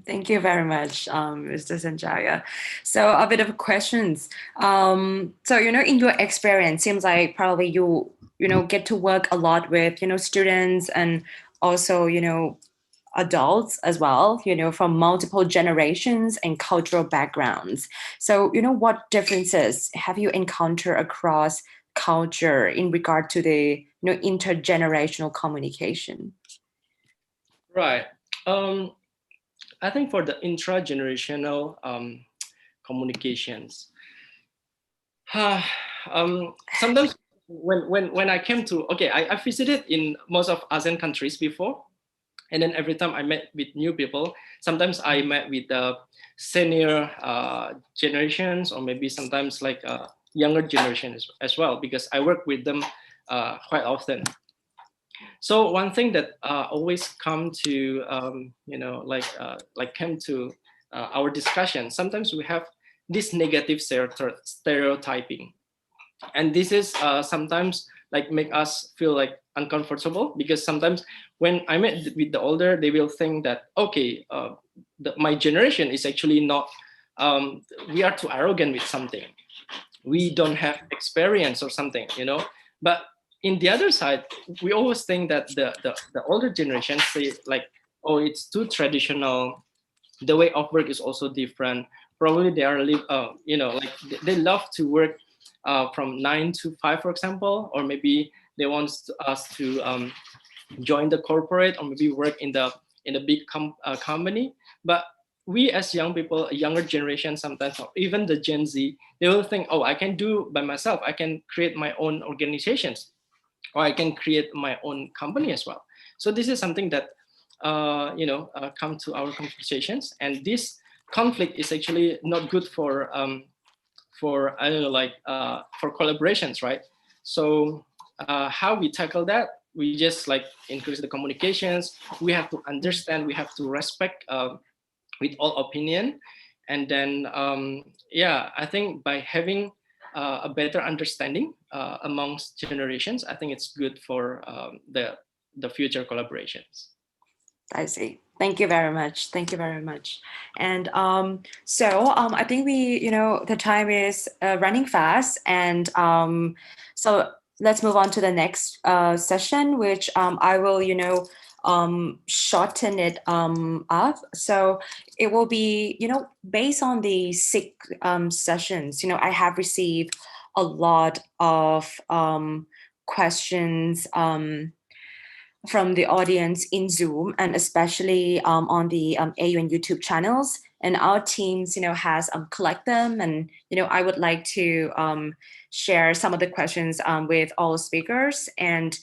Thank you very much, Mr. Senjaya. So a bit of questions. So, in your experience, seems like probably you get to work a lot with, students, and also, adults as well, from multiple generations and cultural backgrounds. So, what differences have you encountered across culture in regard to the, intergenerational communication? Right. I think for the intra-generational communications, sometimes when I came to, I visited in most of ASEAN countries before. And then every time I met with new people, sometimes I met with the senior generations, or maybe sometimes like younger generations as well, because I work with them quite often. So one thing that always come to, came to our discussion, sometimes we have this negative stereotyping. And this is sometimes like make us feel like uncomfortable, because sometimes when I met with the older, they will think that, okay, my generation is actually not, we are too arrogant with something. We don't have experience or something, But in the other side, we always think that the older generation say like, oh, it's too traditional. The way of work is also different. Probably they are, like they love to work from 9 to 5, for example, or maybe they want us to join the corporate or maybe work in a big company. But we as young people, a younger generation sometimes, or even the Gen Z, they will think, oh, I can do by myself. I can create my own organizations, or I can create my own company as well. So this is something that come to our conversations, and this conflict is actually not good for I don't know, like for collaborations, right? So how we tackle that? We just like increase the communications. We have to understand. We have to respect with all opinion, and then I think by having a better understanding amongst generations, I think it's good for the future collaborations. I see. Thank you very much. Thank you very much. And I think the time is running fast, and so let's move on to the next session, which I will shorten it up. So it will be based on the 6 sessions. I have received a lot of questions from the audience in Zoom, and especially on the AUN YouTube channels. And our teams, has collect them, and I would like to share some of the questions with all speakers. And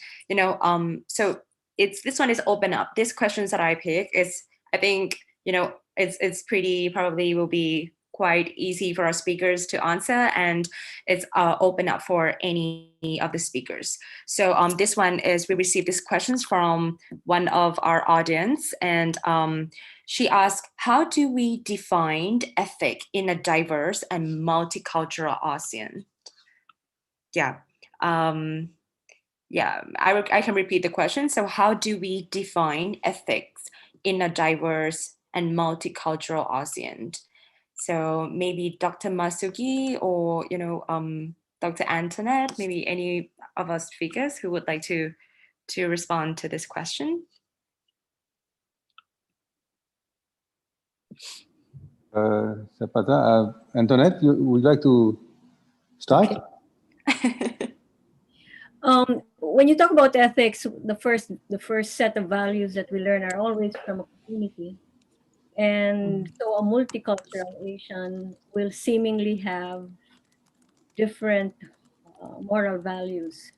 so this one is open up. These questions that I pick is, I think it's pretty, probably will be quite easy for our speakers to answer, and it's open up for any of the speakers. So this one is, we received these questions from one of our audience, and she asked, how do we define ethic in a diverse and multicultural ASEAN? I can repeat the question. So how do we define ethics in a diverse and multicultural ASEAN? So maybe Dr. Marzuki or Dr. Antonette, maybe any of us speakers who would like to respond to this question. Antonette, would you like to start? Okay. When you talk about ethics, the first set of values that we learn are always from a community. And so a multicultural Asian will seemingly have different moral values.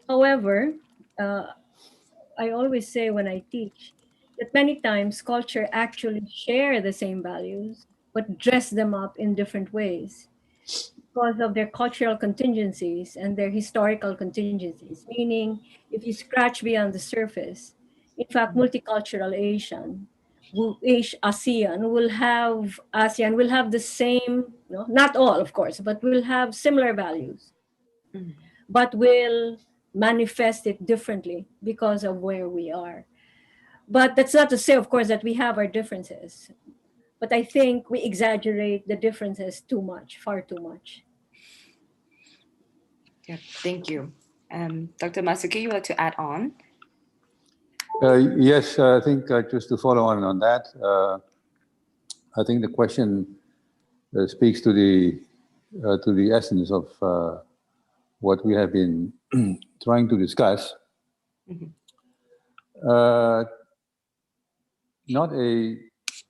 However, I always say when I teach that many times culture actually share the same values, but dress them up in different ways because of their cultural contingencies and their historical contingencies. Meaning, if you scratch beyond the surface, in fact, multicultural ASEAN will have the same, not all, of course, but will have similar values, but will manifest it differently because of where we are. But that's not to say, of course, that we have our differences. But I think we exaggerate the differences too much, far too much. Yeah, thank you. Dr. Marzuki, you would like to add on? Yes, I think just to follow on that, I think the question speaks to the essence of what we have been trying to discuss. Not a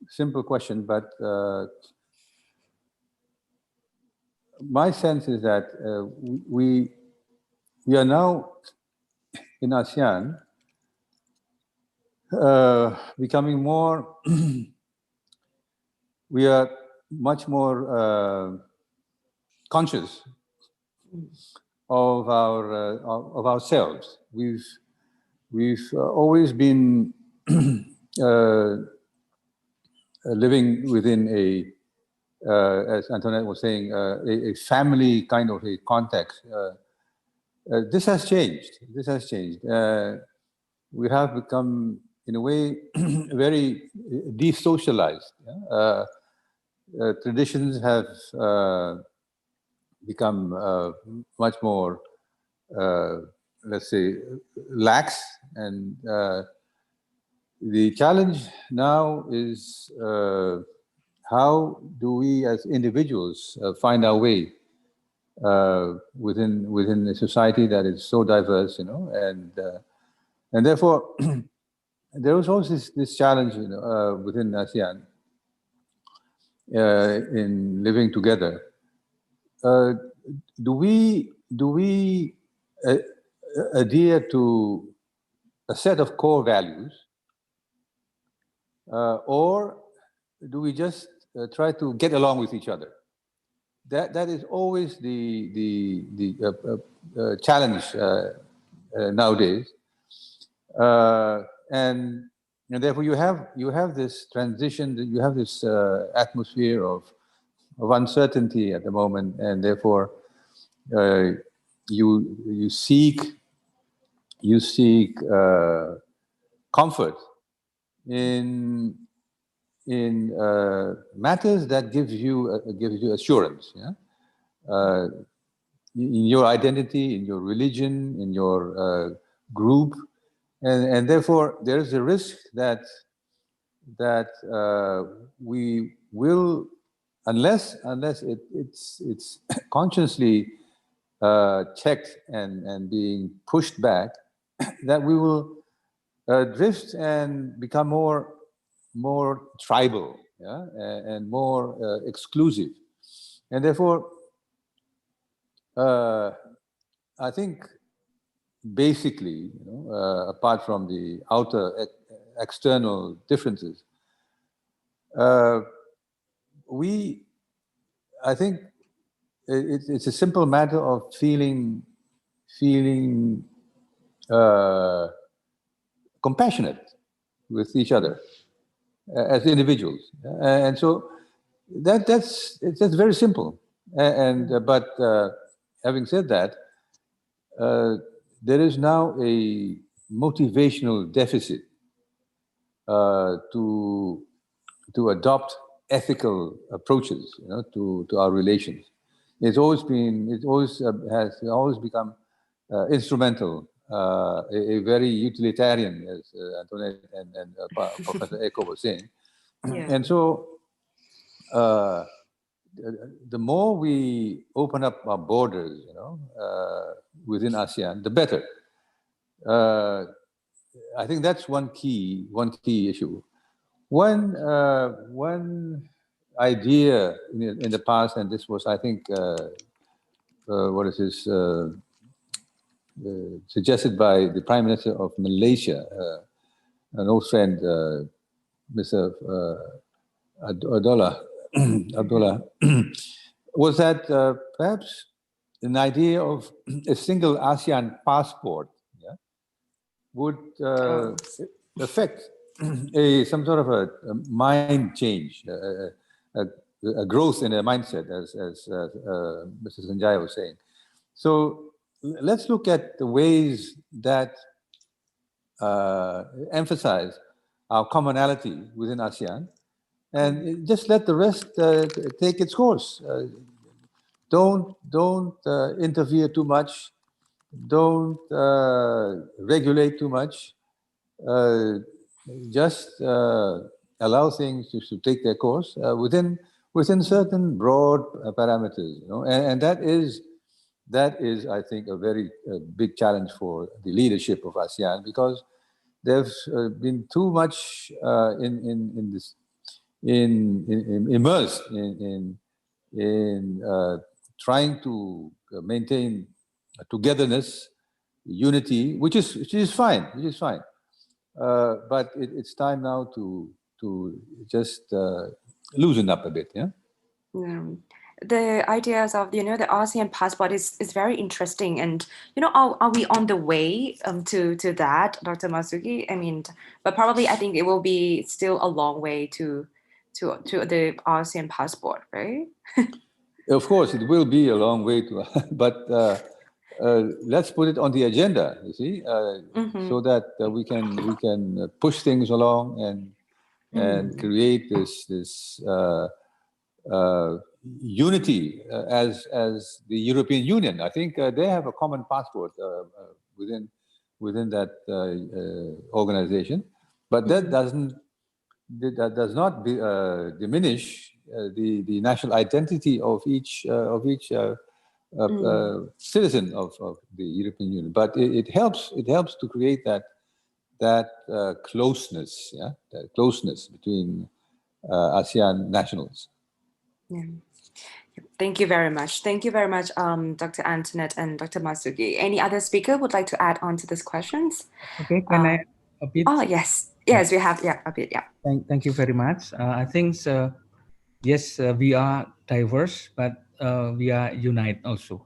simple question, but my sense is that we are now in ASEAN becoming more, we are much more conscious of ourselves. We've always been living within as Antonette was saying, a family kind of a context. This has changed. This has changed. We have become, in a way, very desocialized. Traditions have become much more, let's say, lax, and the challenge now is how do we as individuals find our way within a society that is so diverse, and therefore there was always this challenge, within ASEAN in living together. Do we adhere to a set of core values, or do we just try to get along with each other? That is always the challenge nowadays, and therefore you have this transition, you have this atmosphere of uncertainty at the moment, and therefore you seek comfort in matters that gives you assurance, in your identity, in your religion, in your group, and therefore there is a risk that we will, unless it's consciously checked and being pushed back, that we will drift and become more tribal, and more exclusive, and therefore I think basically, apart from the outer external differences, I think it's a simple matter of feeling compassionate with each other as individuals, and so that's very simple. But having said that, there is now a motivational deficit to adopt ethical approaches, to our relations. Has always become instrumental, a very utilitarian, as Antonette and Professor Eko was saying. Yeah. And so the more we open up our borders, within ASEAN, the better. I think that's one key issue. One idea in the past, and this was, I think, suggested by the Prime Minister of Malaysia, an old friend, Mr. Abdullah, was that perhaps an idea of a single ASEAN passport would affect some sort of a mind change, a growth in a mindset, as Mr. Senjaya was saying. So let's look at the ways that emphasize our commonality within ASEAN, and just let the rest take its course. Don't interfere too much. Don't regulate too much. Just allow things to take their course within certain broad parameters, and that is, I think, a very big challenge for the leadership of ASEAN, because there's been too much immersed in trying to maintain togetherness, unity, which is fine. But it's time now to just loosen up a bit, yeah. The ideas of the ASEAN passport is very interesting, and are we on the way to that, Dr. Marzuki? I mean, but probably I think it will be still a long way to the ASEAN passport, right? Of course, it will be a long way to, but let's put it on the agenda, you see, so that we can push things along and create this unity as the European Union. I think they have a common passport within that organization, but that does not diminish the national identity of each citizen of the European Union. But it helps to create that closeness, that closeness between ASEAN nationals. Yeah. Thank you very much. Thank you very much, Dr. Antonette and Dr. Marzuki. Any other speaker would like to add on to these questions? Okay, can I a bit? Oh, yes. Yes, we have, a bit, Thank you very much. I think, yes, we are diverse, but we are united also.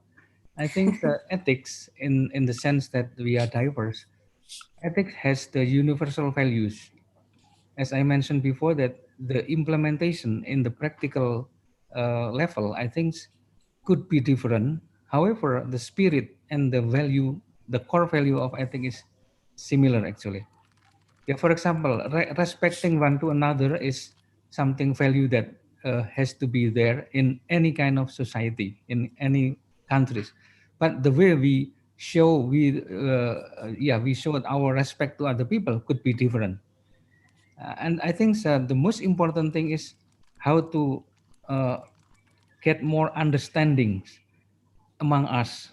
I think ethics, in the sense that we are diverse, ethics has the universal values. As I mentioned before, that the implementation in the practical level, I think, could be different. However, the spirit and the value, the core value of ethics is similar actually. Yeah, for example, respecting one to another is something value that has to be there in any kind of society, in any countries. But the way we show we show our respect to other people could be different. And I think the most important thing is how to get more understandings among us,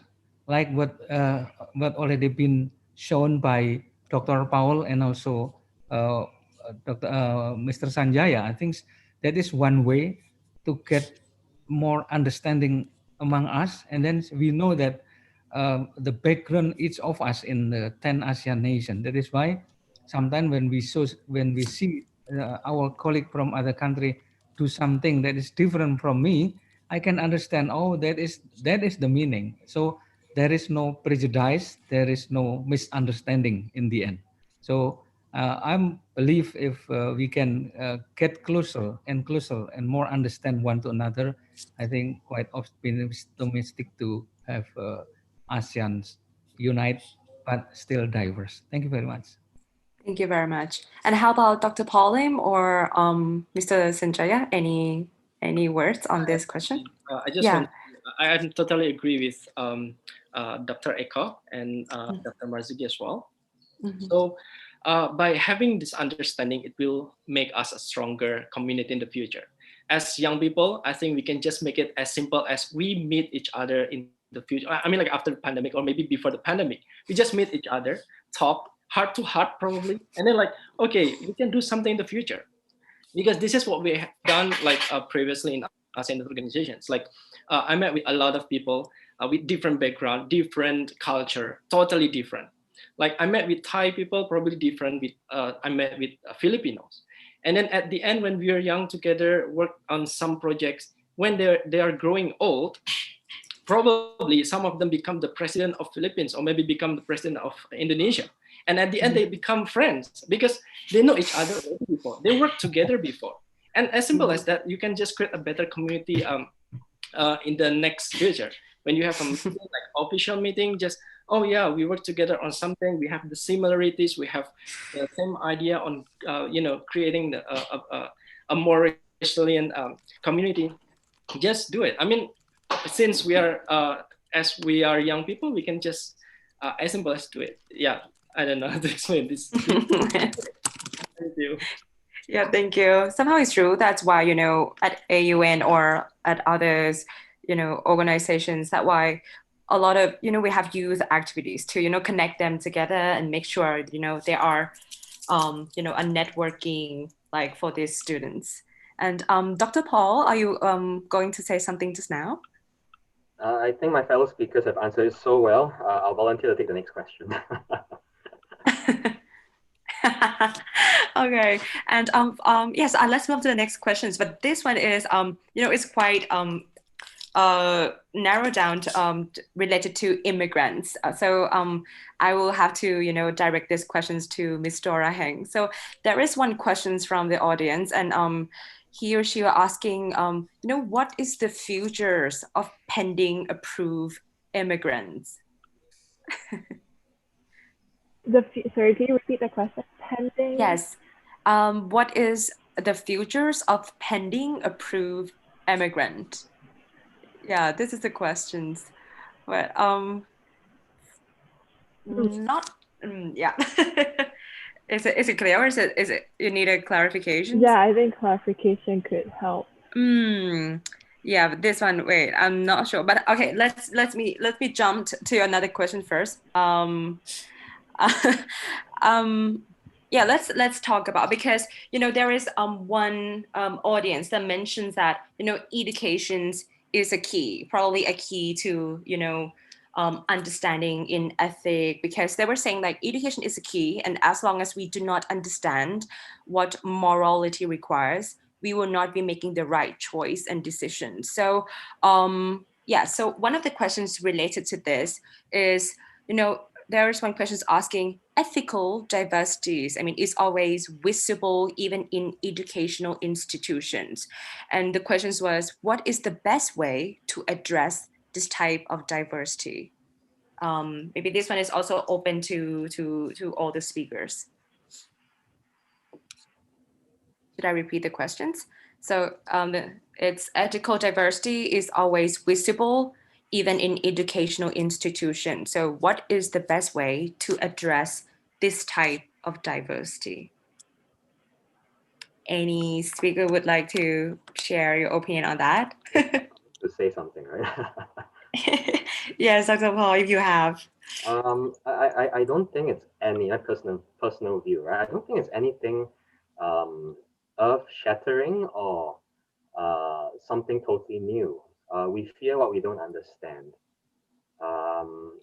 like what already been shown by Dr. Paul and also Mr. Senjaya. I think that is one way to get more understanding among us, and then we know that the background each of us in the 10 ASEAN nations. That is why sometimes when we see our colleague from other country do something that is different from me, I can understand, oh, that is the meaning. So there is no prejudice, there is no misunderstanding in the end. So I believe if we can get closer and more understand one to another, I think quite optimistic to have ASEAN's unite but still diverse. Thank you very much. Thank you very much. And how about Dr. Paulim or Mr. Senjaya? Any words on this question? I just want. I totally agree with Dr. Eko and Dr. Marzuki as well. Mm-hmm. So by having this understanding, it will make us a stronger community in the future. As young people, I think we can just make it as simple as we meet each other in the future. I mean, like after the pandemic or maybe before the pandemic, we just meet each other, talk heart to heart probably, and then like, okay, we can do something in the future. Because this is what we have done like previously in ASEAN organizations. Like I met with a lot of people with different background, different culture, totally different. Like I met with Thai people, probably different with, I met with Filipinos. And then at the end, when we are young together, work on some projects, when they are growing old, probably some of them become the president of Philippines or maybe become the president of Indonesia. And at the end, they become friends because they know each other before. They worked together before. And as simple as that, you can just create a better community in the next future. When you have a meeting, like official meeting, just, oh yeah, we work together on something. We have the similarities. We have the same idea on, creating a more resilient community. Just do it. I mean, since we are, as we are young people, we can just, as simple as do it. Yeah. I don't know how to explain this. Thank you. Yeah, thank you. Somehow it's true. That's why, at AUN or at others, organizations, that's why a lot of, we have youth activities to, connect them together and make sure, they are, a networking like for these students. And Dr. Paul, are you going to say something just now? I think my fellow speakers have answered it so well. I'll volunteer to take the next question. Okay, and yes, let's move to the next questions. But this one is it's quite narrowed down to, related to immigrants. So I will have to direct these questions to Ms. Dora Heng. So there is one question from the audience, and he or she are asking, what is the futures of pending approved immigrants? Sorry, can you repeat the question? Pending? Yes. What is the futures of pending approved immigrant? Yeah, this is the questions. But yeah. Is it clear or is it you need a clarification? Yeah, I think clarification could help. Yeah, but this one, wait, I'm not sure, but okay, let me jump to another question first. Yeah, let's talk about, because there is one audience that mentions that education is a key, probably a key to understanding in ethic, because they were saying like education is a key, and as long as we do not understand what morality requires, we will not be making the right choice and decision. So yeah, so one of the questions related to this is, there is one question asking ethical diversities. I mean, is always visible even in educational institutions. And the question was, what is the best way to address this type of diversity? Maybe this one is also open to all the speakers. Should I repeat the questions? So it's ethical diversity is always visible even in educational institutions. So what is the best way to address this type of diversity? Any speaker would like to share your opinion on that? To say something, right? Yes, Dr. Paul, if you have. I don't think it's any personal view, right? I don't think it's anything earth-shattering or something totally new. We fear what we don't understand.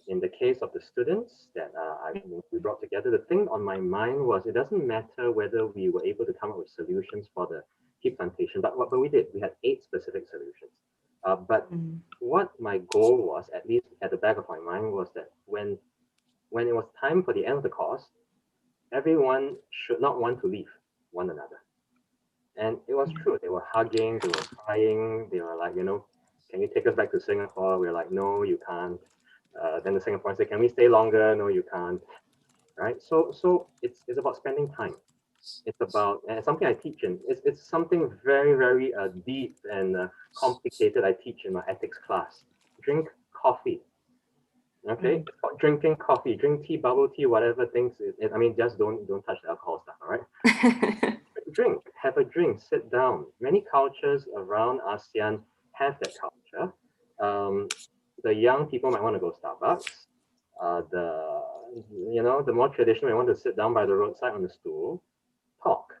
In the case of the students that we brought together, the thing on my mind was it doesn't matter whether we were able to come up with solutions for the tea plantation, but we did. We had 8 specific solutions. But what my goal was, at least at the back of my mind, was that when it was time for the end of the course, everyone should not want to leave one another. And it was true. They were hugging, they were crying, they were like, can you take us back to Singapore? We're like, no, you can't. Then the Singaporeans say, can we stay longer? No, you can't. Right? So it's about spending time. It's about, and something I teach in, it's something very, very deep and complicated I teach in my ethics class. Drink coffee. Okay, it's called drinking coffee, drink tea, bubble tea, whatever things. I mean, just don't touch the alcohol stuff, all right? Drink, have a drink, sit down. Many cultures around ASEAN have that culture. The young people might want to go Starbucks. The more traditional, they want to sit down by the roadside on the stool, talk.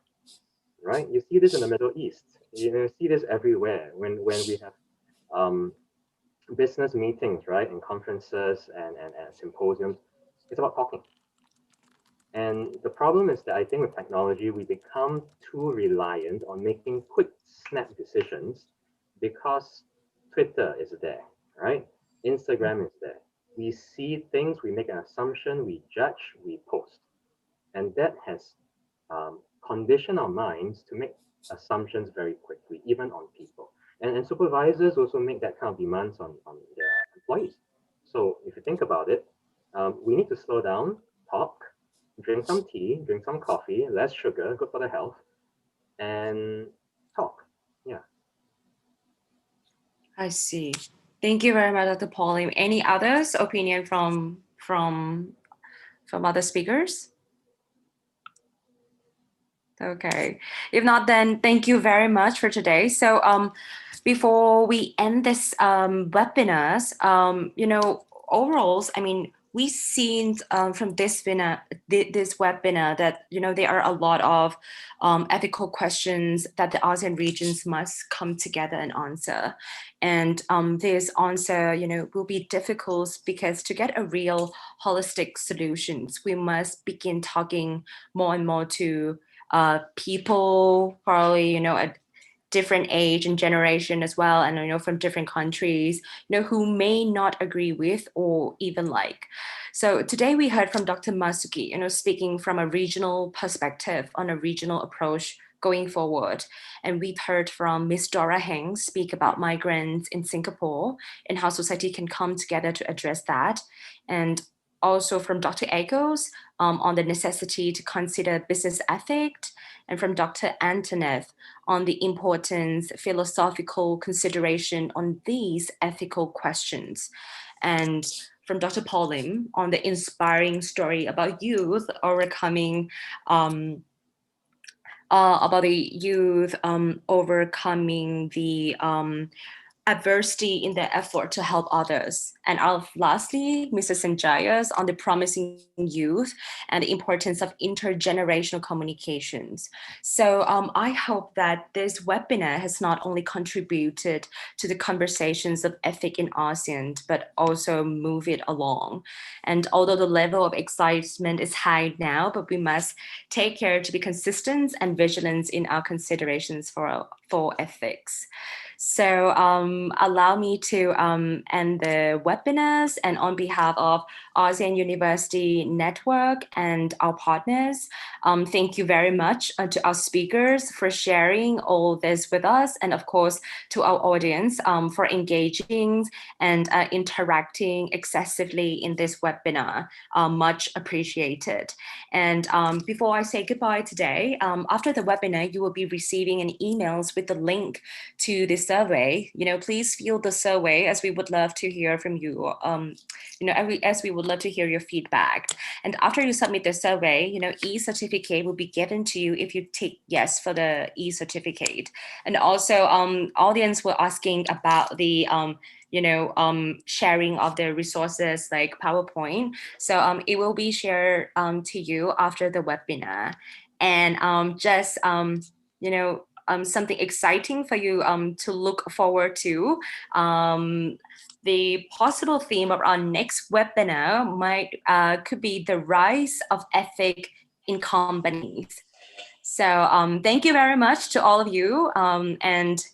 Right? You see this in the Middle East. You see this everywhere when we have business meetings, right, and conferences and symposiums. It's about talking. And the problem is that I think with technology, we become too reliant on making quick snap decisions because Twitter is there, right? Instagram is there. We see things, we make an assumption, we judge, we post. And that has conditioned our minds to make assumptions very quickly, even on people. And supervisors also make that kind of demands on their employees. So if you think about it, we need to slow down, talk, drink some tea, drink some coffee, less sugar, good for the health, and talk. Yeah. I see. Thank you very much, Dr. Pauline. Any others opinion from other speakers? Okay. If not, then thank you very much for today. So before we end this webinars, overall, I mean, we've seen from this webinar that, there are a lot of ethical questions that the ASEAN regions must come together and answer. And this answer, will be difficult because to get a real holistic solutions, we must begin talking more and more to people, probably, at different age and generation as well, and from different countries, who may not agree with or even like. So today we heard from Dr. Marzuki, speaking from a regional perspective on a regional approach going forward. And we've heard from Ms. Dora Heng speak about migrants in Singapore and how society can come together to address that. And also from Dr. Echoes on the necessity to consider business ethics, and from Dr. Antonette on the importance, philosophical consideration on these ethical questions. And from Dr. Paul Lim on the inspiring story about youth overcoming overcoming the adversity in their effort to help others. And lastly, Mr. Senjaya's on the promising youth and the importance of intergenerational communications. So I hope that this webinar has not only contributed to the conversations of ethics in ASEAN, but also move it along. And although the level of excitement is high now, but we must take care to be consistent and vigilant in our considerations for ethics. So allow me to end the webinars, and on behalf of ASEAN University Network and our partners, thank you very much to our speakers for sharing all this with us, and of course to our audience for engaging and interacting excessively in this webinar. Much appreciated. And before I say goodbye today, after the webinar, you will be receiving an emails with the link to the survey. Please fill the survey, as we would love to hear from you. As we would love to hear your feedback. And after you submit the survey, e-certificate will be given to you if you tick yes for the e-certificate. And also, audience were asking about the sharing of the resources like PowerPoint. So it will be shared to you after the webinar. And something exciting for you to look forward to. The possible theme of our next webinar could be the rise of ethics in companies. So thank you very much to all of you, and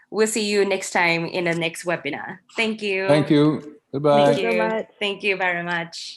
we'll see you next time in the next webinar. Thank you. Thank you. Goodbye. Thank you so much. Thank you very much.